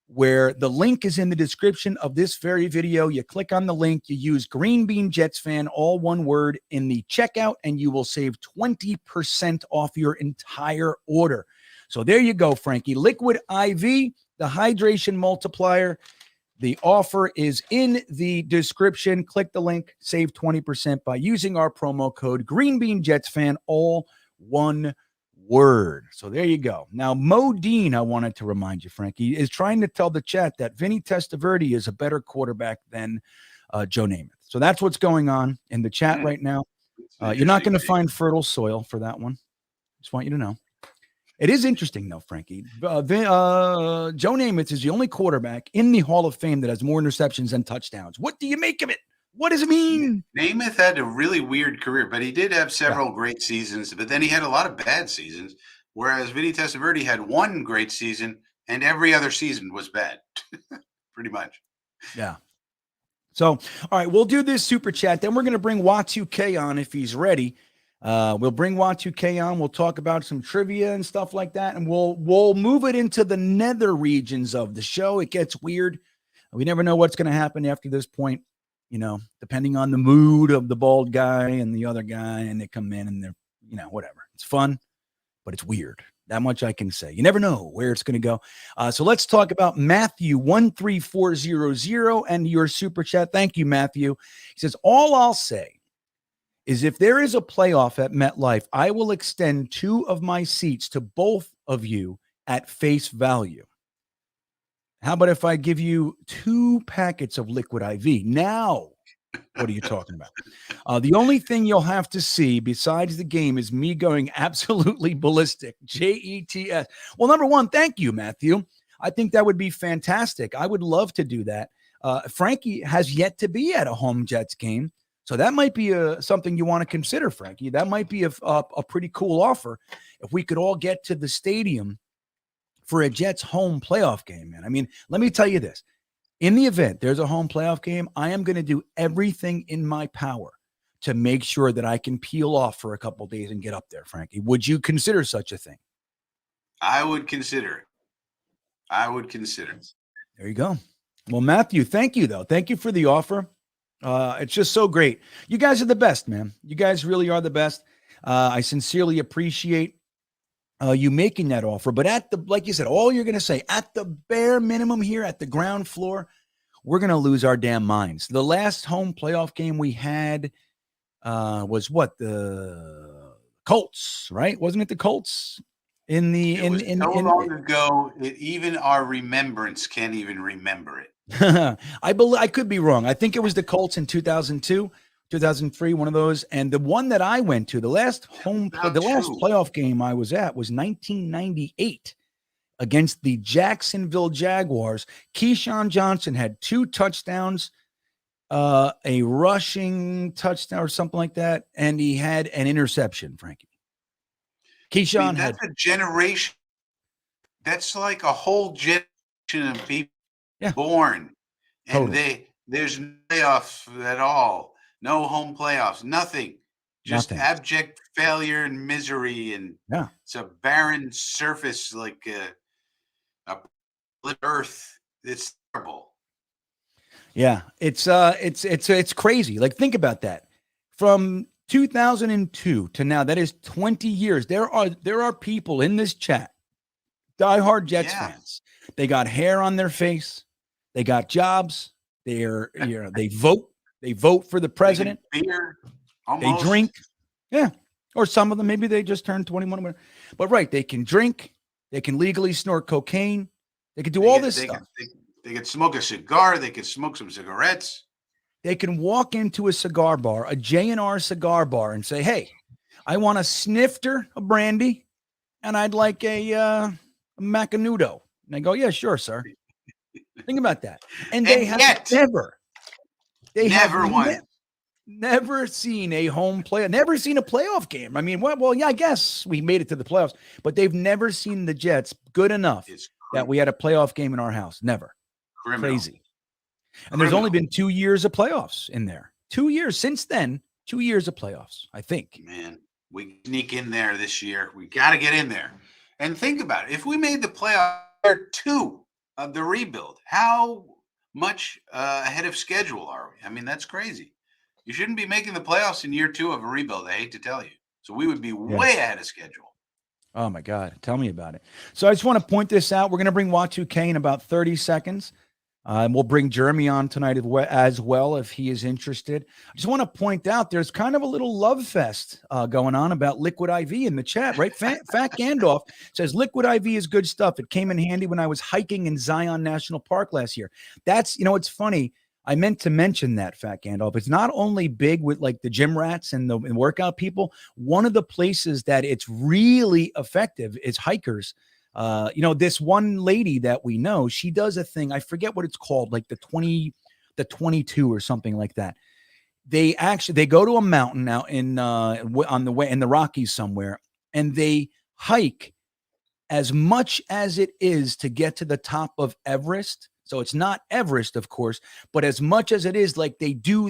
where the link is in the description of this very video. You click on the link, you use Greenbeanjetsfan, all one word, in the checkout, and you will save 20% off your entire order. So there you go, Frankie. Liquid IV, the hydration multiplier. The offer is in the description. Click the link, save 20% by using our promo code Greenbeanjetsfan, all one word. So there you go. Now, Modine, I wanted to remind you, Frankie, is trying to tell the chat that Vinny Testaverde is a better quarterback than Joe Namath. So that's what's going on in the chat right now. You're not going to find fertile soil for that one. Just want you to know. It is interesting, though, Frankie. Joe Namath is the only quarterback in the Hall of Fame that has more interceptions than touchdowns. What do you make of it? What does it mean? Namath had a really weird career, but he did have several great seasons, but then he had a lot of bad seasons, whereas Vinny Testaverde had one great season and every other season was bad, pretty much. Yeah. So, all right, we'll do this super chat. Then we're going to bring Watu on if he's ready. We'll bring Watu on. We'll talk about some trivia and stuff like that, and we'll move it into the nether regions of the show. It gets weird. We never know what's going to happen after this point, depending on the mood of the bald guy and the other guy, and they come in and they're, whatever. It's fun, but it's weird. That much I can say. You never know where it's going to go. So let's talk about Matthew 13400 and your super chat. Thank you, Matthew. He says, "All I'll say is if there is a playoff at MetLife, I will extend 2 of my seats to both of you at face value. How about if I give you 2 packets of liquid IV? Now, what are you talking about? The only thing you'll have to see besides the game is me going absolutely ballistic. JETS. Well, number one, thank you, Matthew. I think that would be fantastic. I would love to do that. Frankie has yet to be at a home Jets game. So that might be something you want to consider, Frankie. That might be a pretty cool offer if we could all get to the stadium for a Jets home playoff game, man. I mean, let me tell you this. In the event there's a home playoff game, I am going to do everything in my power to make sure that I can peel off for a couple of days and get up there, Frankie. Would you consider such a thing? I would consider it. There you go. Well, Matthew, thank you, though. Thank you for the offer. It's just so great. You guys are the best, man. You guys really are the best. I sincerely appreciate you making that offer. But like you said, all you're going to say, at the bare minimum here at the ground floor, we're going to lose our damn minds. The last home playoff game we had was what? The Colts, right? Wasn't it the Colts? So long ago, even our remembrance can't even remember it. I could be wrong. I think it was the Colts in 2002, 2003, one of those. And the one that I went to, the last playoff game I was at was 1998 against the Jacksonville Jaguars. Keyshawn Johnson had 2 touchdowns, a rushing touchdown or something like that, and he had an interception, Frankie. Keyshawn that's a generation. That's like a whole generation of people born, and there's no playoff at all. No home playoffs. Nothing. Just Nothing. abject failure and misery, and Yeah. it's a barren surface like a earth. It's terrible. Yeah, it's crazy. Like, think about that. From 2002 to now, that is 20 years. There are people in this chat, diehard Jets fans. They got hair on their face. They got jobs. They vote. They vote for the president. Beer, they drink. Yeah. Or some of them, maybe they just turned 21. But right, they can drink. They can legally snort cocaine. They can do all this stuff. They could smoke a cigar. They could smoke some cigarettes. They can walk into a cigar bar, a J&R cigar bar, and say, hey, I want a snifter of brandy, and I'd like a Macanudo. And I go, yeah, sure, sir. Think about that. And they have never seen a home play, never seen a playoff game. I mean, well, yeah, I guess we made it to the playoffs, but they've never seen the Jets good enough that we had a playoff game in our house. Never. Crazy. And there's only been 2 years of playoffs in there. 2 years since then. 2 years of playoffs, I think. Man, we sneak in there this year. We got to get in there. And think about it. If we made the playoff year 2 of the rebuild, how much ahead of schedule are we? I mean, that's crazy. You shouldn't be making the playoffs in year 2 of a rebuild. I hate to tell you. So we would be way ahead of schedule. Oh, my God. Tell me about it. So I just want to point this out. We're going to bring Watu-K in about 30 seconds. And we'll bring Jeremy on tonight as well if he is interested. I just want to point out there's kind of a little love fest going on about Liquid IV in the chat, right? Fat Gandalf says Liquid IV is good stuff. It came in handy when I was hiking in Zion National Park last year. That's, it's funny. I meant to mention that, Fat Gandalf. It's not only big with like the gym rats and the workout people. One of the places that it's really effective is hikers. This one lady that we know, she does a thing. I forget what it's called, like the 22 or something like that. They go to a mountain out on the way in the Rockies somewhere, and they hike as much as it is to get to the top of Everest. So it's not Everest, of course, but as much as it is, like they do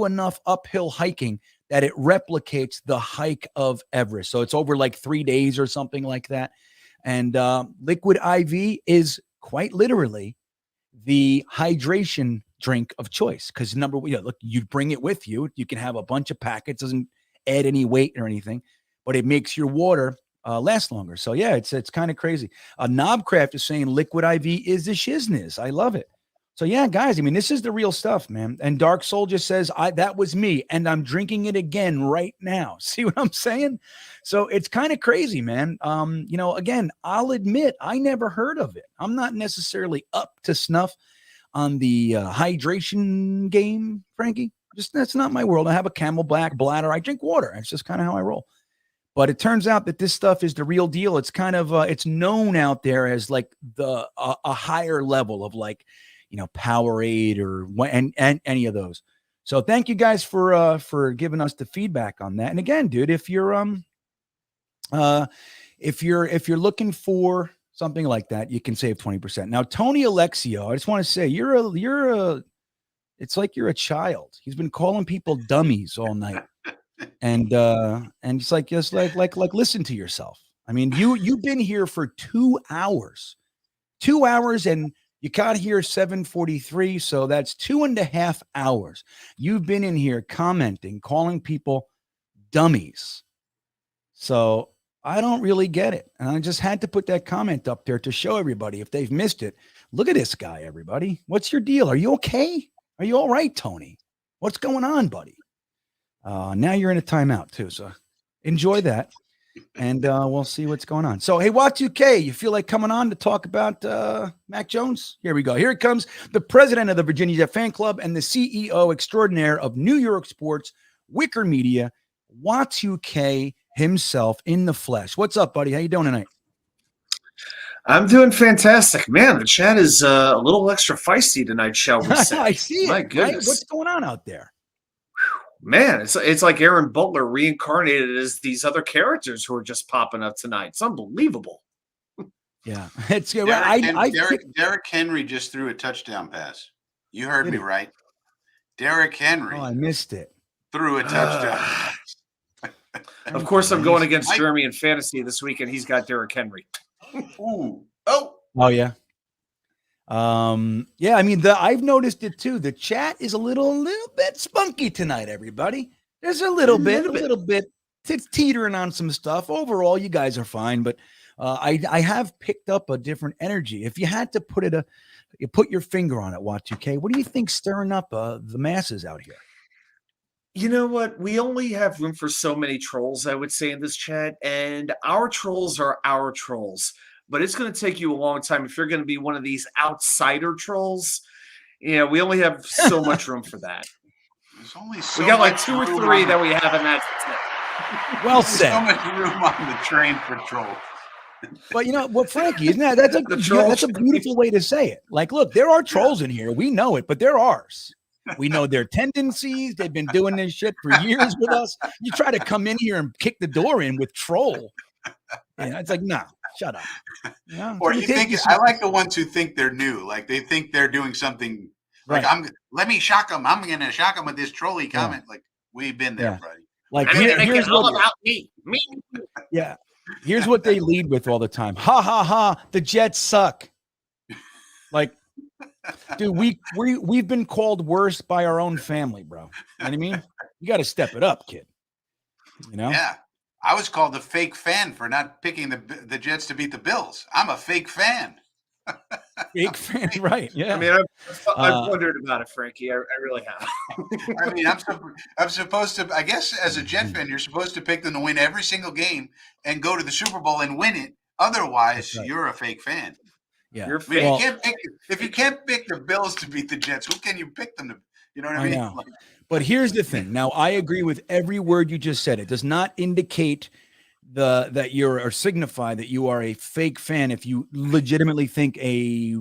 enough uphill hiking that it replicates the hike of Everest. So it's over like 3 days or something like that. And Liquid IV is quite literally the hydration drink of choice. Because look, you bring it with you. You can have a bunch of packets. Doesn't add any weight or anything, but it makes your water last longer. So yeah, it's kind of crazy. Knobcraft is saying Liquid IV is the shizness. I love it. So yeah, guys, I mean, this is the real stuff, man. And Dark Soul just says, that was me, and I'm drinking it again right now. See what I'm saying? So it's kind of crazy, man. Again, I'll admit I never heard of it. I'm not necessarily up to snuff on the hydration game, Frankie. That's not my world. I have a Camelback bladder. I drink water. It's just kind of how I roll. But it turns out that this stuff is the real deal. It's kind of it's known out there as like a higher level of like, Powerade or and any of those. So thank you guys for giving us the feedback on that. And again, dude, if you're looking for something like that, you can save 20%. Now, Tony Alexio, I just want to say it's like you're a child. He's been calling people dummies all night. And it's like, just like listen to yourself. I mean, you've been here for 2 hours, and you got here 7:43, so that's 2.5 hours. You've been in here commenting, calling people dummies. So I don't really get it. And I just had to put that comment up there to show everybody if they've missed it. Look at this guy, everybody. What's your deal? Are you okay? Are you all right, Tony? What's going on, buddy? Now you're in a timeout too, so enjoy that. And we'll see what's going on. So, hey, Watu-K, you feel like coming on to talk about Mac Jones? Here we go. Here it comes. The president of the Virginia Jet Fan Club and the CEO extraordinaire of New York Sports, Wicker Media, Watu-K himself in the flesh. What's up, buddy? How you doing tonight? I'm doing fantastic. Man, the chat is a little extra feisty tonight, shall we say. I see it. My goodness. Right? What's going on out there? Man, it's like Aaron Butler reincarnated as these other characters who are just popping up tonight. It's unbelievable. Yeah. It's Derrick Henry just threw a touchdown pass. You heard me right. Derrick Henry Oh, I missed it. threw a touchdown. Of course, I'm going against Jeremy in fantasy this week, and he's got Derrick Henry. Ooh. Oh. Oh yeah. Yeah, I mean, I've noticed it too. The chat is a little bit spunky tonight, everybody. There's a little bit it's teetering on some stuff. Overall, you guys are fine, but I have picked up a different energy. If you had to you put your finger on it, Wat2K, what do you think stirring up the masses out here? You know what? We only have room for so many trolls, I would say, in this chat, and our trolls are our trolls. But it's going to take you a long time if you're going to be one of these outsider trolls. Yeah, we only have so much room for that. There's only so we got like much 2 or room 3 on that we have, and that's it. Well There's said. so much room on the train for trolls. But you know what, Frankie, isn't that's a beautiful way to say it. Like, look, there are trolls in here. We know it, but they're ours. We know their tendencies. They've been doing this shit for years with us. You try to come in here and kick the door in with troll. It's like, nah, shut up. You know? Or you think I like the ones who think they're new, like they think they're doing something. Like let me shock them. I'm gonna shock them with this trolly comment. Like we've been there, buddy. Like here's all about me. Yeah. Here's what they lead with all the time. Ha ha ha. The Jets suck. Like, dude, we've been called worse by our own family, bro. You know what I mean? You got to step it up, kid. You know? Yeah. I was called a fake fan for not picking the Jets to beat the Bills. I'm a fake fan. Fake fan, right? Yeah. I mean, I've wondered about it, Frankie. I really have. I mean, I'm supposed to. I guess as a Jet fan, you're supposed to pick them to win every single game and go to the Super Bowl and win it. Otherwise, you're a fake fan. Yeah. You're I mean, if you can't pick the Bills to beat the Jets, who can you pick them to? You know what I mean? Know. But here's the thing. Now, I agree with every word you just said. It does not indicate that you're or signify that you are a fake fan if you legitimately think a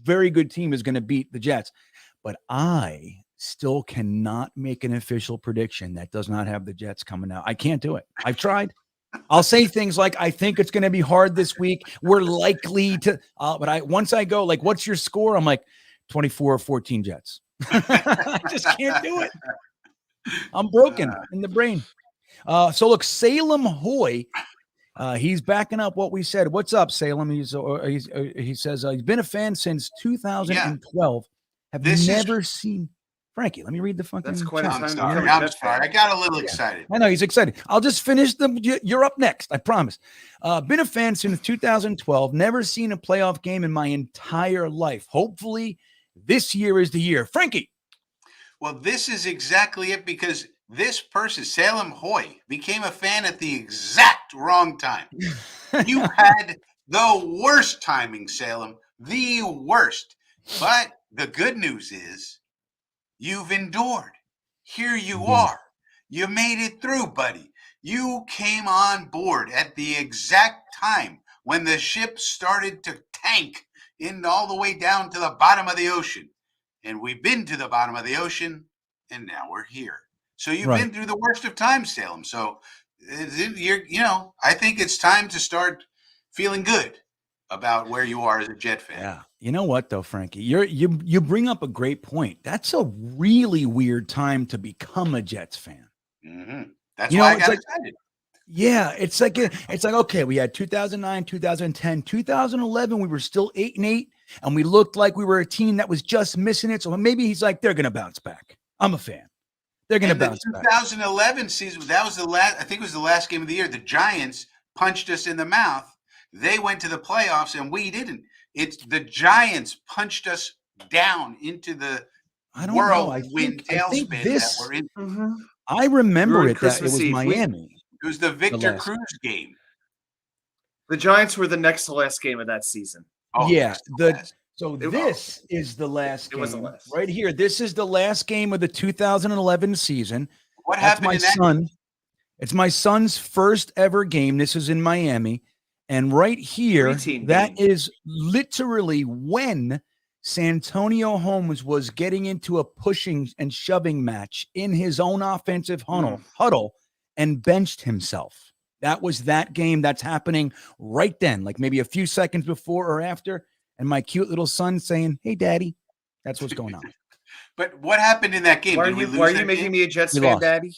very good team is going to beat the Jets. But I still cannot make an official prediction that does not have the Jets coming out. I can't do it. I've tried. I'll say things like, I think it's going to be hard this week. We're likely to, but once I go like, what's your score? I'm like 24-14 Jets. I just can't do it. I'm broken in the brain. So look, Salem Hoy, he's backing up what we said. What's up, Salem? He says he's been a fan since 2012. Have never seen Frankie. Let me read the fucking. That's quite a time. I'm sorry. I got a little excited. I know he's excited. I'll just finish you're up next. I promise. Been a fan since 2012. Never seen a playoff game in my entire life. Hopefully, this year is the year. Frankie. Well, this is exactly it because this person, Salem Hoy, became a fan at the exact wrong time. You had the worst timing, Salem, the worst. But the good news is you've endured. Here you are. You made it through, buddy. You came on board at the exact time when the ship started to tank in all the way down to the bottom of the ocean. And we've been to the bottom of the ocean, and now we're here. So you've been through the worst of times, Salem. So I think it's time to start feeling good about where you are as a Jet fan. Yeah. You know what though, Frankie? You bring up a great point. That's a really weird time to become a Jets fan. Mm-hmm. That's why I got excited. Yeah, it's like okay, we had 2009, 2010, 2011. We were still 8-8, and we looked like we were a team that was just missing it. So maybe he's like, they're gonna bounce back. I'm a fan. They're gonna bounce back. 2011 season, that was the last. I think it was the last game of the year. The Giants punched us in the mouth. They went to the playoffs, and we didn't. It's the Giants punched us down into the whirlwind tailspin that we're in. Mm-hmm. I remember it. That it was Miami. It was the Victor Cruz game. The Giants were the next to last game of that season. Oh, yeah. This is the last game. It was the last. Right here. This is the last game of the 2011 season. What happened in that game? It's my son's first ever game. This is in Miami. And right here, that is literally when Santonio Holmes was getting into a pushing and shoving match in his own offensive huddle and benched himself. That was that game that's happening right then, like maybe a few seconds before or after. And my cute little son saying, "Hey, Daddy." That's what's going on. But what happened in that game? Why Did we lose are you that making game? me a Jets We fan, lost. Daddy?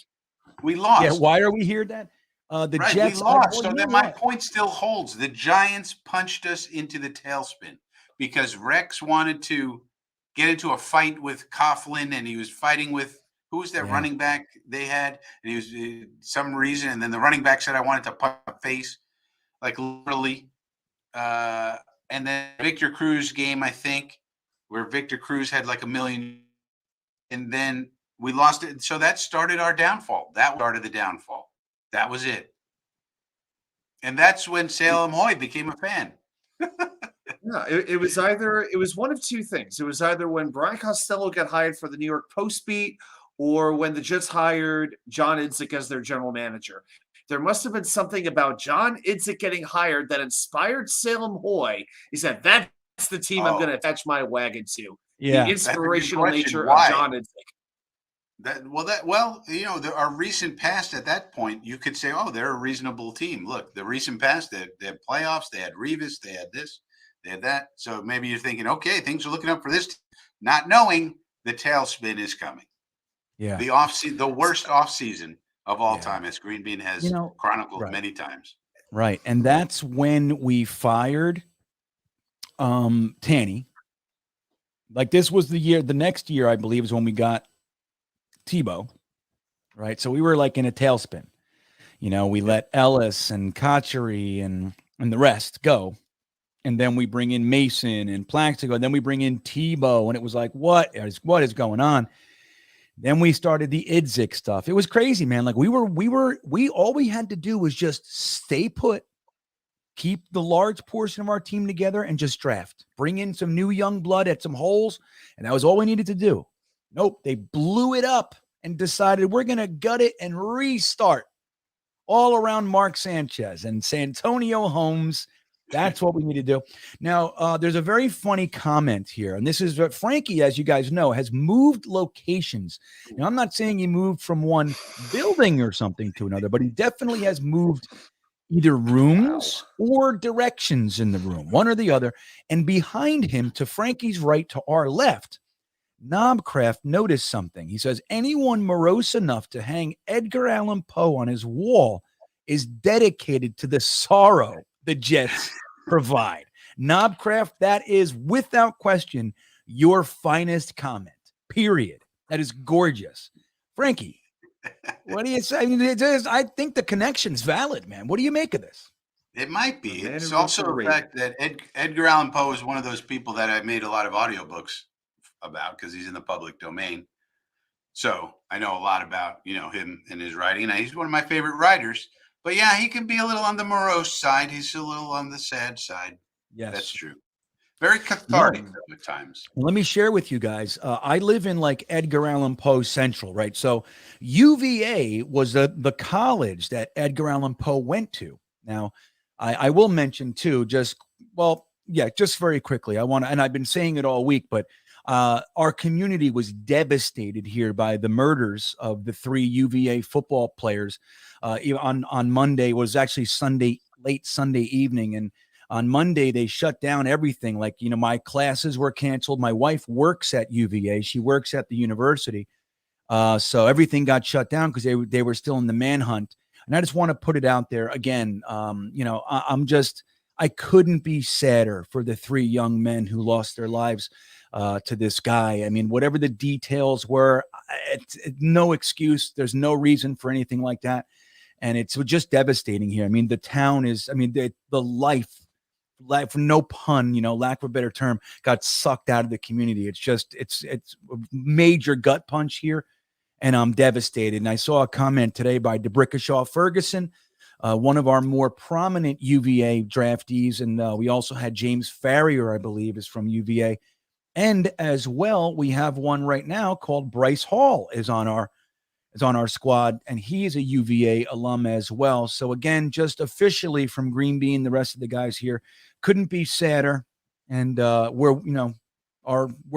We lost. Yeah, why are we here, Dad? The Right, Jets we lost. well, So you then know my what? point still holds. The Giants punched us into the tailspin because Rex wanted to get into a fight with Coughlin, and he was fighting with who was that Yeah. running back they had, and he was some reason, and then the running back said, "I wanted to punch my face," like literally. And then Victor Cruz game, I think, where Victor Cruz had like 1 million, and then we lost it. So that started our downfall. That started the downfall. That was it. And that's when Salem Hoy became a fan. Yeah, it was one of two things. It was either when Brian Costello got hired for the New York Post beat, or when the Jets hired John Idzik as their general manager. There must have been something about John Idzik getting hired that inspired Salem Hoy. He said, "That's the team I'm going to attach my wagon to." Yeah. The That's a good inspirational question. nature Why? of John Idzik. Our recent past at that point, you could say, oh, they're a reasonable team. Look, the recent past, they had playoffs, they had Revis, they had this, they had that. So maybe you're thinking, okay, things are looking up for this team, not knowing the tailspin is coming. Yeah. The worst offseason of all Yeah. time, as GreenBean has chronicled many times. Right. And that's when we fired Tanny. Like this was the next year, I believe, is when we got Tebow. Right. So we were like in a tailspin. We let Ellis and Kochery and the rest go. And then we bring in Mason and Plaxico. And then we bring in Tebow. And it was like, what is going on? Then we started the Idzik stuff. It was crazy, man. Like all we had to do was just stay put, keep the large portion of our team together, and just draft. Bring in some new young blood at some holes, and that was all we needed to do. Nope, they blew it up and decided we're going to gut it and restart all around Mark Sanchez and Santonio Holmes. That's what we need to do. Now, there's a very funny comment here, and this is what Frankie, as you guys know, has moved locations. Now, I'm not saying he moved from one building or something to another, but he definitely has moved either rooms or directions in the room, one or the other. And behind him, to Frankie's right, to our left, Knobcraft noticed something. He says, anyone morose enough to hang Edgar Allan Poe on his wall is dedicated to the sorrow the Jets provide. Knobcraft, that is without question your finest comment, period. That is gorgeous. Frankie, what do you say? I mean, I think the connection's valid, man. What do you make of this? It might be. It's also the fact that Edgar Allan Poe is one of those people that I made a lot of audiobooks about because he's in the public domain. So I know a lot about, him and his writing. And he's one of my favorite writers. But yeah, he can be a little on the morose side. He's a little on the sad side. Yes. That's true. Very cathartic at times. Well, let me share with you guys. I live in like Edgar Allan Poe Central, right? So UVA was the college that Edgar Allan Poe went to. Now, I will mention too, just very quickly. And I've been saying it all week, but our community was devastated here by the murders of the 3 UVA football players. On Monday was actually late Sunday evening. And on Monday, they shut down everything. Like, my classes were canceled. My wife works at UVA. She works at the university. So everything got shut down because they were still in the manhunt. And I just want to put it out there again. I couldn't be sadder for the 3 young men who lost their lives to this guy. I mean, whatever the details were, it's no excuse. There's no reason for anything like that. And it's just devastating here. I mean, the town is, the life, no pun, lack of a better term, got sucked out of the community. It's just, it's a major gut punch here. And I'm devastated. And I saw a comment today by DeBrickashaw Ferguson, one of our more prominent UVA draftees. And we also had James Farrier, I believe, is from UVA. And as well, we have one right now called Bryce Hall is on our squad, and he is a UVA alum as well. So again, just officially from GreenBean, the rest of the guys here couldn't be sadder. And we're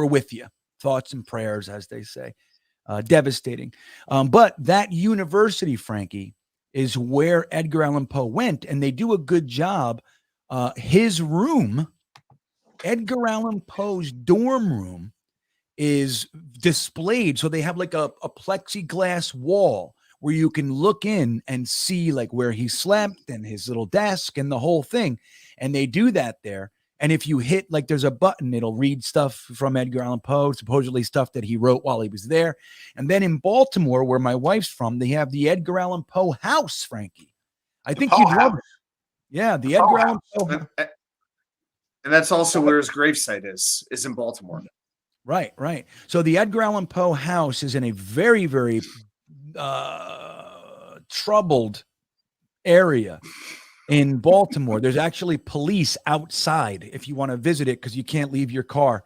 with you. Thoughts and prayers, as they say. Devastating. But that university, Frankie, is where Edgar Allan Poe went, and they do a good job. His room, Edgar Allan Poe's dorm room, is displayed. So they have like a plexiglass wall where you can look in and see like where he slept and his little desk and the whole thing. And they do that there. And if you hit, like, there's a button, it'll read stuff from Edgar Allan Poe, supposedly stuff that he wrote while he was there. And then in Baltimore, where my wife's from, they have the Edgar Allan Poe house, Frankie. I think you'd love it. Yeah, the Edgar Allan Poe. And that's also where his gravesite is in Baltimore. Right, right. So the Edgar Allan Poe house is in a very, very troubled area in Baltimore. There's actually police outside if you want to visit it because you can't leave your car.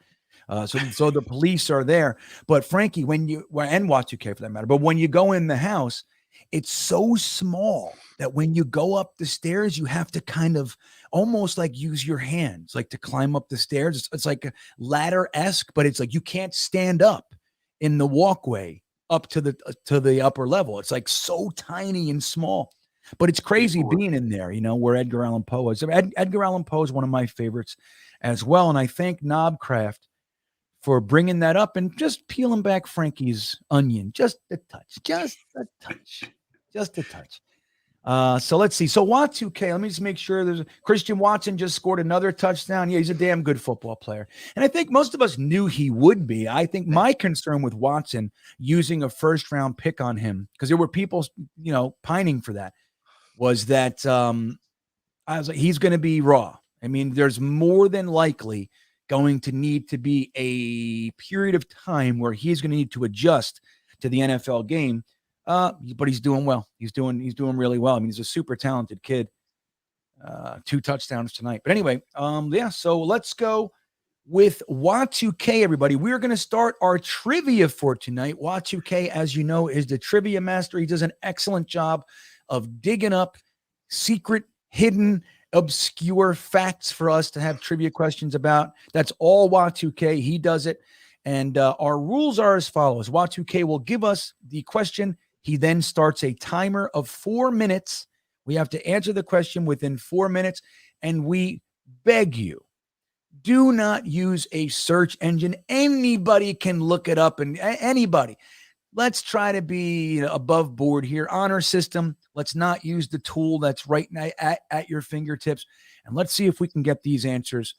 So the police are there. But Frankie, and Y2K for that matter, but when you go in the house, it's so small that when you go up the stairs, you have to kind of almost like use your hands, like to climb up the stairs. It's like a ladder-esque, but it's like you can't stand up in the walkway up to the upper level. It's like so tiny and small. But it's crazy being in there, where Edgar Allan Poe is. Edgar Allan Poe is one of my favorites as well. And I thank Knobcraft for bringing that up and just peeling back Frankie's onion. Just a touch. So let's see. So Y2K, let me just make sure there's Christian Watson just scored another touchdown. Yeah, he's a damn good football player. And I think most of us knew he would be. I think my concern with Watson using a first round pick on him, because there were people, pining for that, was that I was like, he's going to be raw. I mean, there's more than likely going to need to be a period of time where he's going to need to adjust to the NFL game. But he's doing well. He's doing really well. I mean, he's a super talented kid. 2 touchdowns tonight. But anyway, so let's go with Y2K, everybody. We're going to start our trivia for tonight. Y2K, as you know, is the trivia master. He does an excellent job of digging up secret, hidden, obscure facts for us to have trivia questions about. That's all Y2K. He does it. And our rules are as follows. Y2K will give us the question. He then starts a timer of 4 minutes. We have to answer the question within 4 minutes. And we beg you, do not use a search engine. Anybody can look it up, and anybody. Let's try to be above board here. Honor system. Let's not use the tool that's right at your fingertips. And let's see if we can get these answers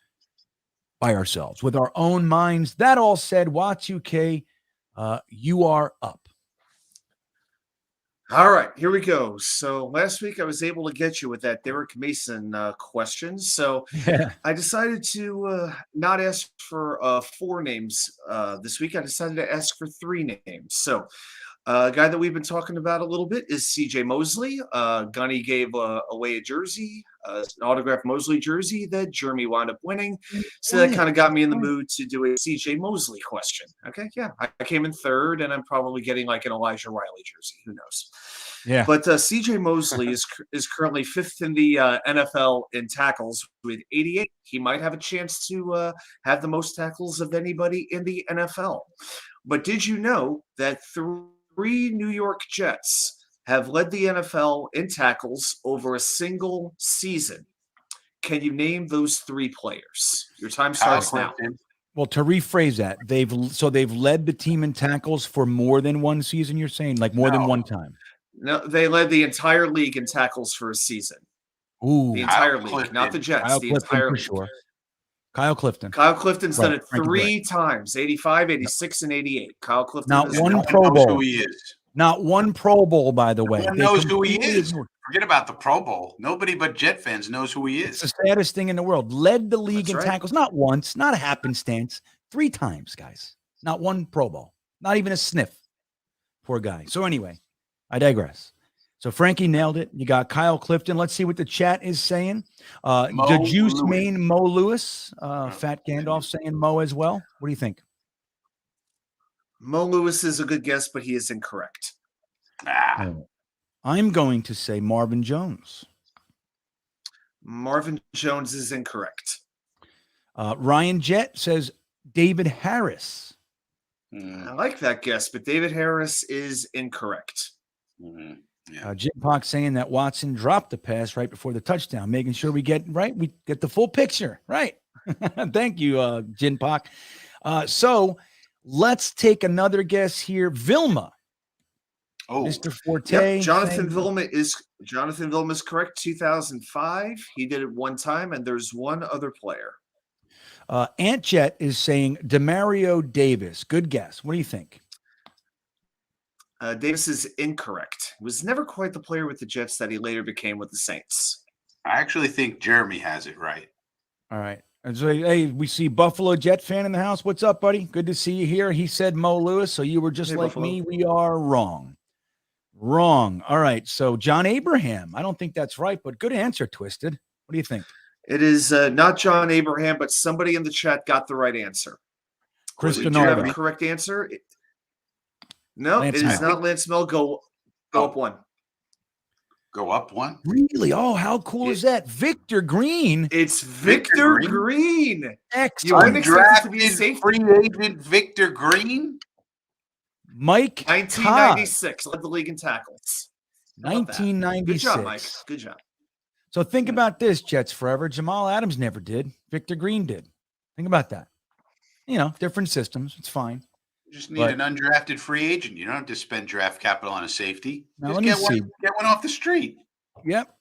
by ourselves with our own minds. That all said, Y2K, you are up. All right, here we go. So last week I was able to get you with that Derek Mason question. So I decided to not ask for 4 names this week. I decided to ask for 3 names. So a guy that we've been talking about a little bit is CJ Mosley. Gunny gave away a jersey, an autographed Mosley jersey that Jeremy wound up winning. So that kind of got me in the mood to do a CJ Mosley question. Okay, yeah. I came in 3rd, and I'm probably getting like an Elijah Riley jersey. Who knows? Yeah. But CJ Mosley is currently 5th in the NFL in tackles with 88. He might have a chance to have the most tackles of anybody in the NFL. But did you know that 3 New York Jets have led the NFL in tackles over a single season? Can you name those 3 players? Your time starts now. Well, to rephrase that, they've led the team in tackles for more than one season. You're saying like more than one time? No, they led the entire league in tackles for a season. Ooh, the entire league, not the Jets. The entire league. Sure. Kyle Clifton. Kyle Clifton's done it 3 times: 85, 86, and 88. Kyle Clifton. Not one Pro Bowl. Who he is. Not one Pro Bowl, by the way. No one knows who he is. Forget about the Pro Bowl. Nobody but Jet fans knows who he is. It's the saddest thing in the world. Led the league in tackles, not once, not a happenstance, 3 times, guys. Not one Pro Bowl. Not even a sniff. Poor guy. So anyway, I digress. So Frankie nailed it. You got Kyle Clifton. Let's see what the chat is saying. The Juice Main Mo Lewis. Fat Gandalf saying Mo as well. What do you think? Mo Lewis is a good guess, but he is incorrect. I'm going to say Marvin Jones. Marvin Jones is incorrect. Ryan Jett says David Harris. I like that guess, but David Harris is incorrect. Yeah. Jim Pock saying that Watson dropped the pass right before the touchdown, making sure we get the full picture. Right. Thank you, Jim Pock. So Let's take another guess here. Vilma. Oh, Mr. Forte. Yep, Jonathan Vilma is correct. 2005. He did it one time, and there's one other player. Ant Jet is saying Demario Davis. Good guess. What do you think? Davis is incorrect. He was never quite the player with the Jets that he later became with the Saints. I actually think Jeremy has it right. All right. And so, hey, we see Buffalo Jet fan in the house. What's up, buddy? Good to see you here. He said Mo Lewis, so you were just Hey, like Buffalo. me. We are wrong. Wrong. All right. So John Abraham. I don't think that's right, but good answer, Twisted. What do you think? It is not John Abraham, but somebody in the chat got the right answer. Chris Do you have a Denardo. correct answer? No, Lance it is Mel. not Lance Mel. Go up one. Go up one. Really? Oh, how cool is that? Victor Green. It's Victor Green. You Excellent. wouldn't expect it to be a Undrafted safety. free agent Victor Green. Mike 1996 led the league in tackles. How about that? 1996. Good job, Mike. Good job. So think about this, Jets forever. Jamal Adams never did. Victor Green did. Think about that. You know, different systems. It's fine. You just need an undrafted free agent. You don't have to spend draft capital on a safety. Now, Just let me get one off the street. Yep.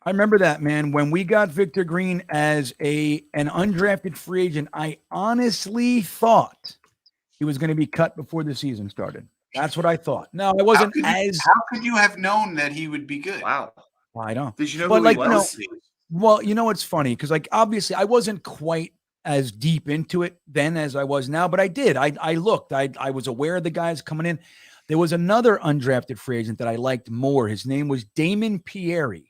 I remember that, man. When we got Victor Green as an undrafted free agent, I honestly thought he was going to be cut before the season started. That's what I thought. No, I wasn't How could you have known that he would be good? Wow. Well, I don't. Did you know But who like, he you know, was? well, you know, it's funny because like obviously I wasn't quite as deep into it then as I was now, but I did. I looked. I was aware of the guys coming in. There was another undrafted free agent that I liked more. His name was Damon Pieri.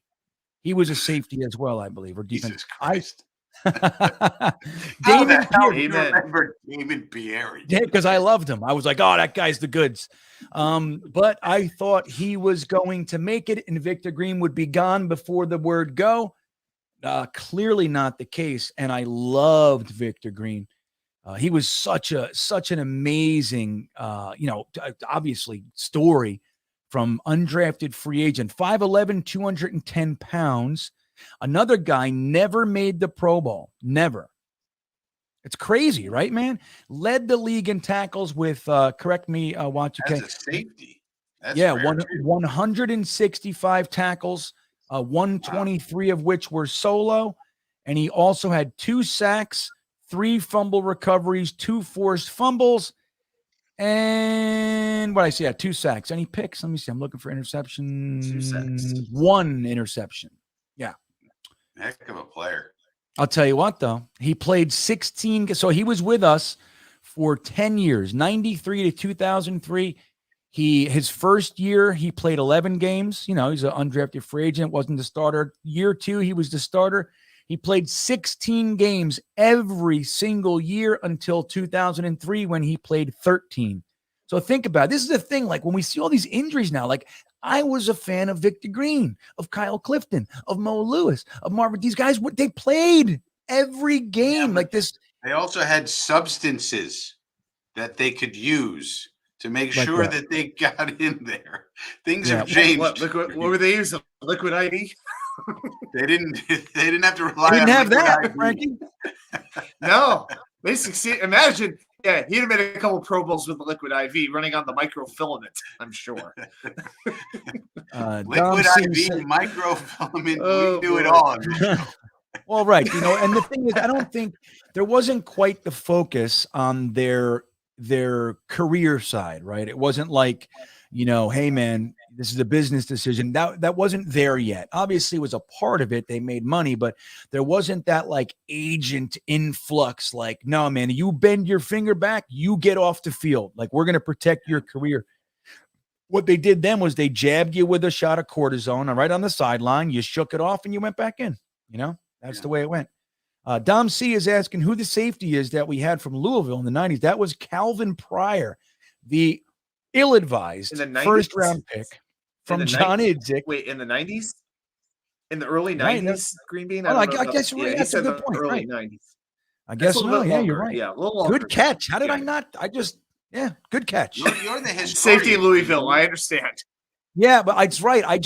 He was a safety as well, I believe, or defense. Jesus Christ. Damon How Pieri. do you remember Damon Pieri? Yeah, because I loved him. I was like, oh, that guy's the goods. But I thought he was going to make it and Victor Green would be gone before the word go. Clearly not the case. And I loved Victor Green. He was such an amazing, obviously story from undrafted free agent, 5'11", 210 pounds. Another guy never made the Pro Bowl. Never. It's crazy, right, man? Led the league in tackles with, correct me, Watch. As a safety. That's 165 tackles, 123 of which were solo. And he also had 2 sacks, 3 fumble recoveries, 2 forced fumbles, and what I see, 2 sacks. Any picks? Let me see. I'm looking for interceptions. 2 sacks. 1 interception. Yeah. Heck of a player. I'll tell you what, though. He played 16. So he was with us for 10 years, 93 to 2003. His first year, he played 11 games. You know, he's an undrafted free agent, wasn't the starter. Year 2, he was the starter. He played 16 games every single year until 2003 when he played 13. So think about it. This is the thing. Like when we see all these injuries now, like I was a fan of Victor Green, of Kyle Clifton, of Mo Lewis, of Marvin. These guys, they played every game like this. They also had substances that they could use to make sure that they got in there. Things have changed. What were they using? Liquid IV? They didn't have to rely They didn't on have that, IV. Frankie. No. They succeeded. Imagine, he'd have made a couple Pro Bowls with the liquid IV running on the microfilament, I'm sure. Liquid IV, microfilament, we do it all on this show. Well, right. You know, and the thing is, I don't think there wasn't quite the focus on their career side, right? It wasn't like, you know, hey man, this is a business decision. That wasn't there yet. Obviously it was a part of it. They made money, but there wasn't that like agent influx. Like, no, man, you bend your finger back, you get off the field. Like we're going to protect your career. What they did then was they jabbed you with a shot of cortisone right on the sideline. You shook it off and you went back in. You know, that's the way it went. Dom C is asking who the safety is that we had from Louisville in the 90s. That was Calvin Pryor, the ill-advised first-round pick from John Idzik. Wait, in the 90s? In the early 90s, right, Greenbean? I guess that's a good point. Early Right. 90s. I guess so. Yeah, you're right. Yeah, a little longer. Good catch. How did I not? Good catch. You're the historian. Safety in Louisville, I understand. Yeah, but it's right. I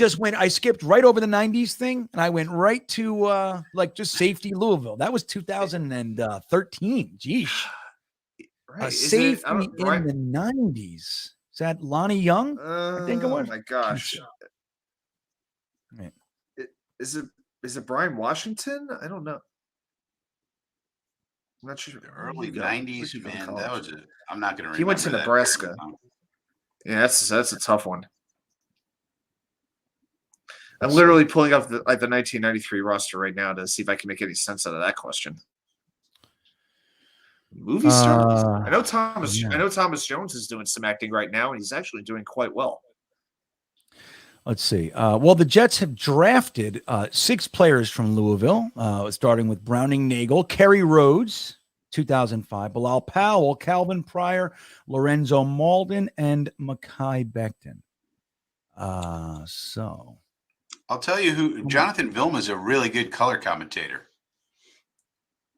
skipped right over the 90s thing, and I went right to just safety Louisville. That was 2013. Geez. A Right. Is it? I safety don't. in Right. the 90s. Is that Lonnie Young? I think it Oh was. my gosh. Right. Is it? Is it Brian Washington? I don't know. I'm not sure. The Where did he early go? Where did '90s, he go to man. That college? was a. I'm not going to He went remember to that. Nebraska. Yeah, that's a tough one. I'm Let's literally see. pulling up the 1993 roster right now to see if I can make any sense out of that question. Movie stars? I know Thomas. Yeah. I know Thomas Jones is doing some acting right now, and he's actually doing quite well. Let's see. Well, the Jets have drafted 6 players from Louisville, starting with Browning Nagel, Kerry Rhodes, 2005, Bilal Powell, Calvin Pryor, Lorenzo Malden, and Mekhi Becton. So I'll tell you who. Jonathan Vilma is a really good color commentator.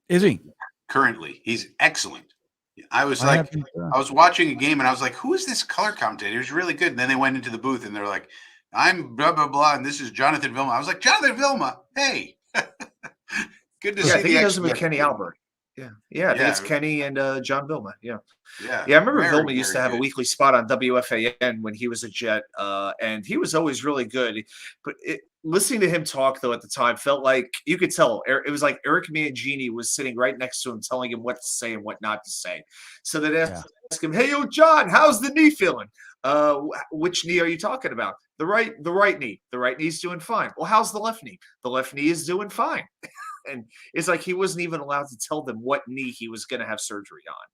is he? Currently, he's excellent. I was I like, I was watching a game and I was like, who is this color commentator? He's really good. And then they went into the booth and they're like, I'm blah, blah, blah. And this is Jonathan Vilma. I was like, Jonathan Vilma, hey. Good to Yeah, see I think the he does it with extra. Kenny Albert. Yeah. I think it's Yeah. Kenny and John Vilma. Yeah. Yeah. Yeah, I remember Very, Vilma used to very have a good. weekly spot on WFAN when he was a Jet, and he was always really good. But listening to him talk, though, at the time felt like you could tell it was like Eric Mangini was sitting right next to him, telling him what to say and what not to say. So they'd ask him, "Hey, yo, John, how's the knee feeling? Which knee are you talking about? The right knee. The right knee's doing fine. Well, how's the left knee? The left knee is doing fine." And it's like he wasn't even allowed to tell them what knee he was going to have surgery on.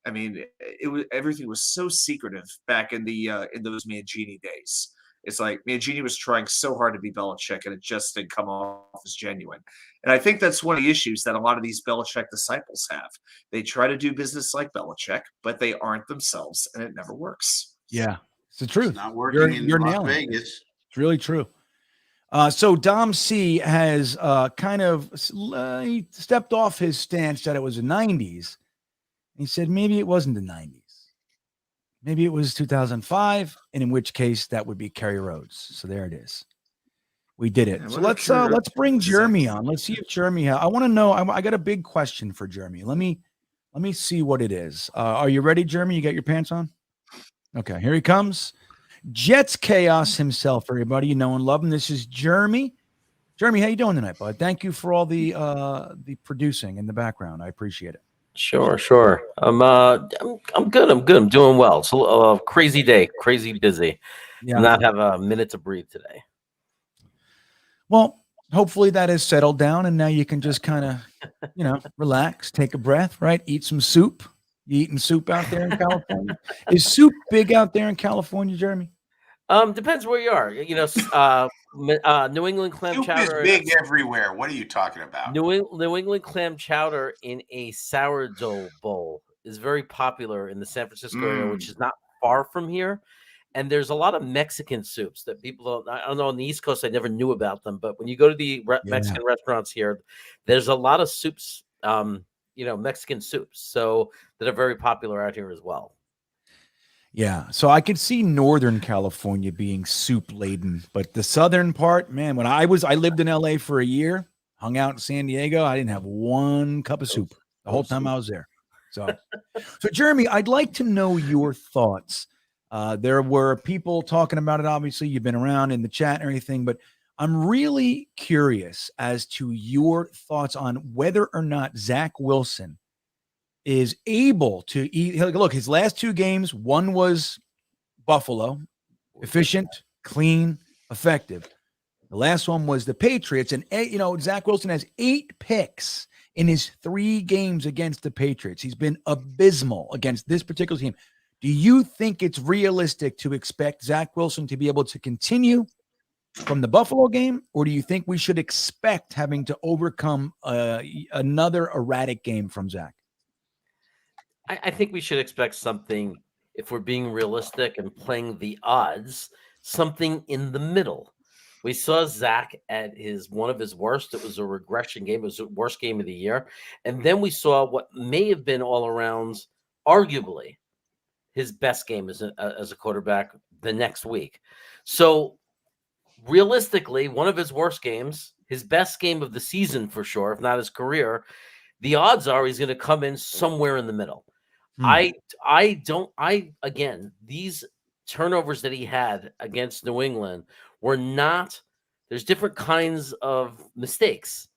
I mean, it was everything was so secretive back in those Mangini days. It's like Mangini was trying so hard to be Belichick, and it just didn't come off as genuine. And I think that's one of the issues that a lot of these Belichick disciples have. They try to do business like Belichick, but they aren't themselves, and it never works. Yeah, it's the truth. It's not working in you're Las nailing it. Vegas. It's really true. So Dom C has kind of he stepped off his stance that it was the 90s. He said maybe it wasn't the 90s. Maybe it was 2005, and in which case that would be Kerry Rhodes. So there it is. We did it. Yeah, So what let's bring Jeremy on. Let's see if Jeremy. I want to know. I got a big question for Jeremy. Let me see what it is. Are you ready, Jeremy? You got your pants on? Okay, here he comes. Jets chaos himself, everybody. You know and love him. This is Jeremy. Jeremy, how you doing tonight, bud? Thank you for all the producing in the background. I appreciate it. Sure. I'm good. I'm doing well. It's a crazy day, crazy busy. Yeah. Not have a minute to breathe today. Well, hopefully that has settled down, and now you can just kind of, relax, take a breath, right? Eat some soup. You eating soup out there in California? Is soup big out there in California, Jeremy? Depends where you are. New England clam Soup chowder is big everywhere. What are you talking about? New England clam chowder in a sourdough bowl is very popular in the San Francisco area, which is not far from here. And there's a lot of Mexican soups that people don't. I don't know on the East Coast. I never knew about them, but when you go to the Mexican restaurants here, there's a lot of soups. Mexican soups, so that are very popular out here as well. Yeah, so I could see Northern California being soup laden, but the southern part, man, when I lived in LA for a year, hung out in San Diego, I didn't have one cup of soup the whole time I was there. So Jeremy, I'd like to know your thoughts. There were people talking about it. Obviously, you've been around in the chat and everything, but I'm really curious as to your thoughts on whether or not Zach Wilson is able to eat. Look, his last 2 games, one was Buffalo, efficient, clean, effective. The last one was the Patriots. And, Zach Wilson has 8 picks in his 3 games against the Patriots. He's been abysmal against this particular team. Do you think it's realistic to expect Zach Wilson to be able to continue from the Buffalo game, or do you think we should expect having to overcome another erratic game from Zach? I think we should expect something, if we're being realistic and playing the odds, something in the middle. We saw Zach at one of his worst. It was a regression game. It was the worst game of the year. And then we saw what may have been all around, arguably, his best game as a quarterback the next week. So realistically, one of his worst games, his best game of the season for sure, if not his career, the odds are he's going to come in somewhere in the middle. Again, these turnovers that he had against New England were not, there's different kinds of mistakes.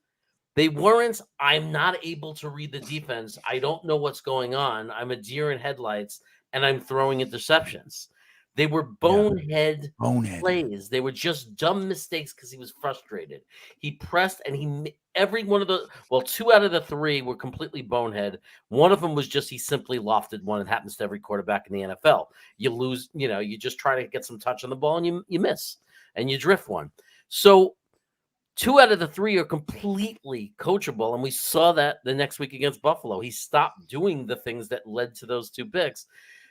They weren't, I'm not able to read the defense. I don't know what's going on. I'm a deer in headlights and I'm throwing interceptions. They were bonehead plays. They were just dumb mistakes because he was frustrated. He pressed and every one of the, well, 2 out of the 3 were completely bonehead. One of them was just he simply lofted one. It happens to every quarterback in the NFL. You lose, you just try to get some touch on the ball and you miss and you drift one. So 2 out of the 3 are completely coachable, and we saw that the next week against Buffalo. He stopped doing the things that led to those 2 picks.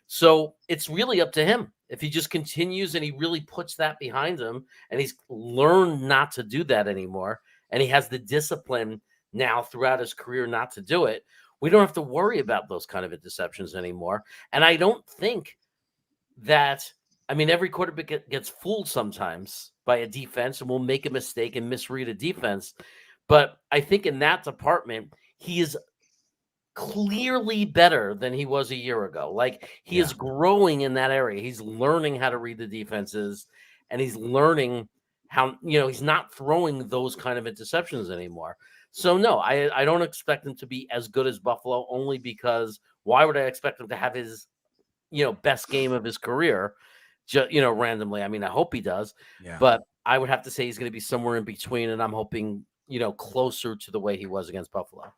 So it's really up to him. If he just continues and he really puts that behind him and he's learned not to do that anymore, and he has the discipline now throughout his career not to do it, we don't have to worry about those kind of interceptions anymore. And I don't think that, every quarterback gets fooled sometimes by a defense and will make a mistake and misread a defense. But I think in that department, he is clearly better than he was a year ago. Like he is growing in that area. He's learning how to read the defenses and he's learning how, he's not throwing those kind of interceptions anymore. So no, I don't expect him to be as good as Buffalo, only because why would I expect him to have his, best game of his career, randomly? I hope he does, but I would have to say he's going to be somewhere in between. And I'm hoping, closer to the way he was against Buffalo.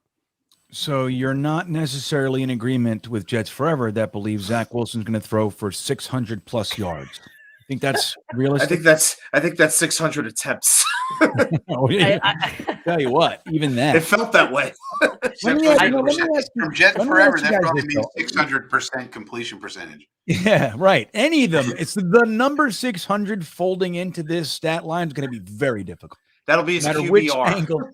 So you're not necessarily in agreement with Jets Forever that believes Zach Wilson's going to throw for 600 plus yards. I think that's realistic. I think that's 600 attempts. I tell you what, even that. It felt that way. From Jet Forever, that probably means 600% completion percentage. Yeah, right. Any of them. It's the number 600 folding into this stat line is going to be very difficult. That'll be his no matter QBR. which angle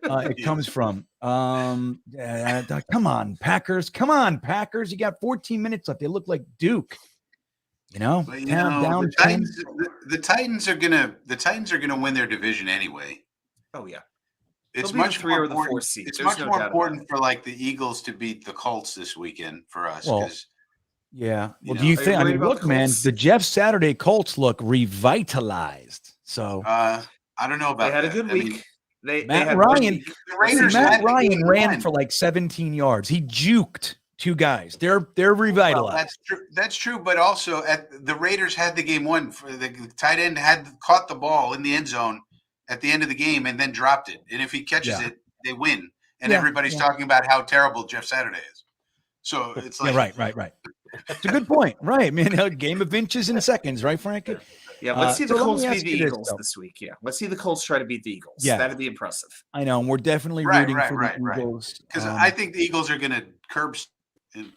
it comes from. Come on, Packers. Come on, Packers. You got 14 minutes left. They look like Duke. Down the Titans are gonna win their division anyway. Oh yeah. It's much more important. It's much more important for like the Eagles to beat the Colts this weekend for us. Well, do you think? Look, man, the Jeff Saturday Colts look revitalized. So I don't know about. They had a good week. Matt Ryan ran for like 17 yards. He juked 2 guys. They're revitalized. Well, that's true. But also, the Raiders had the game won. For the tight end had caught the ball in the end zone at the end of the game and then dropped it. And if he catches it, they win. And everybody's talking about how terrible Jeff Saturday is. So it's like right. It's a good point, right? Man, a game of inches and seconds, right, Frankie? Yeah, let's see the Colts beat the Eagles this week. Yeah, let's see the Colts try to beat the Eagles. Yeah, that'd be impressive. I know, and we're definitely rooting for the Eagles because I think the Eagles are going to curb,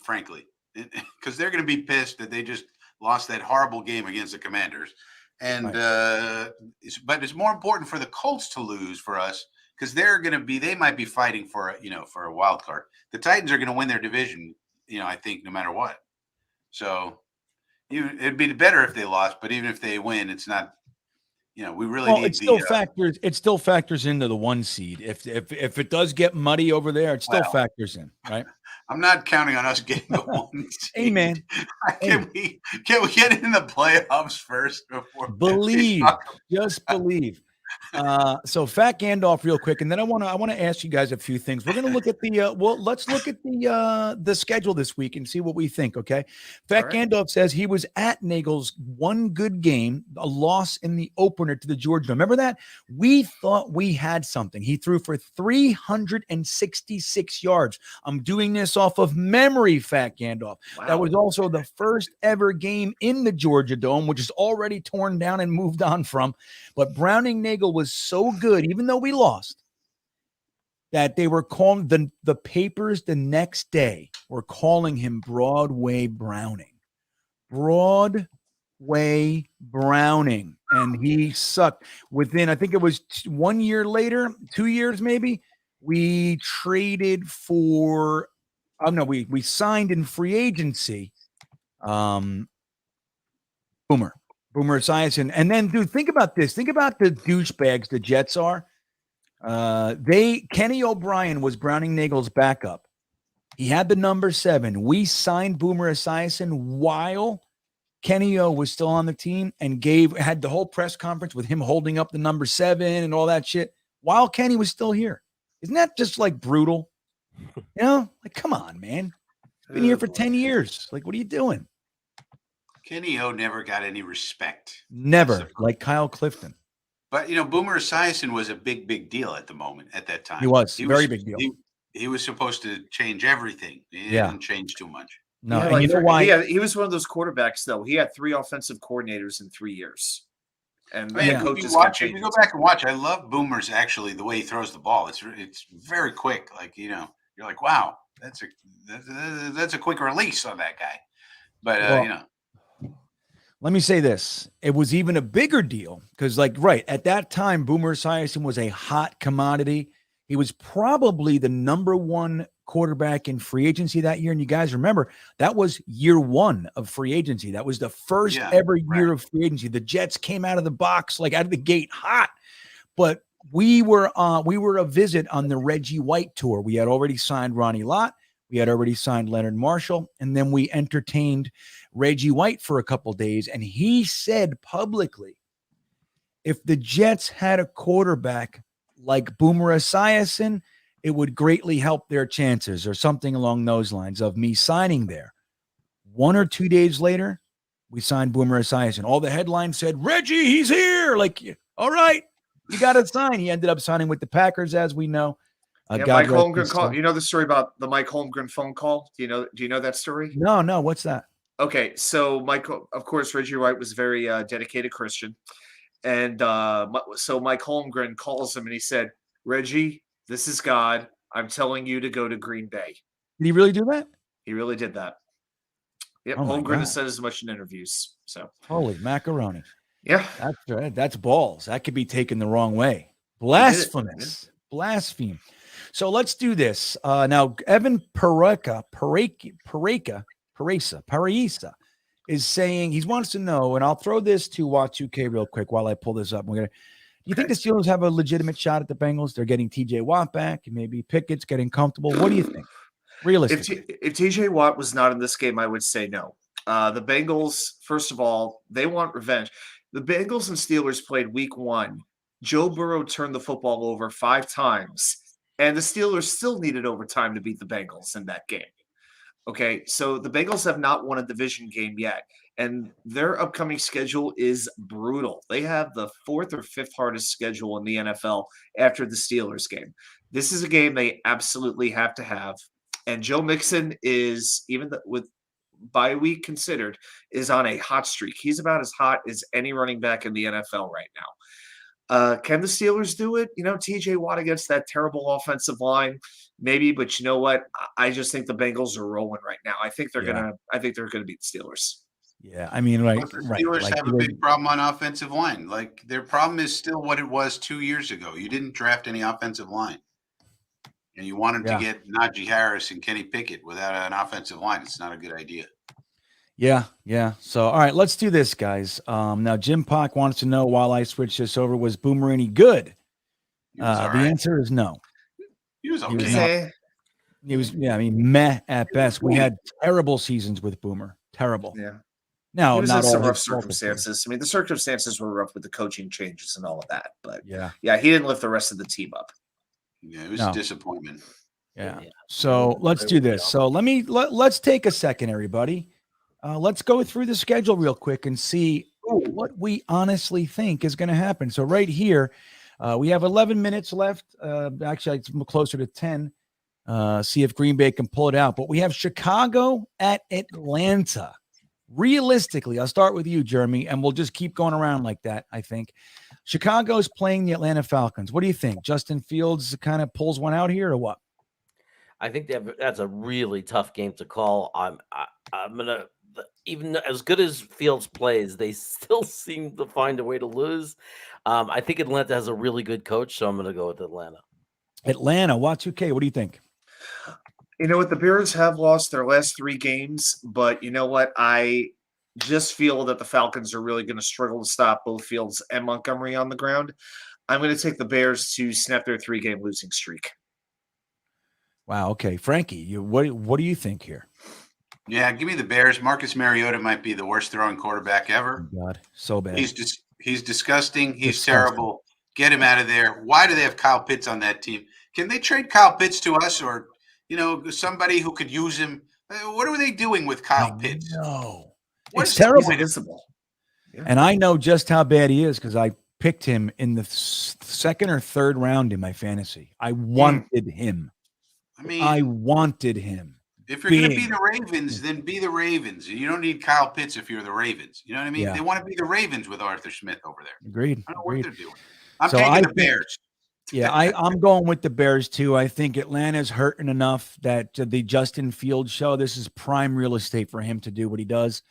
frankly, because they're going to be pissed that they just lost that horrible game against the Commanders. And but it's more important for the Colts to lose for us because they might be fighting for a wild card. The Titans are going to win their division, I think no matter what. So. It'd be better if they lost, but even if they win, it's not. We really need. It still factors into the 1 seed. If it does get muddy over there, it still factors in, right? I'm not counting on us getting the 1 seed. Hey, man. Can we get in the playoffs first before? Just believe. So Fat Gandalf real quick, and then I want to ask you guys a few things. We're going to look at let's look at the schedule this week and see what we think. Okay. Fat Gandalf says he was at Nagel's 1 good game, a loss in the opener to the Georgia. Remember that? We thought we had something. He threw for 366 yards. I'm doing this off of memory, Fat Gandalf. Wow. That was also the first ever game in the Georgia Dome, which is already torn down and moved on from. But Browning Nagel was so good, even though we lost, that they were calling the papers the next day were calling him Broadway Browning. Broadway Browning. And he sucked. Within, I think it was 1 year later, 2 years maybe, we traded for we signed in free agency Boomer Esiason. And then, dude, think about this. Think about the douchebags the Jets are. Kenny O'Brien was Browning Nagel's backup. He had the number 7. We signed Boomer Esiason while Kenny O was still on the team and had the whole press conference with him holding up the number 7 and all that shit while Kenny was still here. Isn't that just like brutal? Like, come on, man. Been here for 10 years. Like, what are you doing? Kenny O never got any respect. Never, like Kyle Clifton. But, Boomer Esiason was a big, big deal at that time. He was very big deal. He was supposed to change everything. He didn't change too much. No, Yeah, and you know why? He was one of those quarterbacks, though. He had 3 offensive coordinators in 3 years. And the coaches if you go back and watch, I love Boomer's actually the way he throws the ball. It's very quick. Like, you're like, wow, that's a quick release on that guy. But let me say this. It was even a bigger deal because, at that time, Boomer Esiason was a hot commodity. He was probably the number 1 quarterback in free agency that year. And you guys remember, that was year 1 of free agency. That was the first ever year of free agency. The Jets came out of the box, out of the gate hot. But we were a visit on the Reggie White tour. We had already signed Ronnie Lott. We had already signed Leonard Marshall. And then we entertained Reggie White for a couple days. And he said publicly, if the Jets had a quarterback like Boomer Esiason, it would greatly help their chances, or something along those lines, of me signing there. 1 or 2 days later, we signed Boomer Esiason. All the headlines said, Reggie, he's here. Like, all right, you got to sign. He ended up signing with the Packers, as we know. Mike Holmgren call. You know the story about the Mike Holmgren phone call? Do you know that story? No. What's that? Okay, so of course, Reggie White was a very dedicated Christian. And so Mike Holmgren calls him and he said, Reggie, this is God. I'm telling you to go to Green Bay. Did he really do that? He really did that. Yep, Oh Holmgren has said as much in interviews. So holy macaroni. Yeah. That's balls. That could be taken the wrong way. Blasphemous. Blaspheme. So let's do this. Now, Evan Parisa is saying he wants to know, and I'll throw this to Y2K real quick while I pull this up. Do you think the Steelers have a legitimate shot at the Bengals? They're getting TJ Watt back, and maybe Pickett's getting comfortable. What do you think? Realistically, if TJ Watt was not in this game, I would say no. The Bengals, first of all, they want revenge. The Bengals and Steelers played week 1. Joe Burrow turned the football over 5 times, and the Steelers still needed overtime to beat the Bengals in that game. Okay, so the Bengals have not won a division game yet, and their upcoming schedule is brutal. They have the 4th or 5th hardest schedule in the NFL after the Steelers game. This is a game they absolutely have to have, and Joe Mixon is, with bye week considered, is on a hot streak. He's about as hot as any running back in the NFL right now. Can the Steelers do it? TJ Watt against that terrible offensive line, maybe. But you know what? I just think the Bengals are rolling right now. I think they're gonna beat the Steelers. Yeah, I mean, right. The Steelers have a big problem on offensive line. Like, their problem is still what it was 2 years ago. You didn't draft any offensive line, and you wanted to get Najee Harris and Kenny Pickett without an offensive line. It's not a good idea. Yeah. So, all right, let's do this, guys. Now, Jim Pock wants to know, while I switch this over, was Boomer any good? The answer is no. He was okay. He was meh at best. We had terrible seasons with Boomer. Terrible. Yeah. Now, it was not in some all rough circumstances. I mean, the circumstances were rough with the coaching changes and all of that. But yeah, he didn't lift the rest of the team up. Yeah, it was a disappointment. Yeah. So let's do this. So let's take a second, everybody. Let's go through the schedule real quick and see what we honestly think is going to happen. So right here, we have 11 minutes left. Actually, it's closer to 10. See if Green Bay can pull it out. But we have Chicago at Atlanta. Realistically, I'll start with you, Jeremy, and we'll just keep going around like that, I think. Chicago's playing the Atlanta Falcons. What do you think? Justin Fields kind of pulls one out here or what? I think that's a really tough game to call. I'm going to, even as good as Fields plays, they still seem to find a way to lose. I think Atlanta has a really good coach, so I'm going to go with Atlanta. Atlanta, Y2K, what do you think? You know what? The Bears have lost their last 3 games, but you know what? I just feel that the Falcons are really going to struggle to stop both Fields and Montgomery on the ground. I'm going to take the Bears to snap their 3-game losing streak. Wow. Okay, Frankie, what do you think here? Yeah, give me the Bears. Marcus Mariota might be the worst throwing quarterback Oh, ever. God, so bad. He's disgusting. He's Disgusting. terrible. Get him out of there. Why do they have Kyle Pitts on that team? Can they trade Kyle Pitts to us, or somebody who could use him? What are they doing with Kyle Pitts? No, What it's is he terrible. doing? Invisible. And I know just how bad he is because I picked him in the second or third round in my fantasy. I wanted him. I mean, I wanted him. if you're going to be the Ravens, then be the Ravens. You don't need Kyle Pitts if you're the Ravens. You know what I mean? Yeah. They want to be the Ravens with Arthur Smith over there. Agreed. I don't know what Agreed. they're doing. I'm So taking I the think- Bears. Yeah, I'm going with the Bears too. I think Atlanta's hurting enough that the Justin Fields show, this is prime real estate for him to do what he does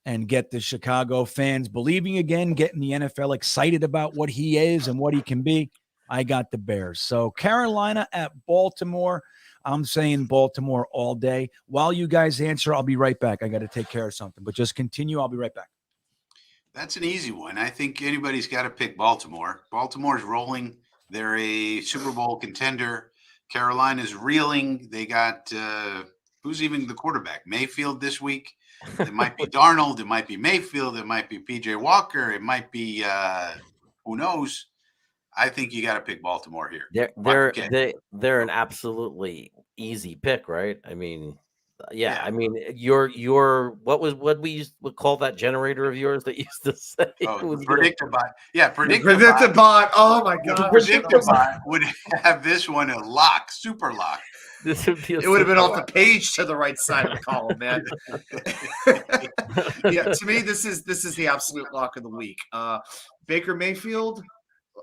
and get the Chicago fans believing again, getting the NFL excited about what he is and what he can be. I got the Bears. So Carolina at Baltimore. I'm saying Baltimore all day. While you guys answer, I'll be right back. I got to take care of something, but just continue. I'll be right back. That's an easy one. I think anybody's got to pick Baltimore. Baltimore's rolling. They're a Super Bowl contender. Carolina's reeling. They got who's even the quarterback? Mayfield this week. It might be Darnold. It might be Mayfield. It might be PJ Walker. It might be who knows. I think you got to pick Baltimore here. They're an absolutely easy pick, right? I mean, yeah. I mean, your what we would call that generator of yours that used to say Predictabot. Yeah, Predictabot. Oh my God. Predictabot would have this one a lock, super lock. This would be It would have been off the page to the right side of the column, man. Yeah, to me, this is the absolute lock of the week. Baker Mayfield,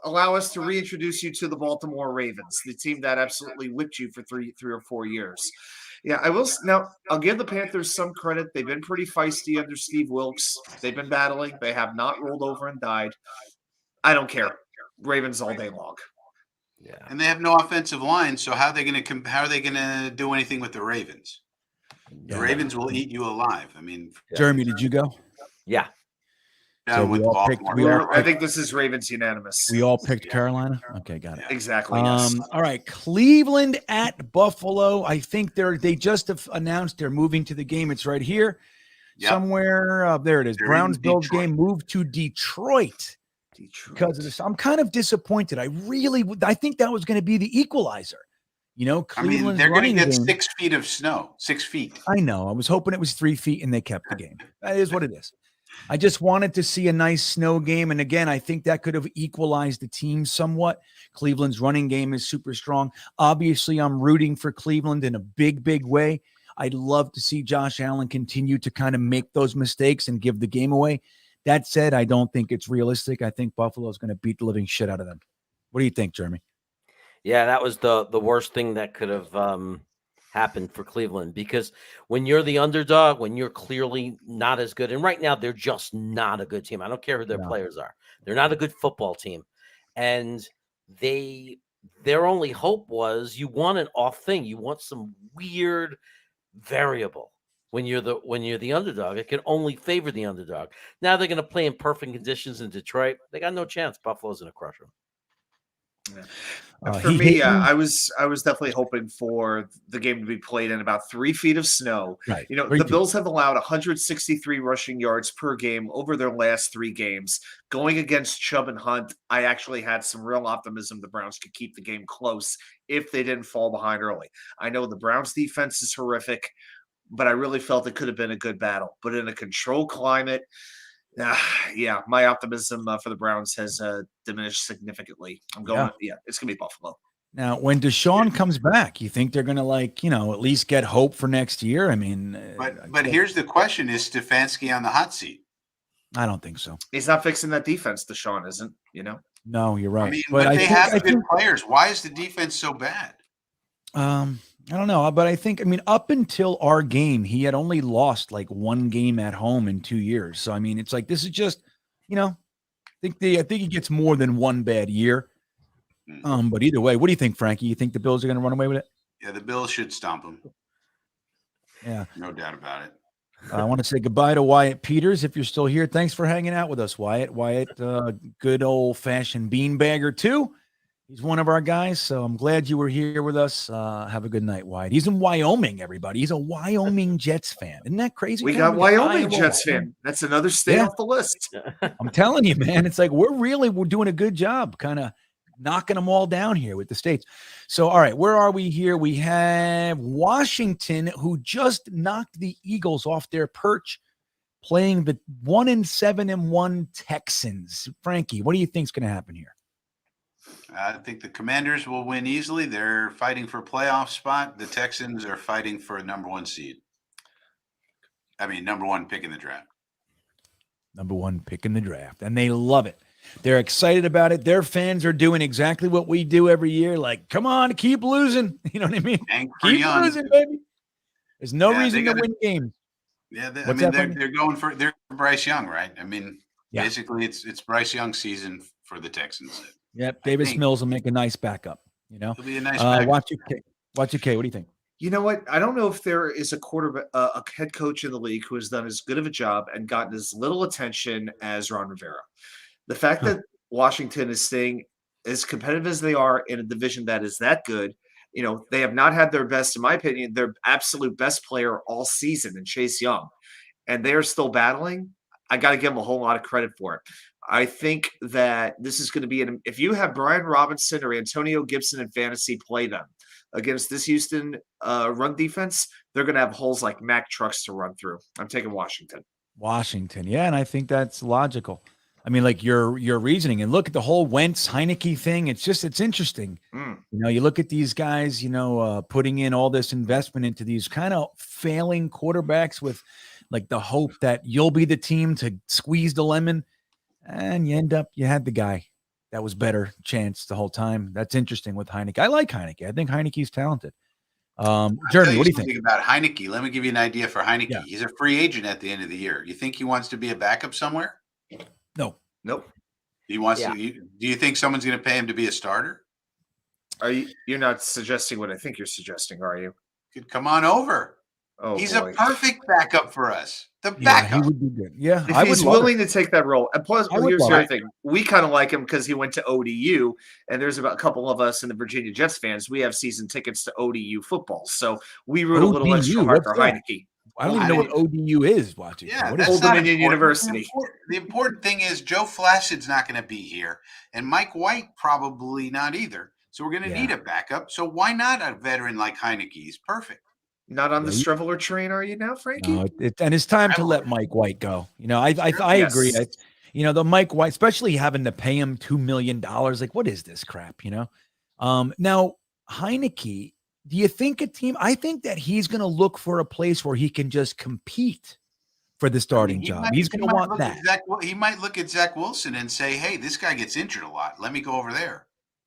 allow us to reintroduce you to the Baltimore Ravens, the team that absolutely whipped you for three or 4 years. Yeah, I will. Now, I'll give the Panthers some credit. They've been pretty feisty under Steve Wilkes. They've been battling. They have not rolled over and died. I don't care. Ravens all day long. Yeah, and they have no offensive line. So how are they going to do anything with the Ravens? The Ravens will eat you alive. I mean, Jeremy, did you go? Yeah. So with Baltimore. I think this is Ravens unanimous. We all picked Carolina. Okay, got it. Exactly. Yes. All right, Cleveland at Buffalo. I think they just have announced they're moving to the game. It's right here, somewhere. There it is. Browns Bills game moved to Detroit because of this. I'm kind of disappointed. I think that was going to be the equalizer. Cleveland's they're going to get game, 6 feet of snow. 6 feet. I know. I was hoping it was 3 feet, and they kept the game. That is what it is. I just wanted to see a nice snow game. And again, I think that could have equalized the team somewhat. Cleveland's running game is super strong. Obviously, I'm rooting for Cleveland in a big, big way. I'd love to see Josh Allen continue to kind of make those mistakes and give the game away. That said, I don't think it's realistic. I think Buffalo is going to beat the living shit out of them. What do you think, Jeremy? Yeah, that was the worst thing that could have happened for Cleveland, because when you're the underdog, when you're clearly not as good, and right now they're just not a good team. I don't care who their players are. They're not a good football team. And their only hope was you want an off thing. You want some weird variable when you're the underdog. It can only favor the underdog. Now they're going to play in perfect conditions in Detroit. They got no chance. Buffalo's going to crush them. Yeah. For me, I was definitely hoping for the game to be played in about 3 feet of snow. Right. The Bills have allowed 163 rushing yards per game over their last 3 games. Going against Chubb and Hunt, I actually had some real optimism the Browns could keep the game close if they didn't fall behind early. I know the Browns defense is horrific, but I really felt it could have been a good battle. But in a controlled climate, my optimism for the Browns has diminished significantly. I'm going, it's going to be Buffalo. Now, when Deshaun comes back, you think they're going to at least get hope for next year? I mean, but here's the question: is Stefanski on the hot seat? I don't think so. He's not fixing that defense. Deshaun isn't. No, you're right. I mean, but they have good players. Why is the defense so bad? I don't know, but I think, up until our game, he had only lost like 1 game at home in 2 years. So, it's like, this is just, I think he gets more than 1 bad year. But either way, what do you think, Frankie? You think the Bills are going to run away with it? Yeah, the Bills should stomp them. Yeah. No doubt about it. I want to say goodbye to Wyatt Peters. If you're still here, thanks for hanging out with us, Wyatt. Good old fashioned beanbagger too. He's one of our guys, so I'm glad you were here with us. Have a good night, Wyatt. He's in Wyoming, everybody. He's a Wyoming Jets fan. Isn't that crazy? We Ken? got Wyoming Iowa, Jets Wyoming. fan. That's another state Yeah. off the list. I'm telling you, man. It's like we're doing a good job kind of knocking them all down here with the states. So, all right, where are we here? We have Washington, who just knocked the Eagles off their perch, playing the 1-7-1 Texans. Frankie, what do you think is going to happen here? I think the Commanders will win easily. They're fighting for a playoff spot. The Texans are fighting for a number 1 seed. I mean, number 1 pick in the draft. Number 1 pick in the draft. And they love it. They're excited about it. Their fans are doing exactly what we do every year. Like, come on, keep losing. You know what I mean? Keep losing, baby. There's no reason to win games. Yeah, they're going for Bryce Young, right? I mean, basically it's Bryce Young's season for the Texans. Yep, Davis Mills will make a nice backup. You know, it'll be a nice backup. Watch UK. What do you think? You know what? I don't know if there is a head coach in the league who has done as good of a job and gotten as little attention as Ron Rivera. The fact that Washington is staying as competitive as they are in a division that is that good, you know, they have not had their best, in my opinion, their absolute best player all season in Chase Young, and they are still battling. I got to give them a whole lot of credit for it. I think that this is going to be if you have Brian Robinson or Antonio Gibson in fantasy, play them against this Houston run defense. They're going to have holes like Mack trucks to run through. I'm taking Washington. Washington, yeah, and I think that's logical. I mean, like your reasoning, and look at the whole Wentz Heineke thing. It's interesting. You know, you look at these guys, you know, putting in all this investment into these kind of failing quarterbacks with like the hope that you'll be the team to squeeze the lemon, and you had the guy that was better chance the whole time. That's interesting with Heineke. I like Heineke. I think Heineke's talented. Jeremy, what do you think about Heineke? Let me give you an idea for Heineke. Yeah. He's a free agent at the end of the year. You think he wants to be a backup somewhere? No. Nope. He wants to. Do you think someone's going to pay him to be a starter? You're not suggesting what I think you're suggesting, are you? Could come on over. Oh, he's boy. a perfect backup for us. The Yeah, backup. he would be good. Yeah, If I he's would love willing it. to take that role. And plus, I would here's the love other it. thing. We kind of like him because he went to ODU, and there's about a couple of us in the Virginia Jets fans. We have season tickets to ODU football, so we root a little extra ODU, hard for what's that? Heineke. I don't even know what ODU is. Watching. Yeah, What that's is Old not Dominion important. University. The important thing is Joe Flashitt's not going to be here, and Mike White probably not either. So we're going to need a backup. So why not a veteran like Heineke? He's perfect. Not on the Streveler train, are you now, Frankie? No, and it's time to let Mike White go. You know, I agree. You know, the Mike White, especially having to pay him $2 million. Like, what is this crap? You know, now Heineke. Do you think a team? I think that he's going to look for a place where he can just compete for the starting job. He's going to want that. He might look at Zach Wilson and say, "Hey, this guy gets injured a lot. Let me go over there."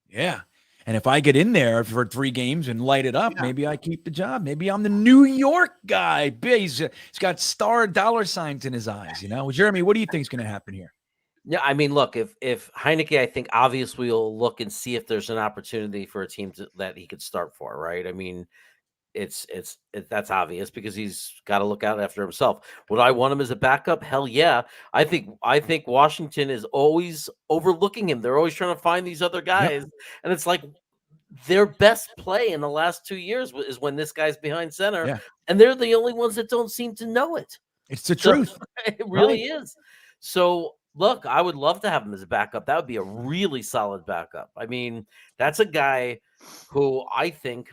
Yeah. And if I get in there for 3 games and light it up, maybe I keep the job. Maybe I'm the New York guy. He's got star dollar signs in his eyes. You know, Jeremy, what do you think is going to happen here? Yeah, I mean, look, if Heineke, I think obviously we'll look and see if there's an opportunity for a team that he could start for, right? I mean, it's that's obvious because he's got to look out after himself. Would I want him as a backup? Hell yeah. I think Washington is always overlooking him. They're always trying to find these other guys, and it's like their best play in the last 2 years is when this guy's behind center, and they're the only ones that don't seem to know it. It's the truth. It really is. So. Look, I would love to have him as a backup. That would be a really solid backup. I mean, that's a guy who I think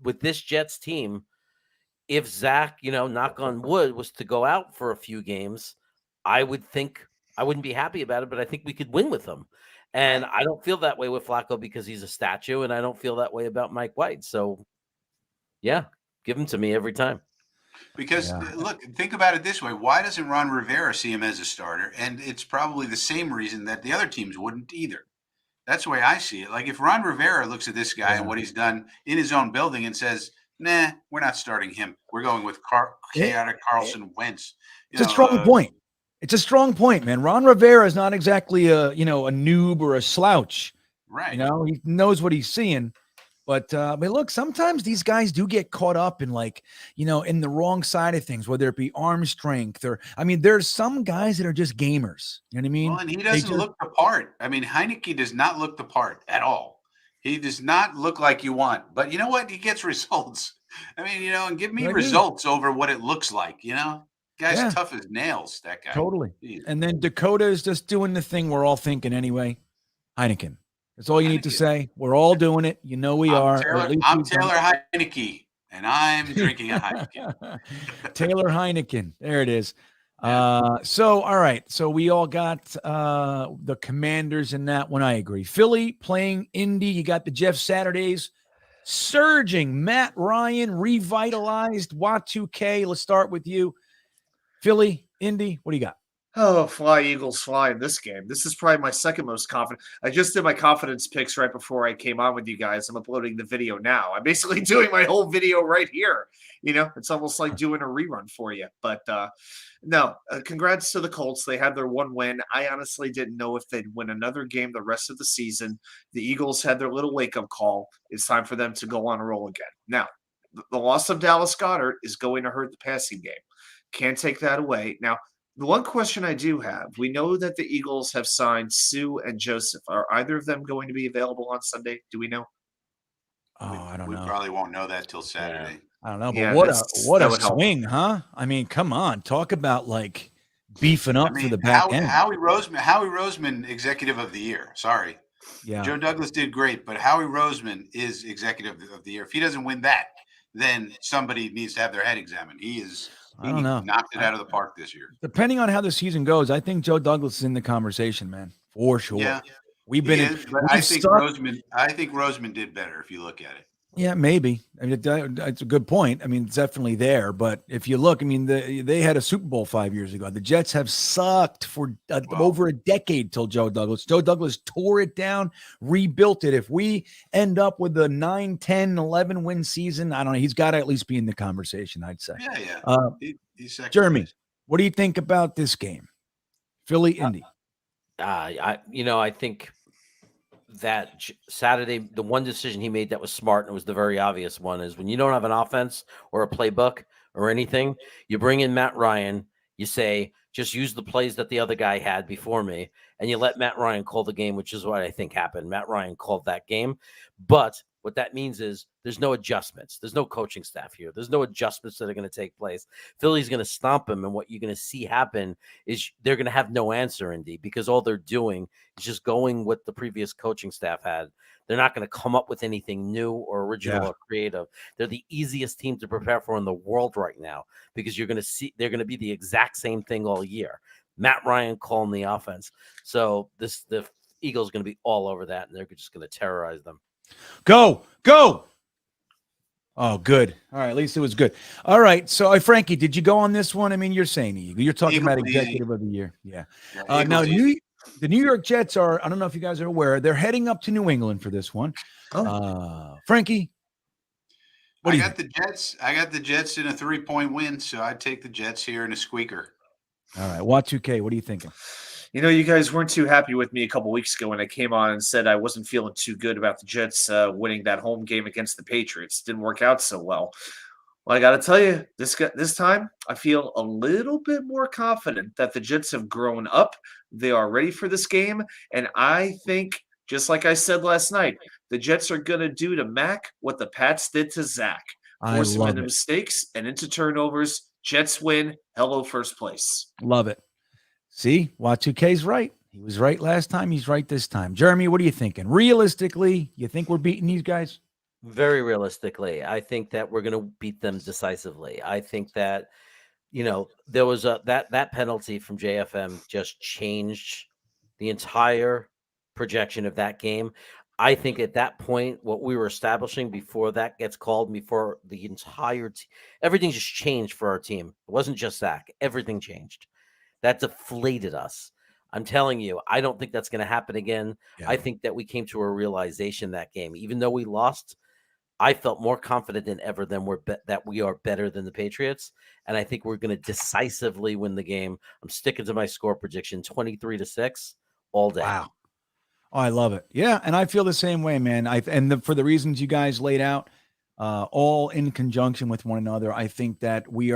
with this Jets team, if Zach, you know, knock on wood, was to go out for a few games, I would think I wouldn't be happy about it, but I think we could win with him. And I don't feel that way with Flacco because he's a statue, and I don't feel that way about Mike White. So, yeah, give him to me every time. Because look, think about it this way. Why doesn't Ron Rivera see him as a starter? And it's probably the same reason that the other teams wouldn't either. That's the way I see it. Like if Ron Rivera looks at this guy and what he's done in his own building and says, nah, we're not starting him. We're going with chaotic Carlson Wentz. It's a strong point. It's a strong point, man. Ron Rivera is not exactly a noob or a slouch. Right. You know, he knows what he's seeing. But look, sometimes these guys do get caught up in in the wrong side of things, whether it be arm strength or, there's some guys that are just gamers. You know what I mean? Well, and he doesn't look the part. I mean, Heineke does not look the part at all. He does not look like you want. But you know what? He gets results. I mean, and give me results over what it looks like, Guy's tough as nails, that guy. Totally. Jeez. And then Dakota is just doing the thing we're all thinking anyway. Heineken. That's all you need to say. We're all doing it. We are. I'm Taylor Heineke, and I'm drinking a Heineken. Taylor Heineken. There it is. Yeah. All right. So we all got the Commanders in that one. I agree. Philly playing Indy. You got the Jeff Saturdays surging. Matt Ryan revitalized. Y2K. Let's start with you. Philly, Indy. What do you got? Oh, fly, Eagles, fly in this game. This is probably my second most confident. I just did my confidence picks right before I came on with you guys. I'm uploading the video now. I'm basically doing my whole video right here. It's almost like doing a rerun for you. But no, congrats to the Colts. They had their one win. I honestly didn't know if they'd win another game the rest of the season. The Eagles had their little wake-up call. It's time for them to go on a roll again. Now, the loss of Dallas Goedert is going to hurt the passing game. Can't take that away. Now, the one question I do have, we know that the Eagles have signed Sue and Joseph. Are either of them going to be available on Sunday? Do we know? Oh, I don't know. We probably won't know that till Saturday. Yeah. I don't know, but what a swing, huh? Come on. Talk about beefing up for the back end. Howie Roseman, executive of the year. Sorry. Yeah. Joe Douglas did great, but Howie Roseman is executive of the year. If he doesn't win that, then somebody needs to have their head examined. He don't know. Knocked it out of the park this year. Depending on how the season goes, I think Joe Douglas is in the conversation, man, for sure. Yeah, I think Roseman did better if you look at it. Yeah, maybe. It's a good point. It's definitely there. But if you look, they had a Super Bowl 5 years ago. The Jets have sucked for over a decade till Joe Douglas. Joe Douglas tore it down, rebuilt it. If we end up with a 9, 10, 11 win season, I don't know. He's got to at least be in the conversation, I'd say. Yeah. He's Jeremy, what do you think about this game? Philly, Indy. I think that Saturday, the one decision he made that was smart, and it was the very obvious one, is when you don't have an offense or a playbook or anything, you bring in Matt Ryan, you say, just use the plays that the other guy had before me, and you let Matt Ryan call the game, which is what I think happened. Matt Ryan called that game. But what that means is there's no adjustments. There's no coaching staff here. There's no adjustments that are going to take place. Philly's going to stomp him, and what you're going to see happen is they're going to have no answer, Indy, because all they're doing is just going what the previous coaching staff had. They're not going to come up with anything new or original or creative. They're the easiest team to prepare for in the world right now, because you're going to see they're going to be the exact same thing all year. Matt Ryan calling the offense. So the Eagles are going to be all over that, and they're just going to terrorize them. Go. Oh, good. All right. At least it was good. All right. So, Frankie, did you go on this one? You're saying Eagle. You're talking about executive of the year. Yeah. Now, the New York Jets are, I don't know if you guys are aware, they're heading up to New England for this one. Frankie, what do you think? I got the Jets in a 3-point win, so I'd take the Jets here in a squeaker. All right. Y2K, what are you thinking? You guys weren't too happy with me a couple weeks ago when I came on and said I wasn't feeling too good about the Jets winning that home game against the Patriots. Didn't work out so well. Well, I got to tell you, this time I feel a little bit more confident that the Jets have grown up. They are ready for this game. And I think, just like I said last night, the Jets are going to do to Mac what the Pats did to Zach. Force him into mistakes and into turnovers. Jets win. Hello, first place. Love it. See, Y2K's right. He was right last time. He's right this time. Jeremy, what are you thinking? Realistically, you think we're beating these guys? Very realistically, I think that we're going to beat them decisively. I think that, there was that penalty from JFM just changed the entire projection of that game. I think at that point, what we were establishing before that gets called, before the entire everything just changed for our team. It wasn't just Zach. Everything changed. That deflated us. I'm telling you, I don't think that's going to happen again. Yeah. I think that we came to a realization that game. Even though we lost, I felt more confident than ever that we are better than the Patriots. And I think we're going to decisively win the game. I'm sticking to my score prediction, 23-6 all day. Wow. Oh, I love it. Yeah, and I feel the same way, man. For the reasons you guys laid out, all in conjunction with one another, I think that we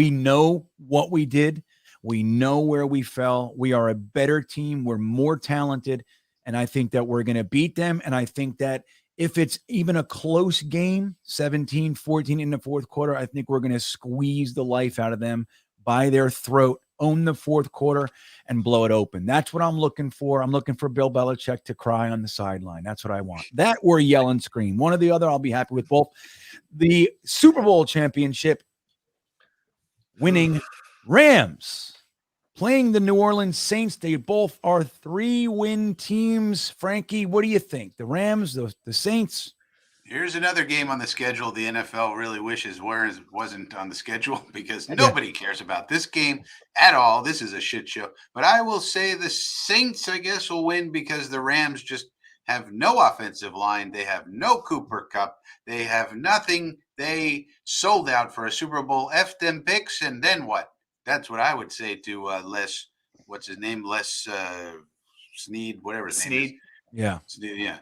know what we did. We know where we fell. We are a better team. We're more talented. And I think that we're going to beat them. And I think that if it's even a close game, 17-14 in the fourth quarter, I think we're going to squeeze the life out of them by their throat, own the fourth quarter, and blow it open. That's what I'm looking for. I'm looking for Bill Belichick to cry on the sideline. That's what I want. That or yell and scream. One or the other, I'll be happy with both. The Super Bowl championship winning Rams playing the New Orleans Saints. They both are 3-win teams. Frankie, what do you think? The Rams, the Saints? Here's another game on the schedule the NFL really wishes wasn't on the schedule because nobody cares about this game at all. This is a shit show. But I will say the Saints, I guess, will win because the Rams just have no offensive line. They have no Cooper Kupp. They have nothing. They sold out for a Super Bowl. F them picks, and then what? That's what I would say to Les. What's his name? Les Snead, whatever his name is. Yeah. Snead, yeah.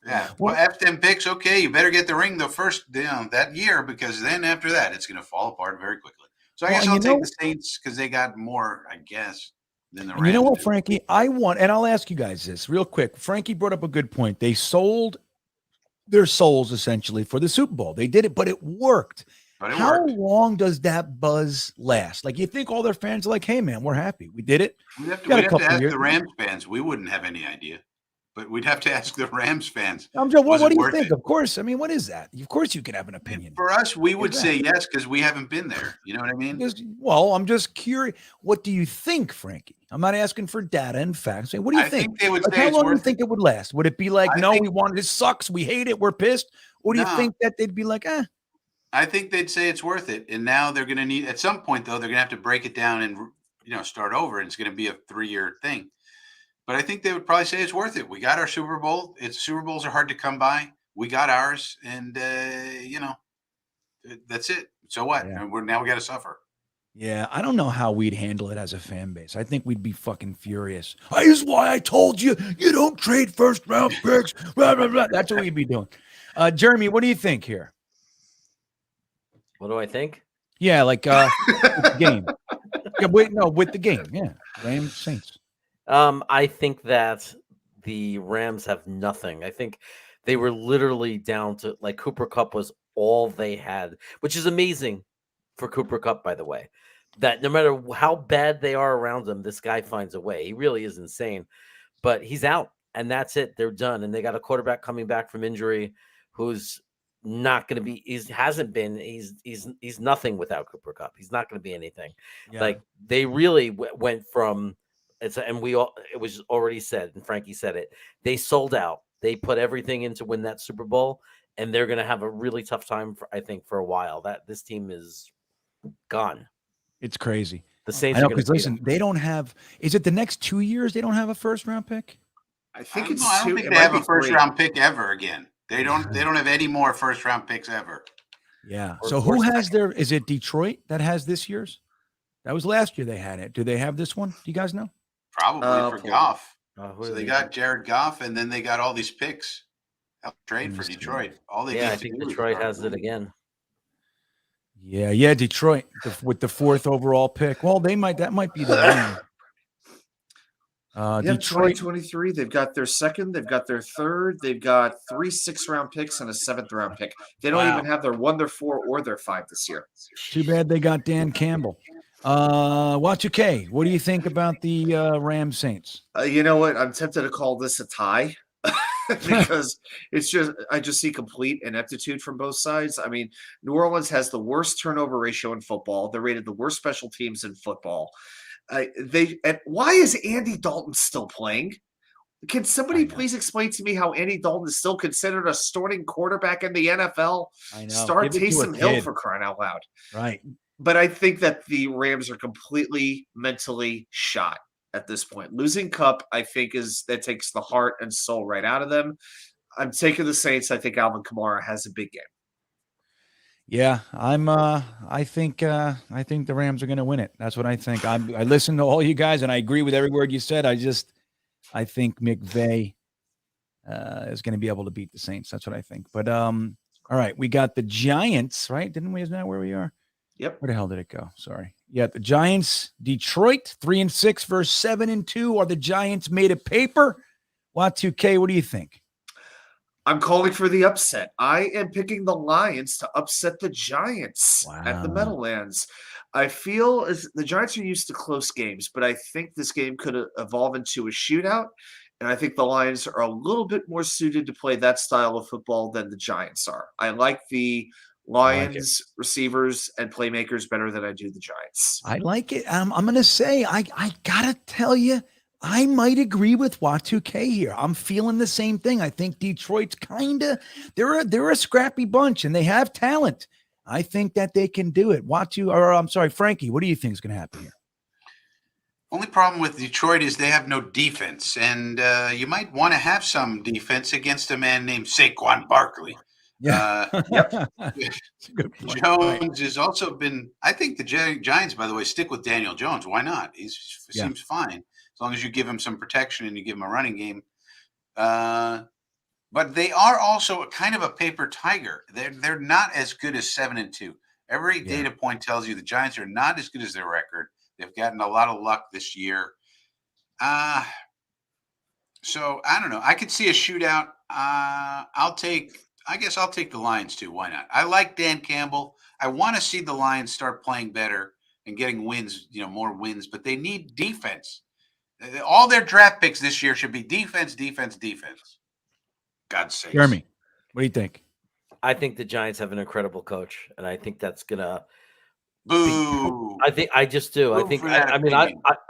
Yeah. Well, F them picks. Okay, you better get the ring the first that year because then after that it's going to fall apart very quickly. So I guess I'll take the Saints because they got more, I guess, than the Rams. You know what, Frankie? And I'll ask you guys this real quick. Frankie brought up a good point. They sold their souls essentially for the Super Bowl. They did it, but it worked. How long does that buzz last? Like, you think all their fans are like, hey, man, we're happy. We did it. We'd have to ask the Rams fans. We wouldn't have any idea. But we'd have to ask the Rams fans. What do you think? Of course. I mean, what is that? Of course you can have an opinion. For us, we would say yes because we haven't been there. You know what I mean? I'm just curious. What do you think, Frankie? I'm not asking for data and facts. What do you think? They would say how long do you think it would last? Would it be like, we want it, sucks, we hate it, we're pissed? Or do you think that they'd be like, I think they'd say it's worth it. And now they're going to need, at some point, though, they're going to have to break it down and, start over. And it's going to be a 3-year thing. But I think they would probably say it's worth it. We got our Super Bowl. Super Bowls are hard to come by. We got ours. And, that's it. So what? Yeah. And now we got to suffer. Yeah, I don't know how we'd handle it as a fan base. I think we'd be fucking furious. Here's why I told you don't trade first-round picks. Blah, blah, blah. That's what we'd be doing. Jeremy, what do you think here? What do I think? Yeah, like with the game. With the game. Yeah, Rams Saints. I think that the Rams have nothing. I think they were literally down to like Cooper Kupp was all they had, which is amazing for Cooper Kupp, by the way. That no matter how bad they are around him, this guy finds a way. He really is insane. But he's out, and that's it. They're done, and they got a quarterback coming back from injury who's not going to be. Hasn't been. He's nothing without Cooper Kupp. He's not going to be anything. Yeah. Like they really went from. It was already said, and Frankie said it. They sold out. They put everything in to win that Super Bowl, and they're going to have a really tough time, for a while. That this team is gone. It's crazy. The Saints. I know, because listen, they don't have. Is it the next 2 years they don't have a first-round pick? I think it's. I don't think they have a first-round pick ever again. They don't. They don't have any more first-round picks ever. Yeah. So who has their? Is it Detroit that has this year's? That was last year they had it. Do they have this one? Do you guys know? Probably for Goff. So they got Jared Goff, and then they got all these picks. Trade for Detroit. I think Detroit has it again. Yeah, Detroit with the 4th overall pick. Well, that might be the one. Detroit 2023. They've got their 2nd, they've got their 3rd, they've got 3 6th-round picks and a 7th-round pick. They don't even have their 1, their 4, or their 5 this year. Too bad they got Dan Campbell. Y2K, what do you think about the Rams Saints? You know what? I'm tempted to call this a tie. Because I just see complete ineptitude from both sides. I mean, New Orleans has the worst turnover ratio in football. They're rated the worst special teams in football. Why is Andy Dalton still playing? Can somebody please explain to me how Andy Dalton is still considered a starting quarterback in the NFL? I know. Start Taysom Hill for crying out loud. Right. But I think that the Rams are completely mentally shot at this point. Losing Kupp, I think, that takes the heart and soul right out of them. I'm taking the Saints. I think Alvin Kamara has a big game. Yeah, I think the Rams are going to win it. That's what I think. I listened to all you guys, and I agree with every word you said. I just I think McVay is going to be able to beat the Saints. That's what I think. But all right, we got the Giants, right? Didn't we? Isn't that where we are? Yep. Where the hell did it go? Sorry. Yeah, the Giants, Detroit, 3-6 versus 7-2. Are the Giants made of paper? Y2K, what do you think? I'm calling for the upset. I am picking the Lions to upset the Giants at the Wow. Meadowlands. I feel as the Giants are used to close games, but I think this game could evolve into a shootout. And I think the Lions are a little bit more suited to play that style of football than the Giants are. I like the Lions receivers and playmakers better than I do the Giants. I like it. I'm going to say, I got to tell you, I might agree with Y2K here. I'm feeling the same thing. I think Detroit's kind of, they're a scrappy bunch and they have talent. I think that they can do it. Frankie, what do you think is going to happen here? Only problem with Detroit is they have no defense, and you might want to have some defense against a man named Saquon Barkley. Yeah. Jones has also been. I think the Giants, by the way, stick with Daniel Jones. Why not? He seems fine as long as you give him some protection and you give him a running game. But they are also kind of a paper tiger. They're not as good as 7-2. Every data point tells you the Giants are not as good as their record. They've gotten a lot of luck this year. So I don't know. I could see a shootout. I guess I'll take the Lions too. Why not? I like Dan Campbell. I want to see the Lions start playing better and getting wins, more wins, but they need defense. All their draft picks this year should be defense, defense, defense. God's sake. Jeremy, what do you think? I think the Giants have an incredible coach, and I think that's gonna. Boo! I just do. Boo I think. for that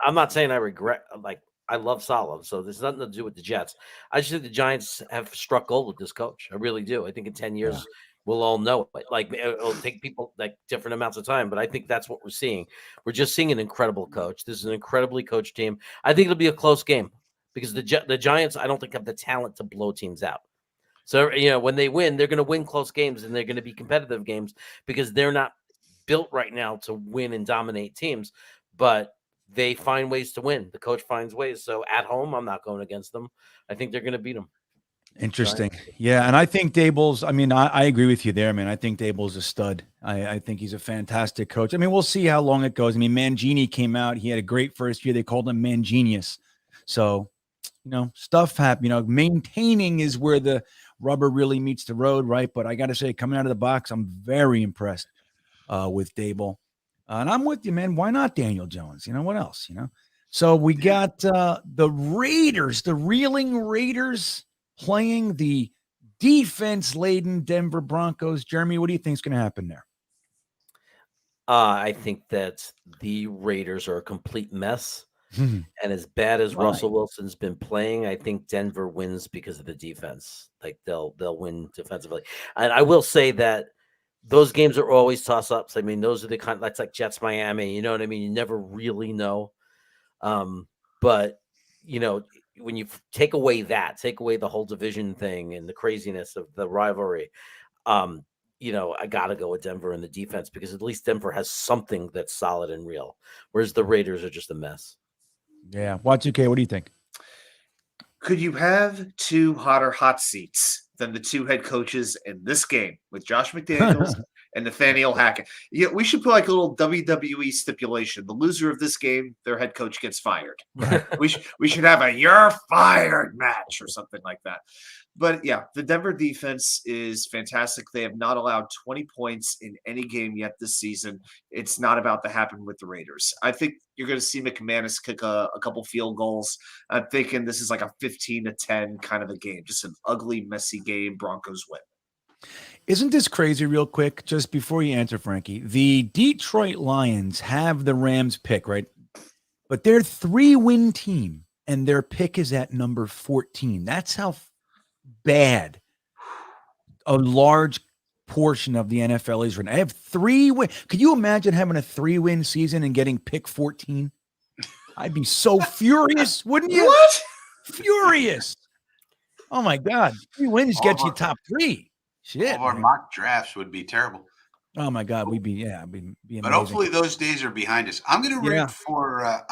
I'm not saying I regret. Like, I love Saleh, so there's nothing to do with the Jets. I just think the Giants have struck gold with this coach. I really do. I think in 10 years we'll all know it. Like, it'll take people like different amounts of time, but I think that's what we're seeing. We're just seeing an incredible coach. This is an incredibly coached team. I think it'll be a close game because the Giants, I don't think, have the talent to blow teams out. So when they win, they're going to win close games and they're going to be competitive games because they're not built right now to win and dominate teams, but they find ways to win. The coach finds ways. So at home, I'm not going against them. I think they're going to beat them. Interesting. Yeah. And I think Dable's, I agree with you there, man. I think Dable's a stud. I think he's a fantastic coach. We'll see how long it goes. Mangini came out. He had a great first year. They called him Mangenius. So, stuff happened. Maintaining is where the rubber really meets the road, right? But I got to say, coming out of the box, I'm very impressed with Dable. And I'm with you, man. Why not Daniel Jones? What else? So we got the Raiders, the reeling Raiders playing the defense-laden Denver Broncos. Jeremy, what do you think is going to happen there? I think that the Raiders are a complete mess. And as bad as Russell Wilson's been playing, I think Denver wins because of the defense. Like they'll win defensively. And I will say that those games are always toss-ups. Those are the kind that's like Jets Miami. You know what I mean? You never really know. But when you take away the whole division thing and the craziness of the rivalry, I gotta go with Denver in the defense because at least Denver has something that's solid and real, whereas the Raiders are just a mess. Yeah. Y2K, what do you think? Could you have two hotter hot seats than the two head coaches in this game with Josh McDaniels and Nathaniel Hackett? Yeah, we should put like a little WWE stipulation. The loser of this game, their head coach gets fired. Right. We should have a "you're fired" match or something like that. But yeah, the Denver defense is fantastic. They have not allowed 20 points in any game yet this season. It's not about to happen with the Raiders. I think you're going to see McManus kick a couple field goals. I'm thinking this is like a 15-10 kind of a game, just an ugly, messy game. Broncos win. Isn't this crazy real quick? Just before you answer, Frankie, the Detroit Lions have the Rams pick, right? But they're 3-win team and their pick is at number 14. That's how bad a large portion of the NFL is right now. I have 3 wins. Could you imagine having a 3-win season and getting pick 14? I'd be so furious, wouldn't you? What? Furious. Oh my God. 3 wins gets you top 3. Shit. All of our mock drafts would be terrible. Oh my God, we'd be amazing. But hopefully those days are behind us. I'm going to root for.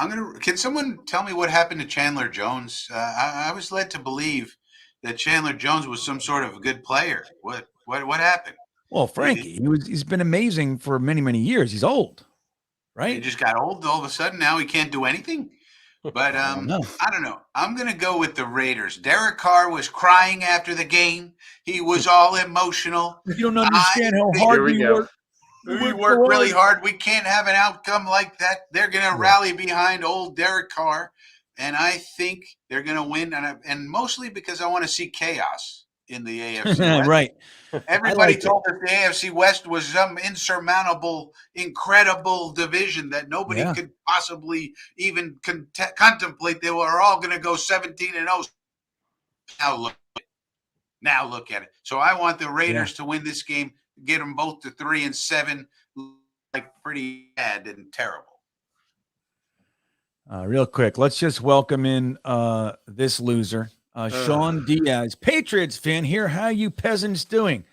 Can someone tell me what happened to Chandler Jones? I was led to believe that Chandler Jones was some sort of a good player. What happened? Well, Frankie, he's been amazing for many, many years. He's old, right? He just got old all of a sudden. Now he can't do anything. But I don't know. I'm going to go with the Raiders. Derek Carr was crying after the game. He was all emotional. You don't understand how hard we work. We work really hard. We can't have an outcome like that. They're going to rally behind old Derek Carr, and I think they're going to win. And mostly because I want to see chaos in the AFC West. Right. Everybody told us the AFC West was some insurmountable, incredible division that nobody could possibly even contemplate. They were all going to go 17-0. Now look at it. So I want the Raiders to win this game, get them both to 3-7, like pretty bad and terrible. Real quick, let's just welcome in this loser. Sean Diaz, Patriots fan here. How you peasants doing?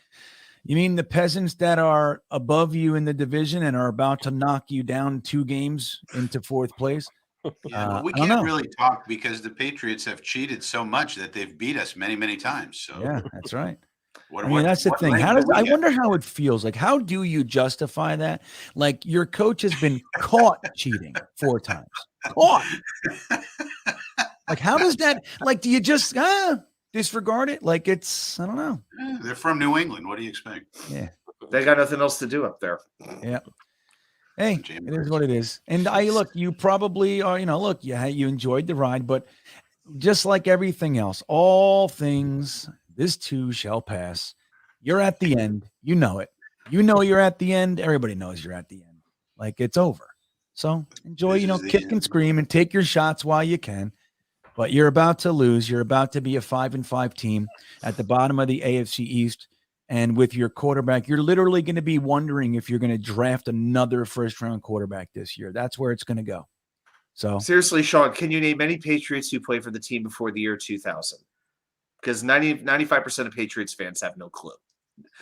You mean the peasants that are above you in the division and are about to knock you down 2 games into 4th place? Yeah, we can't really talk because the Patriots have cheated so much that they've beat us many, many times. So yeah, that's right. That's the thing. I wonder how it feels. Like, how do you justify that? Like, your coach has been caught cheating 4 times. Caught. Like, how does that, like, do you just disregard it? Like, it's, I don't know. Yeah, they're from New England. What do you expect? Yeah. They got nothing else to do up there. Yeah. Hey, it is what it is. And you probably are, you enjoyed the ride, but just like everything else, all things, this too shall pass. You're at the end. You know it. You know you're at the end. Everybody knows you're at the end. Like, it's over. So enjoy, kick and scream and take your shots while you can. But you're about to lose. You're about to be a 5-5 team at the bottom of the AFC East. And with your quarterback, you're literally going to be wondering if you're going to draft another first-round quarterback this year. That's where it's going to go. So seriously, Sean, can you name any Patriots who played for the team before the year 2000? Because 95% of Patriots fans have no clue.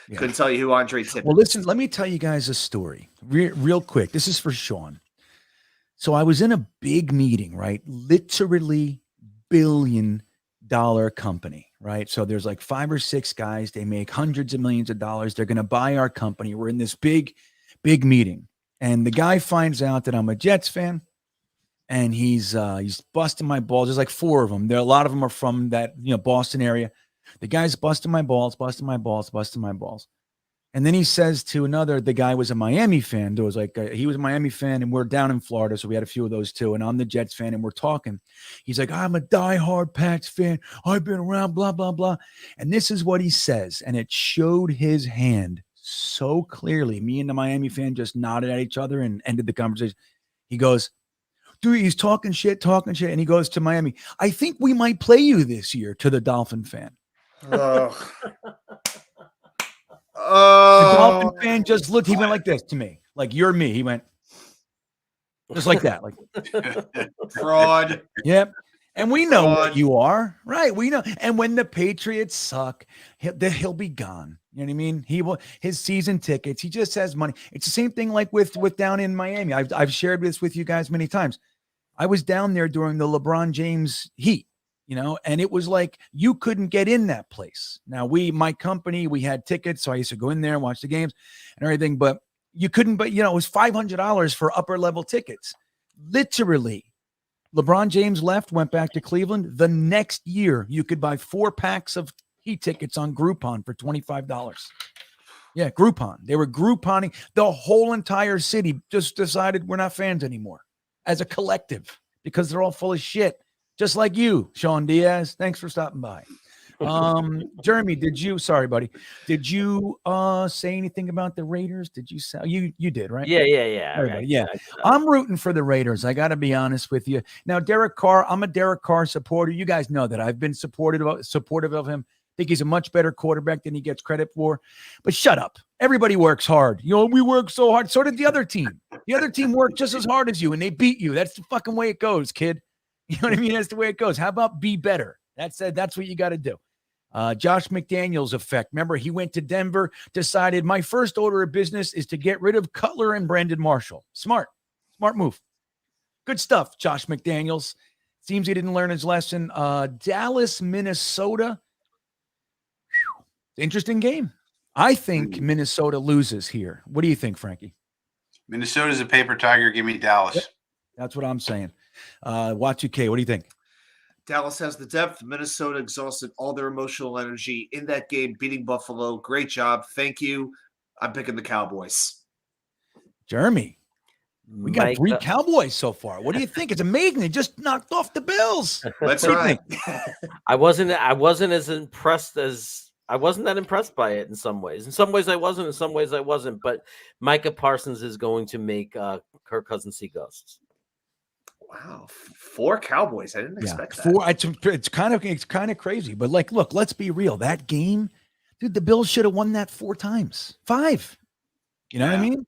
Yeah. Couldn't tell you who Andre Tippett. Well, listen, let me tell you guys a story real quick. This is for Sean. So I was in a big meeting, right? Literally billion-dollar company, right? So there's like 5 or 6 guys. They make hundreds of millions of dollars. They're going to buy our company. We're in this big meeting. And the guy finds out that I'm a Jets fan. And he's busting my balls. There's like 4 of them. A lot of them are from that, Boston area. The guy's busting my balls. And then he says to the guy was a Miami fan. There was he was a Miami fan and we're down in Florida. So we had a few of those too. And I'm the Jets fan and we're talking. He's like, I'm a diehard Pats fan. I've been around, blah, blah, blah. And this is what he says. And it showed his hand so clearly. Me and the Miami fan just nodded at each other and ended the conversation. He goes, dude, he's talking shit. And he goes to Miami, I think we might play you this year, to the Dolphin fan. The Dolphin fan just looked. He went like this to me, like, you're me. He went just like that, like fraud. Yep. And we know what you are, right? We know. And when the Patriots suck, he'll be gone. You know what I mean? His season tickets. He just has money. It's the same thing like with down in Miami. I've shared this with you guys many times. I was down there during the LeBron James heat. And it was like you couldn't get in that place. Now, my company, we had tickets, so I used to go in there and watch the games and everything, but you couldn't, it was $500 for upper level tickets. Literally, LeBron James went back to Cleveland. The next year, you could buy 4 packs of Heat tickets on Groupon for $25. Yeah, Groupon. They were Grouponing. The whole entire city just decided we're not fans anymore as a collective because they're all full of shit. Just like you, Sean Diaz. Thanks for stopping by. Jeremy, sorry, buddy. Did you say anything about the Raiders? Did you say you did, right? Yeah. I'm rooting for the Raiders. I got to be honest with you. Now, Derek Carr, I'm a Derek Carr supporter. You guys know that I've been supportive of him. I think he's a much better quarterback than he gets credit for. But shut up. Everybody works hard. We work so hard. So did the other team. The other team worked just as hard as you, and they beat you. That's the fucking way it goes, kid. You know what I mean? That's the way it goes. How about be better? That's what you got to do. Josh McDaniels effect. Remember, he went to Denver, decided my first order of business is to get rid of Cutler and Brandon Marshall. Smart move. Good stuff, Josh McDaniels. Seems he didn't learn his lesson. Dallas, Minnesota. Whew. Interesting game. I think Minnesota loses here. What do you think, Frankie? Minnesota's a paper tiger. Give me Dallas. Yep. That's what I'm saying. Y2K, what do you think? Dallas has the depth. Minnesota exhausted all their emotional energy in that game, beating Buffalo. Great job. Thank you. I'm picking the Cowboys. Jeremy, we got 3 Cowboys so far. What do you think? It's amazing. They just knocked off the Bills. That's right. I wasn't as impressed as I wasn't that impressed by it in some ways. In some ways I wasn't, in some ways I wasn't. But Micah Parsons is going to make Kirk Cousins see ghosts. Wow, 4 Cowboys. I didn't expect that. 4. It's kind of crazy. But look, let's be real. That game, dude, the Bills should have won that 4 times. 5. You know what I mean?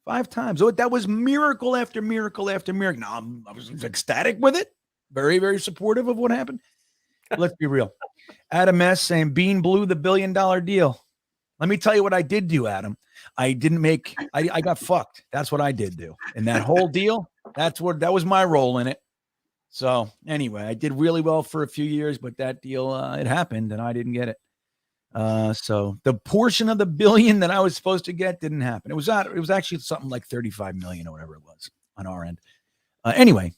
5 times. Oh, that was miracle after miracle after miracle. Now, I was ecstatic with it. Very, very supportive of what happened. Let's be real. Adam S. saying Bean blew the $1 billion deal. Let me tell you what I did do, Adam. I got fucked. That's what I did do. And that whole deal, that was my role in it. So anyway, I did really well for a few years, but that deal, it happened and I didn't get it. So the portion of the $1 billion that I was supposed to get didn't happen. It was actually something like 35 million or whatever it was on our end. Anyway,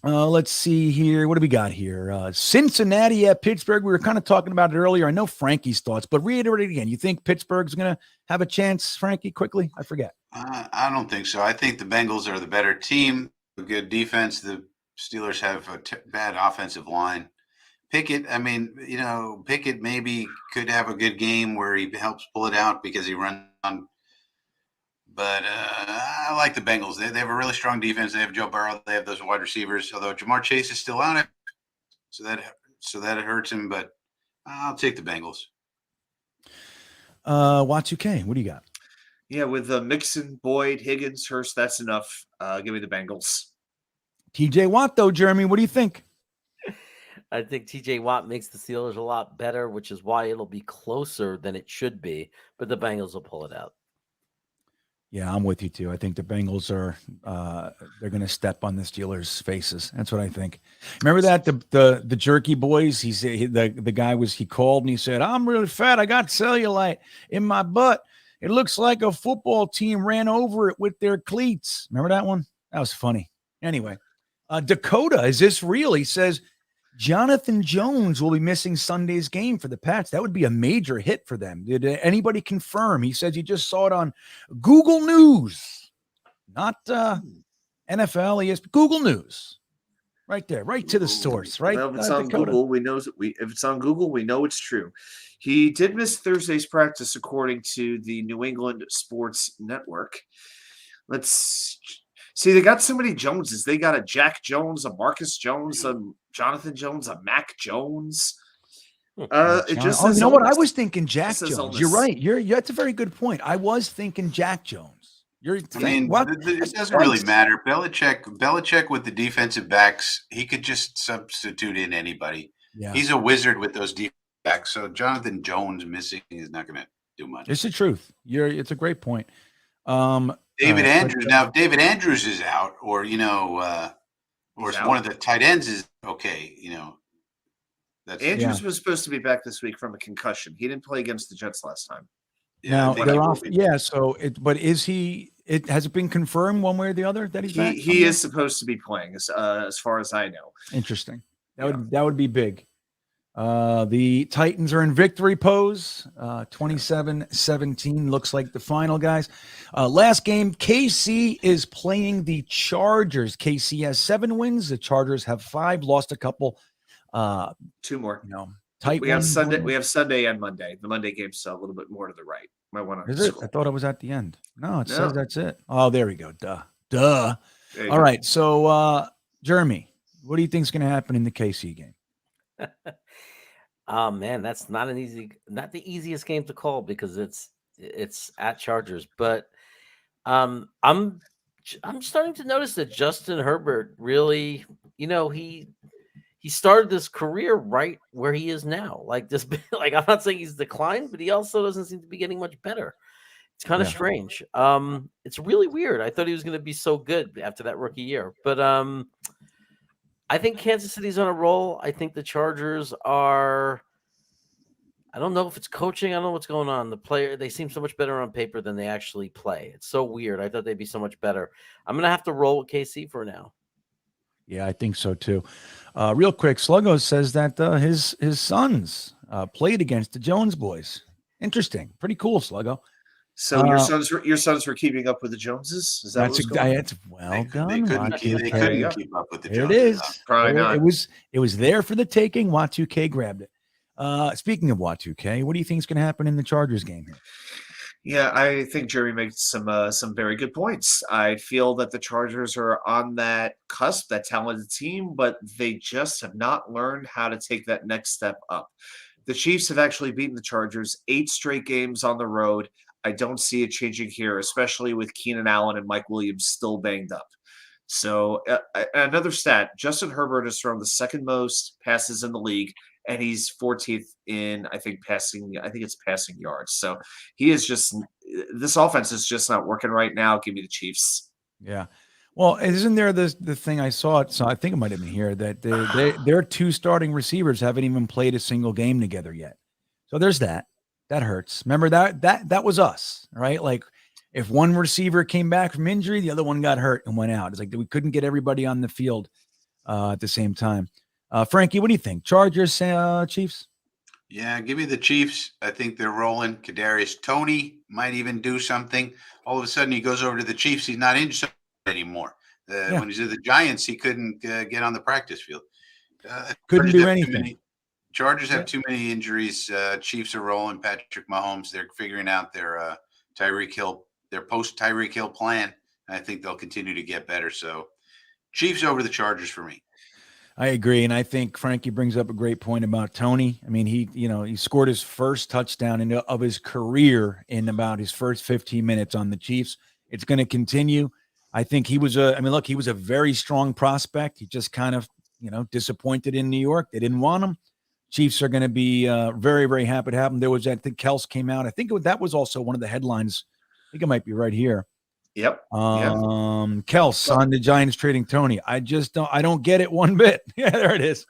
let's see here. What do we got here? Cincinnati at Pittsburgh. We were kind of talking about it earlier. I know Frankie's thoughts, but reiterate it again. You think Pittsburgh's going to have a chance, Frankie, quickly? I forget. I don't think so. I think the Bengals are the better team. A good defense. The Steelers have a bad offensive line. Pickett, Pickett maybe could have a good game where he helps pull it out because he runs on. But I like the Bengals. They have a really strong defense. They have Joe Burrow. They have those wide receivers. Although Jamar Chase is still out, so that hurts him. But I'll take the Bengals. Y2K, what do you got? Yeah, with Mixon, Boyd, Higgins, Hurst, that's enough. Give me the Bengals. TJ Watt, though, Jeremy, what do you think? I think TJ Watt makes the Steelers a lot better, which is why it'll be closer than it should be. But the Bengals will pull it out. Yeah, I'm with you too. I think the Bengals are they're going to step on the Steelers' faces. That's what I think. Remember that the Jerky Boys? He said the guy he called and he said, "I'm really fat. I got cellulite in my butt. It looks like a football team ran over it with their cleats." Remember that one? That was funny. Anyway, Dakota, is this real? He says Jonathan Jones will be missing Sunday's game for the Pats. That would be a major hit for them. Did anybody confirm? He says he just saw it on Google News, not NFL. Google News, right there, right to the source, right? Well, if it's on Google, if it's on Google, we know it's true. He did miss Thursday's practice, according to the New England Sports Network. Let's see. They got so many Joneses. They got a Jack Jones, a Marcus Jones, a Jonathan Jones, a Mac Jones. It just says you know what? I was thinking Jack Jones. Jones. You're right. That's a very good point. I was thinking Jack Jones. It doesn't really matter. Belichick with the defensive backs, he could just substitute in anybody. Yeah. He's a wizard with those defensive backs. So Jonathan Jones missing is not going to do much. It's the truth. It's a great point. David Andrews. Now, if David Andrews is out, or one of the tight ends is okay, Andrews was supposed to be back this week from a concussion. He didn't play against the Jets last time. Now they're off. Yeah. So is he? Has it been confirmed one way or the other that he's back? He is supposed to be playing, as far as I know. Interesting. That would be big. The Titans are in victory pose. 27-17 looks like the final, guys. Last game, KC is playing the Chargers. KC has 7 wins. The Chargers have 5, lost a couple. 2 more. Tight. We have Sunday. We have Sunday and Monday. The Monday game's a little bit more to the right. Might want to. Is it? I thought it was at the end. No, it says that's it. Oh, there we go. Duh. All right. So, Jeremy, what do you think is going to happen in the KC game? Oh man, that's not the easiest game to call because it's at Chargers. But I'm starting to notice that Justin Herbert really, he he started this career right where he is now. Like this, like I'm not saying he's declined, but he also doesn't seem to be getting much better. It's kind of strange. It's really weird. I thought he was going to be so good after that rookie year, but I think Kansas City's on a roll. I think the Chargers are. I don't know if it's coaching. I don't know what's going on. The player, they seem so much better on paper than they actually play. It's so weird. I thought they'd be so much better. I'm going to have to roll with KC for now. Yeah, I think so too. Real quick, Sluggo says that his sons played against the Jones boys. Interesting. Pretty cool, Sluggo. So your sons were keeping up with the Joneses? Is that That's well done. They couldn't keep up with the There Joneses. it is. Probably not. It was there for the taking. Y2K grabbed it. Speaking of Y2K, what do you think is going to happen in the Chargers game here? Yeah, I think Jerry makes some very good points. I feel that the Chargers are on that cusp, that talented team, but they just have not learned how to take that next step up. The Chiefs have actually beaten the Chargers 8 straight games on the road. I don't see it changing here, especially with Keenan Allen and Mike Williams still banged up. So another stat, Justin Herbert has thrown the second most passes in the league, and he's 14th in, I think it's passing yards. So he is just, this offense is just not working right now. Give me the Chiefs. Yeah. Well, isn't there the thing I saw it? So I think it might have been here that their 2 starting receivers haven't even played a single game together yet. So there's that. That hurts. Remember that was us, right? Like if one receiver came back from injury, the other one got hurt and went out. It's like we couldn't get everybody on the field at the same time. Frankie, what do you think? Chargers, Chiefs? Yeah, give me the Chiefs. I think they're rolling. Kadarius Toney might even do something. All of a sudden, he goes over to the Chiefs. He's not injured anymore. When he's at the Giants, he couldn't get on the practice field. Couldn't do anything. Chargers have too many injuries. Chiefs are rolling. Patrick Mahomes, they're figuring out their Tyreek Hill, their post Tyreek Hill plan. And I think they'll continue to get better. So Chiefs over the Chargers for me. I agree. And I think Frankie brings up a great point about Toney. I mean, he scored his first touchdown of his career in about his first 15 minutes on the Chiefs. It's going to continue. I think he was a very strong prospect. He just kind of, disappointed in New York. They didn't want him. Chiefs are going to be very, very happy to have him. There was, I think Kels came out. I think that was also one of the headlines. I think it might be right here. Yep. Kels on the Giants trading Toney. I don't get it one bit. Yeah, there it is.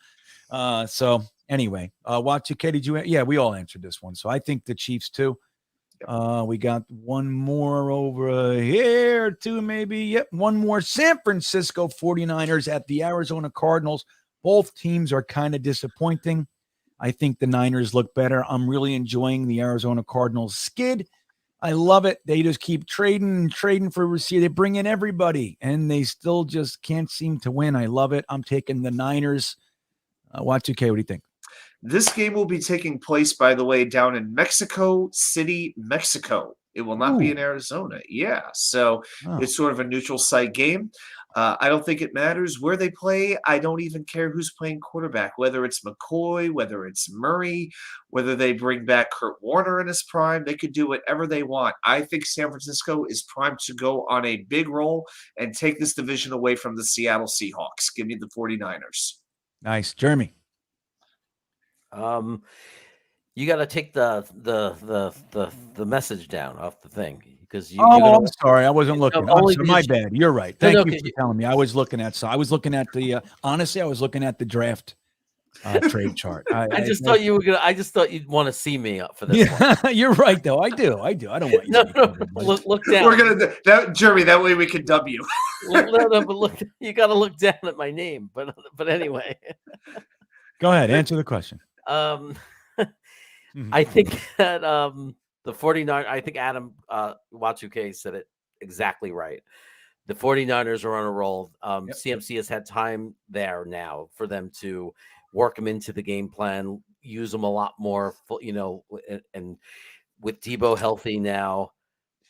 So anyway, Y2K, did you? Yeah, we all answered this one. So I think the Chiefs too. We got one more over here too, maybe. Yep, one more. San Francisco 49ers at the Arizona Cardinals. Both teams are kind of disappointing. I think the Niners look better. I'm really enjoying the Arizona Cardinals skid. I love it. They just keep trading for receiver. They bring in everybody, and they still just can't seem to win. I love it. I'm taking the Niners. Y2K, what do you think? This game will be taking place, by the way, down in Mexico City, Mexico. It will not be in Arizona. Yeah, so it's sort of a neutral site game. I don't think it matters where they play. I don't even care who's playing quarterback, whether it's McCoy, whether it's Murray, whether they bring back Kurt Warner in his prime. They could do whatever they want. I think San Francisco is primed to go on a big roll and take this division away from the Seattle Seahawks. Give me the 49ers. Nice. Jeremy. You got to take the message down off the thing because I'm sorry, I wasn't looking. My bad. You're right. Thank you for telling me. I was looking at the honestly, I was looking at the draft trade chart. I just thought you'd want to see me up for this. Yeah, one. You're right though. I do. I don't want you. Look down. We're gonna do that, Jeremy. That way we can dub you. But look. You got to look down at my name. But anyway. Go ahead. Answer the question. I think that the 49ers, I think Adam Y2K said it exactly right. The 49ers are on a roll. CMC has had time there now for them to work them into the game plan, use them a lot more, and with Debo healthy now,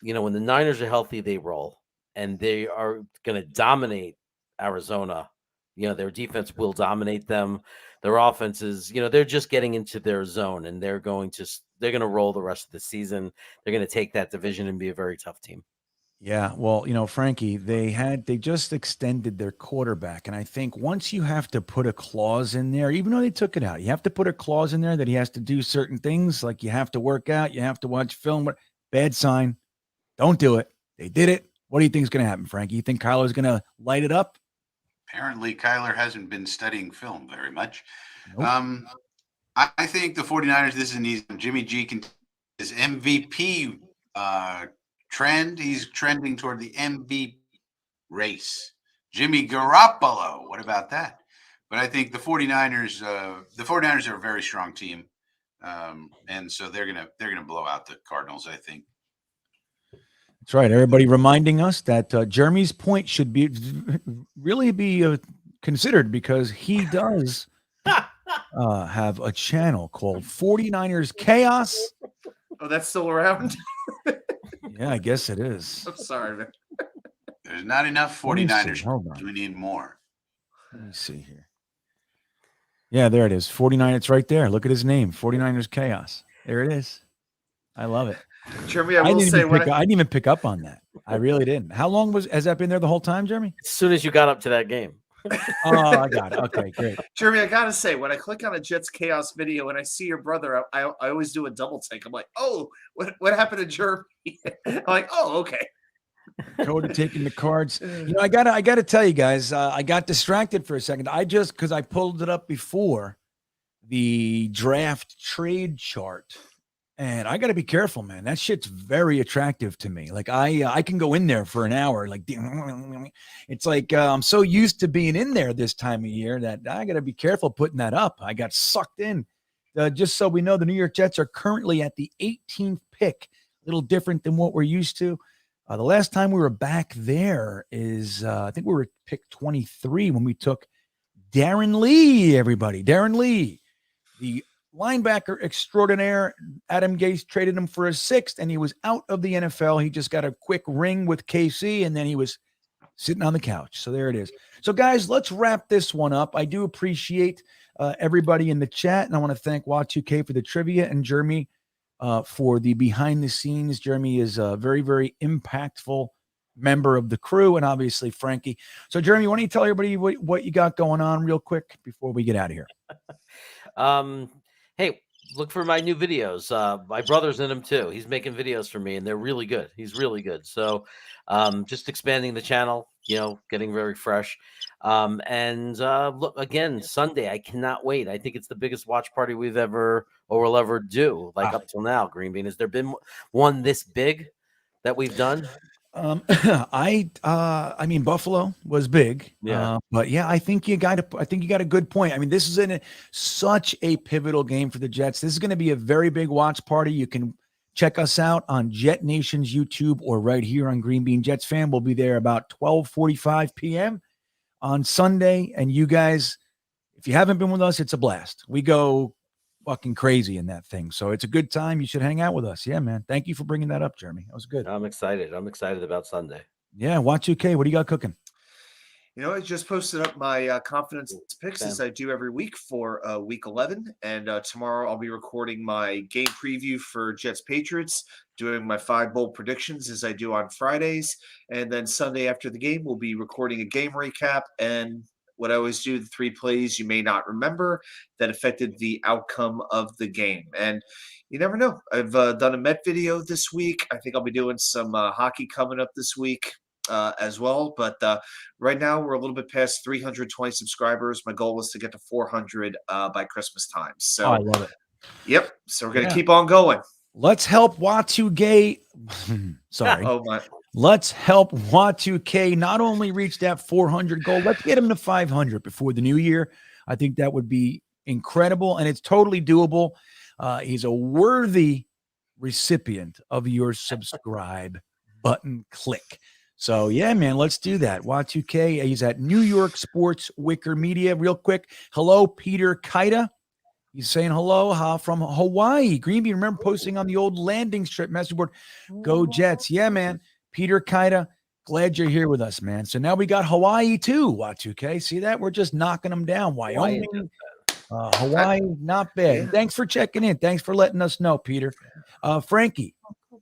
when the Niners are healthy, they roll, and they are going to dominate Arizona. Their defense will dominate them. Their offense is, they're just getting into their zone, and they're going to roll the rest of the season. They're going to take that division and be a very tough team. Yeah, well, Frankie, they just extended their quarterback, and I think once you have to put a clause in there, even though they took it out, you have to put a clause in there that he has to do certain things, like you have to work out, you have to watch film. Bad sign. Don't do it. They did it. What do you think is going to happen, Frankie? You think Kyler's going to light it up? Apparently, Kyler hasn't been studying film very much. Nope. I think the 49ers, this is an easy one. Jimmy G can his MVP trend. He's trending toward the MVP race. Jimmy Garoppolo. What about that? But I think the 49ers are a very strong team. And so they're gonna blow out the Cardinals, I think. That's right. Everybody reminding us that Jeremy's point should really be considered, because he does have a channel called 49ers Chaos. Oh, that's still around? Yeah, I guess it is. I'm sorry, man. There's not enough 49ers. We need more. Let me see here. Yeah, there it is. 49. It's right there. Look at his name. 49ers Chaos. There it is. I love it. Jeremy, I didn't even pick up on that. I really didn't. How long has that been there the whole time, Jeremy? As soon as you got up to that game. Oh, I got it. Okay, great. Jeremy, I gotta say, when I click on a Jets Chaos video and I see your brother, I always do a double take. I'm like, oh, what happened to Jeremy? I'm like, oh, okay. Go to taking the cards. I gotta tell you guys, I got distracted for a second. Because I pulled it up before the draft trade chart. And I got to be careful, man. That shit's very attractive to me. Like I can go in there for an hour. Like it's like I'm so used to being in there this time of year that I got to be careful putting that up. I got sucked in. Just so we know, the New York Jets are currently at the 18th pick. A little different than what we're used to. The last time we were back there is I think we were pick 23 when we took Darren Lee. Everybody, Darren Lee, the linebacker extraordinaire. Adam Gase traded him for a sixth, and he was out of the NFL. He just got a quick ring with KC, and then he was sitting on the couch. So there it is. So, guys, let's wrap this one up. I do appreciate everybody in the chat, and I want to thank Wa2K for the trivia and Jeremy for the behind the scenes. Jeremy is a very, very impactful member of the crew, and obviously Frankie. So, Jeremy, why don't you tell everybody what you got going on real quick before we get out of here? Hey, look for my new videos. My brother's in them too. He's making videos for me, and they're really good. He's really good. So just expanding the channel, getting very fresh. And look, again, Sunday, I cannot wait. I think it's the biggest watch party we've ever or will ever do, up till now, GreenBean. Has there been one this big that we've done? I mean, Buffalo was big. Yeah. But yeah, I think you got a good point. I mean, this is such a pivotal game for the Jets. This is going to be a very big watch party. You can check us out on Jetnation's YouTube or right here on Greenbeanjetsfan. We'll be there about 12:45 p.m. on Sunday. And you guys, if you haven't been with us, it's a blast. We go fucking crazy in that thing. So it's a good time. You should hang out with us. Yeah, man. Thank you for bringing that up, Jeremy. That was good. I'm excited. I'm excited about Sunday. Yeah. Wa2K, what do you got cooking? I just posted up my confidence picks as I do every week for week 11. And tomorrow I'll be recording my game preview for Jets Patriots, doing my 5 bold predictions as I do on Fridays. And then Sunday after the game, we'll be recording a game recap and what I always do, the 3 plays you may not remember that affected the outcome of the game. And you never know. I've done a Met video this week. I think I'll be doing some hockey coming up this week as well. But right now we're a little bit past 320 subscribers. My goal is to get to 400 by Christmas time. So I love it. Yep. So we're going to keep on going. Let's help Wa2K. Sorry. Oh, my. Let's help Wa2K not only reach that 400 goal, let's get him to 500 before the new year. I think that would be incredible, and it's totally doable. He's a worthy recipient of your subscribe button click. So, yeah, man, let's do that. Wa2K, he's at New York Sports Wicker Media. Real quick, hello, Peter Kaida. He's saying hello from Hawaii. Greenbean, remember posting on the old landing strip message board. Go Jets. Yeah, man. Peter Kaida, glad you're here with us, man. So now we got Hawaii too, Wa2K. See that? We're just knocking them down. Wyoming, Hawaii, not bad. Yeah. Thanks for checking in. Thanks for letting us know, Peter. Frankie,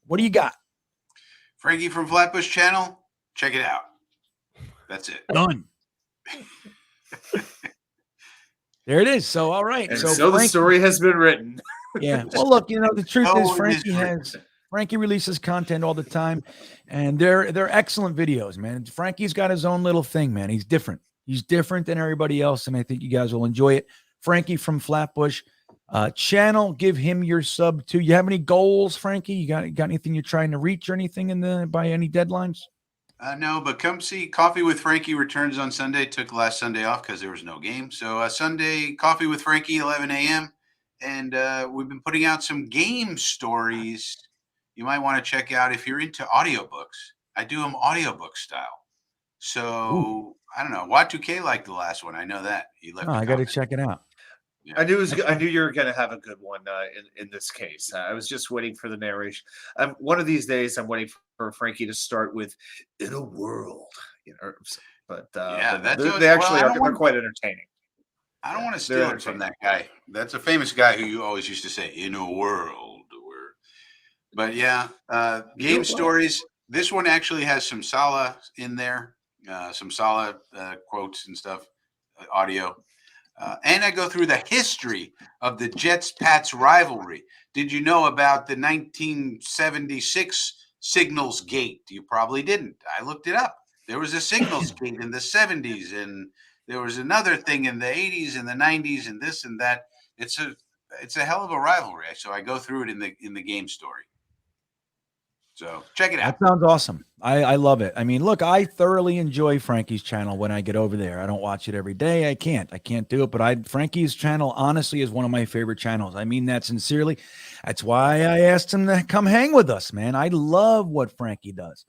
what do you got? Frankie from Flatbush Channel, check it out. That's it. Done. There it is. So, all right. And so so the Frankie- story has been written. Yeah. Well, look, the truth No is Frankie misery. Frankie releases content all the time, and they're excellent videos, man. Frankie's got his own little thing, man. He's different. He's different than everybody else, and I think you guys will enjoy it. Frankie from Flatbush channel, give him your sub too. You have any goals, Frankie? You got anything you're trying to reach or anything by any deadlines? No, but come see Coffee with Frankie returns on Sunday. Took last Sunday off because there was no game. So Sunday, Coffee with Frankie, 11 a.m. And we've been putting out some game stories you might want to check out if you're into audiobooks. I do them audiobook style. So I don't know. Y2K liked the last one. I know that. He left. I got to check it out. Yeah. I knew you were going to have a good one in this case. I was just waiting for the narration. One of these days, I'm waiting for Frankie to start with "In a World," But they actually are quite entertaining. I don't want to steal it from that guy. That's a famous guy who you always used to say, "In a world." But yeah, game stories. This one actually has some Salah in there, some Salah quotes and stuff, audio. And I go through the history of the Jets-Pats rivalry. Did you know about the 1976 Signals Gate? You probably didn't. I looked it up. There was a Signals Gate in the 70s, and there was another thing in the 80s and the 90s, and this and that. It's a hell of a rivalry. So I go through it in the game story. So check it out. That sounds awesome. I love it. I mean, look, I thoroughly enjoy Frankie's channel when I get over there. I don't watch it every day. I can't do it. But Frankie's channel, honestly, is one of my favorite channels. I mean that sincerely. That's why I asked him to come hang with us, man. I love what Frankie does.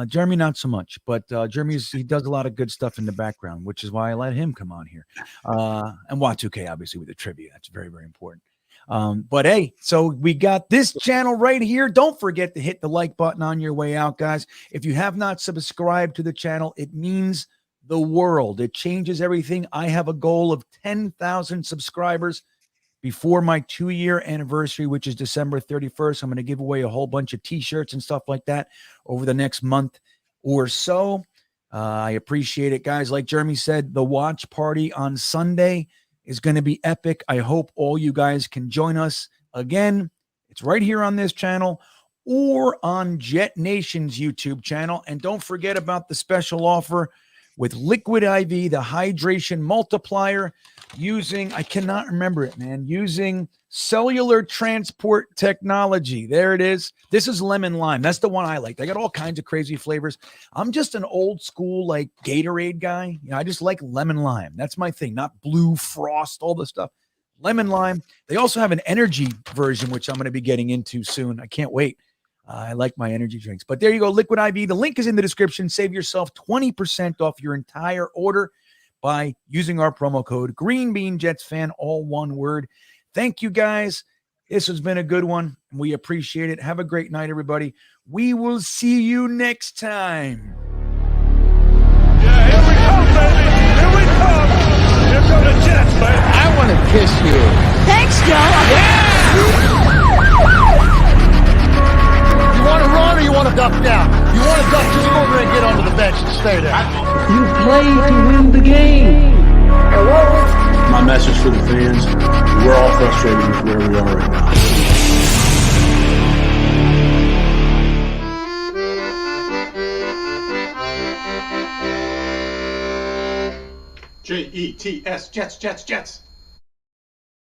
Jeremy, not so much. But he does a lot of good stuff in the background, which is why I let him come on here. And Y2K, obviously, with the trivia. That's very, very important. But hey, so we got this channel right here. Don't forget to hit the like button on your way out, guys. If you have not subscribed to the channel, it means the world. It changes everything. I have a goal of 10,000 subscribers before my 2-year anniversary, which is December 31st. I'm going to give away a whole bunch of t-shirts and stuff like that over the next month or so. I appreciate it, guys. Like Jeremy said, the watch party on Sunday is going to be epic. I hope all you guys can join us. Again, it's right here on this channel or on Jetnation's YouTube channel. And don't forget about the special offer with Liquid IV, the hydration multiplier, using cellular transport technology. There it is. This is lemon lime. That's the one I like. They got all kinds of crazy flavors. I'm just an old school like Gatorade guy. I just like lemon lime. That's my thing, not blue frost, all the stuff. Lemon lime. They also have an energy version, which I'm going to be getting into soon. I can't wait. I like my energy drinks. But there you go, Liquid IV. The link is in the description. Save yourself 20% off your entire order by using our promo code GreenBeanjetsfan, all one word. Thank you, guys. This has been a good one. We appreciate it. Have a great night, everybody. We will see you next time. Yeah, here we come, baby. Here we come. Here come the Jets, baby. I want to kiss you. Thanks, Joe. Yeah! You want to run or you want to duck down? You want to duck, just go over and get onto the bench and stay there. You play to win the game. My message for the fans, we're all frustrated with where we are right now. Jets, Jets, Jets.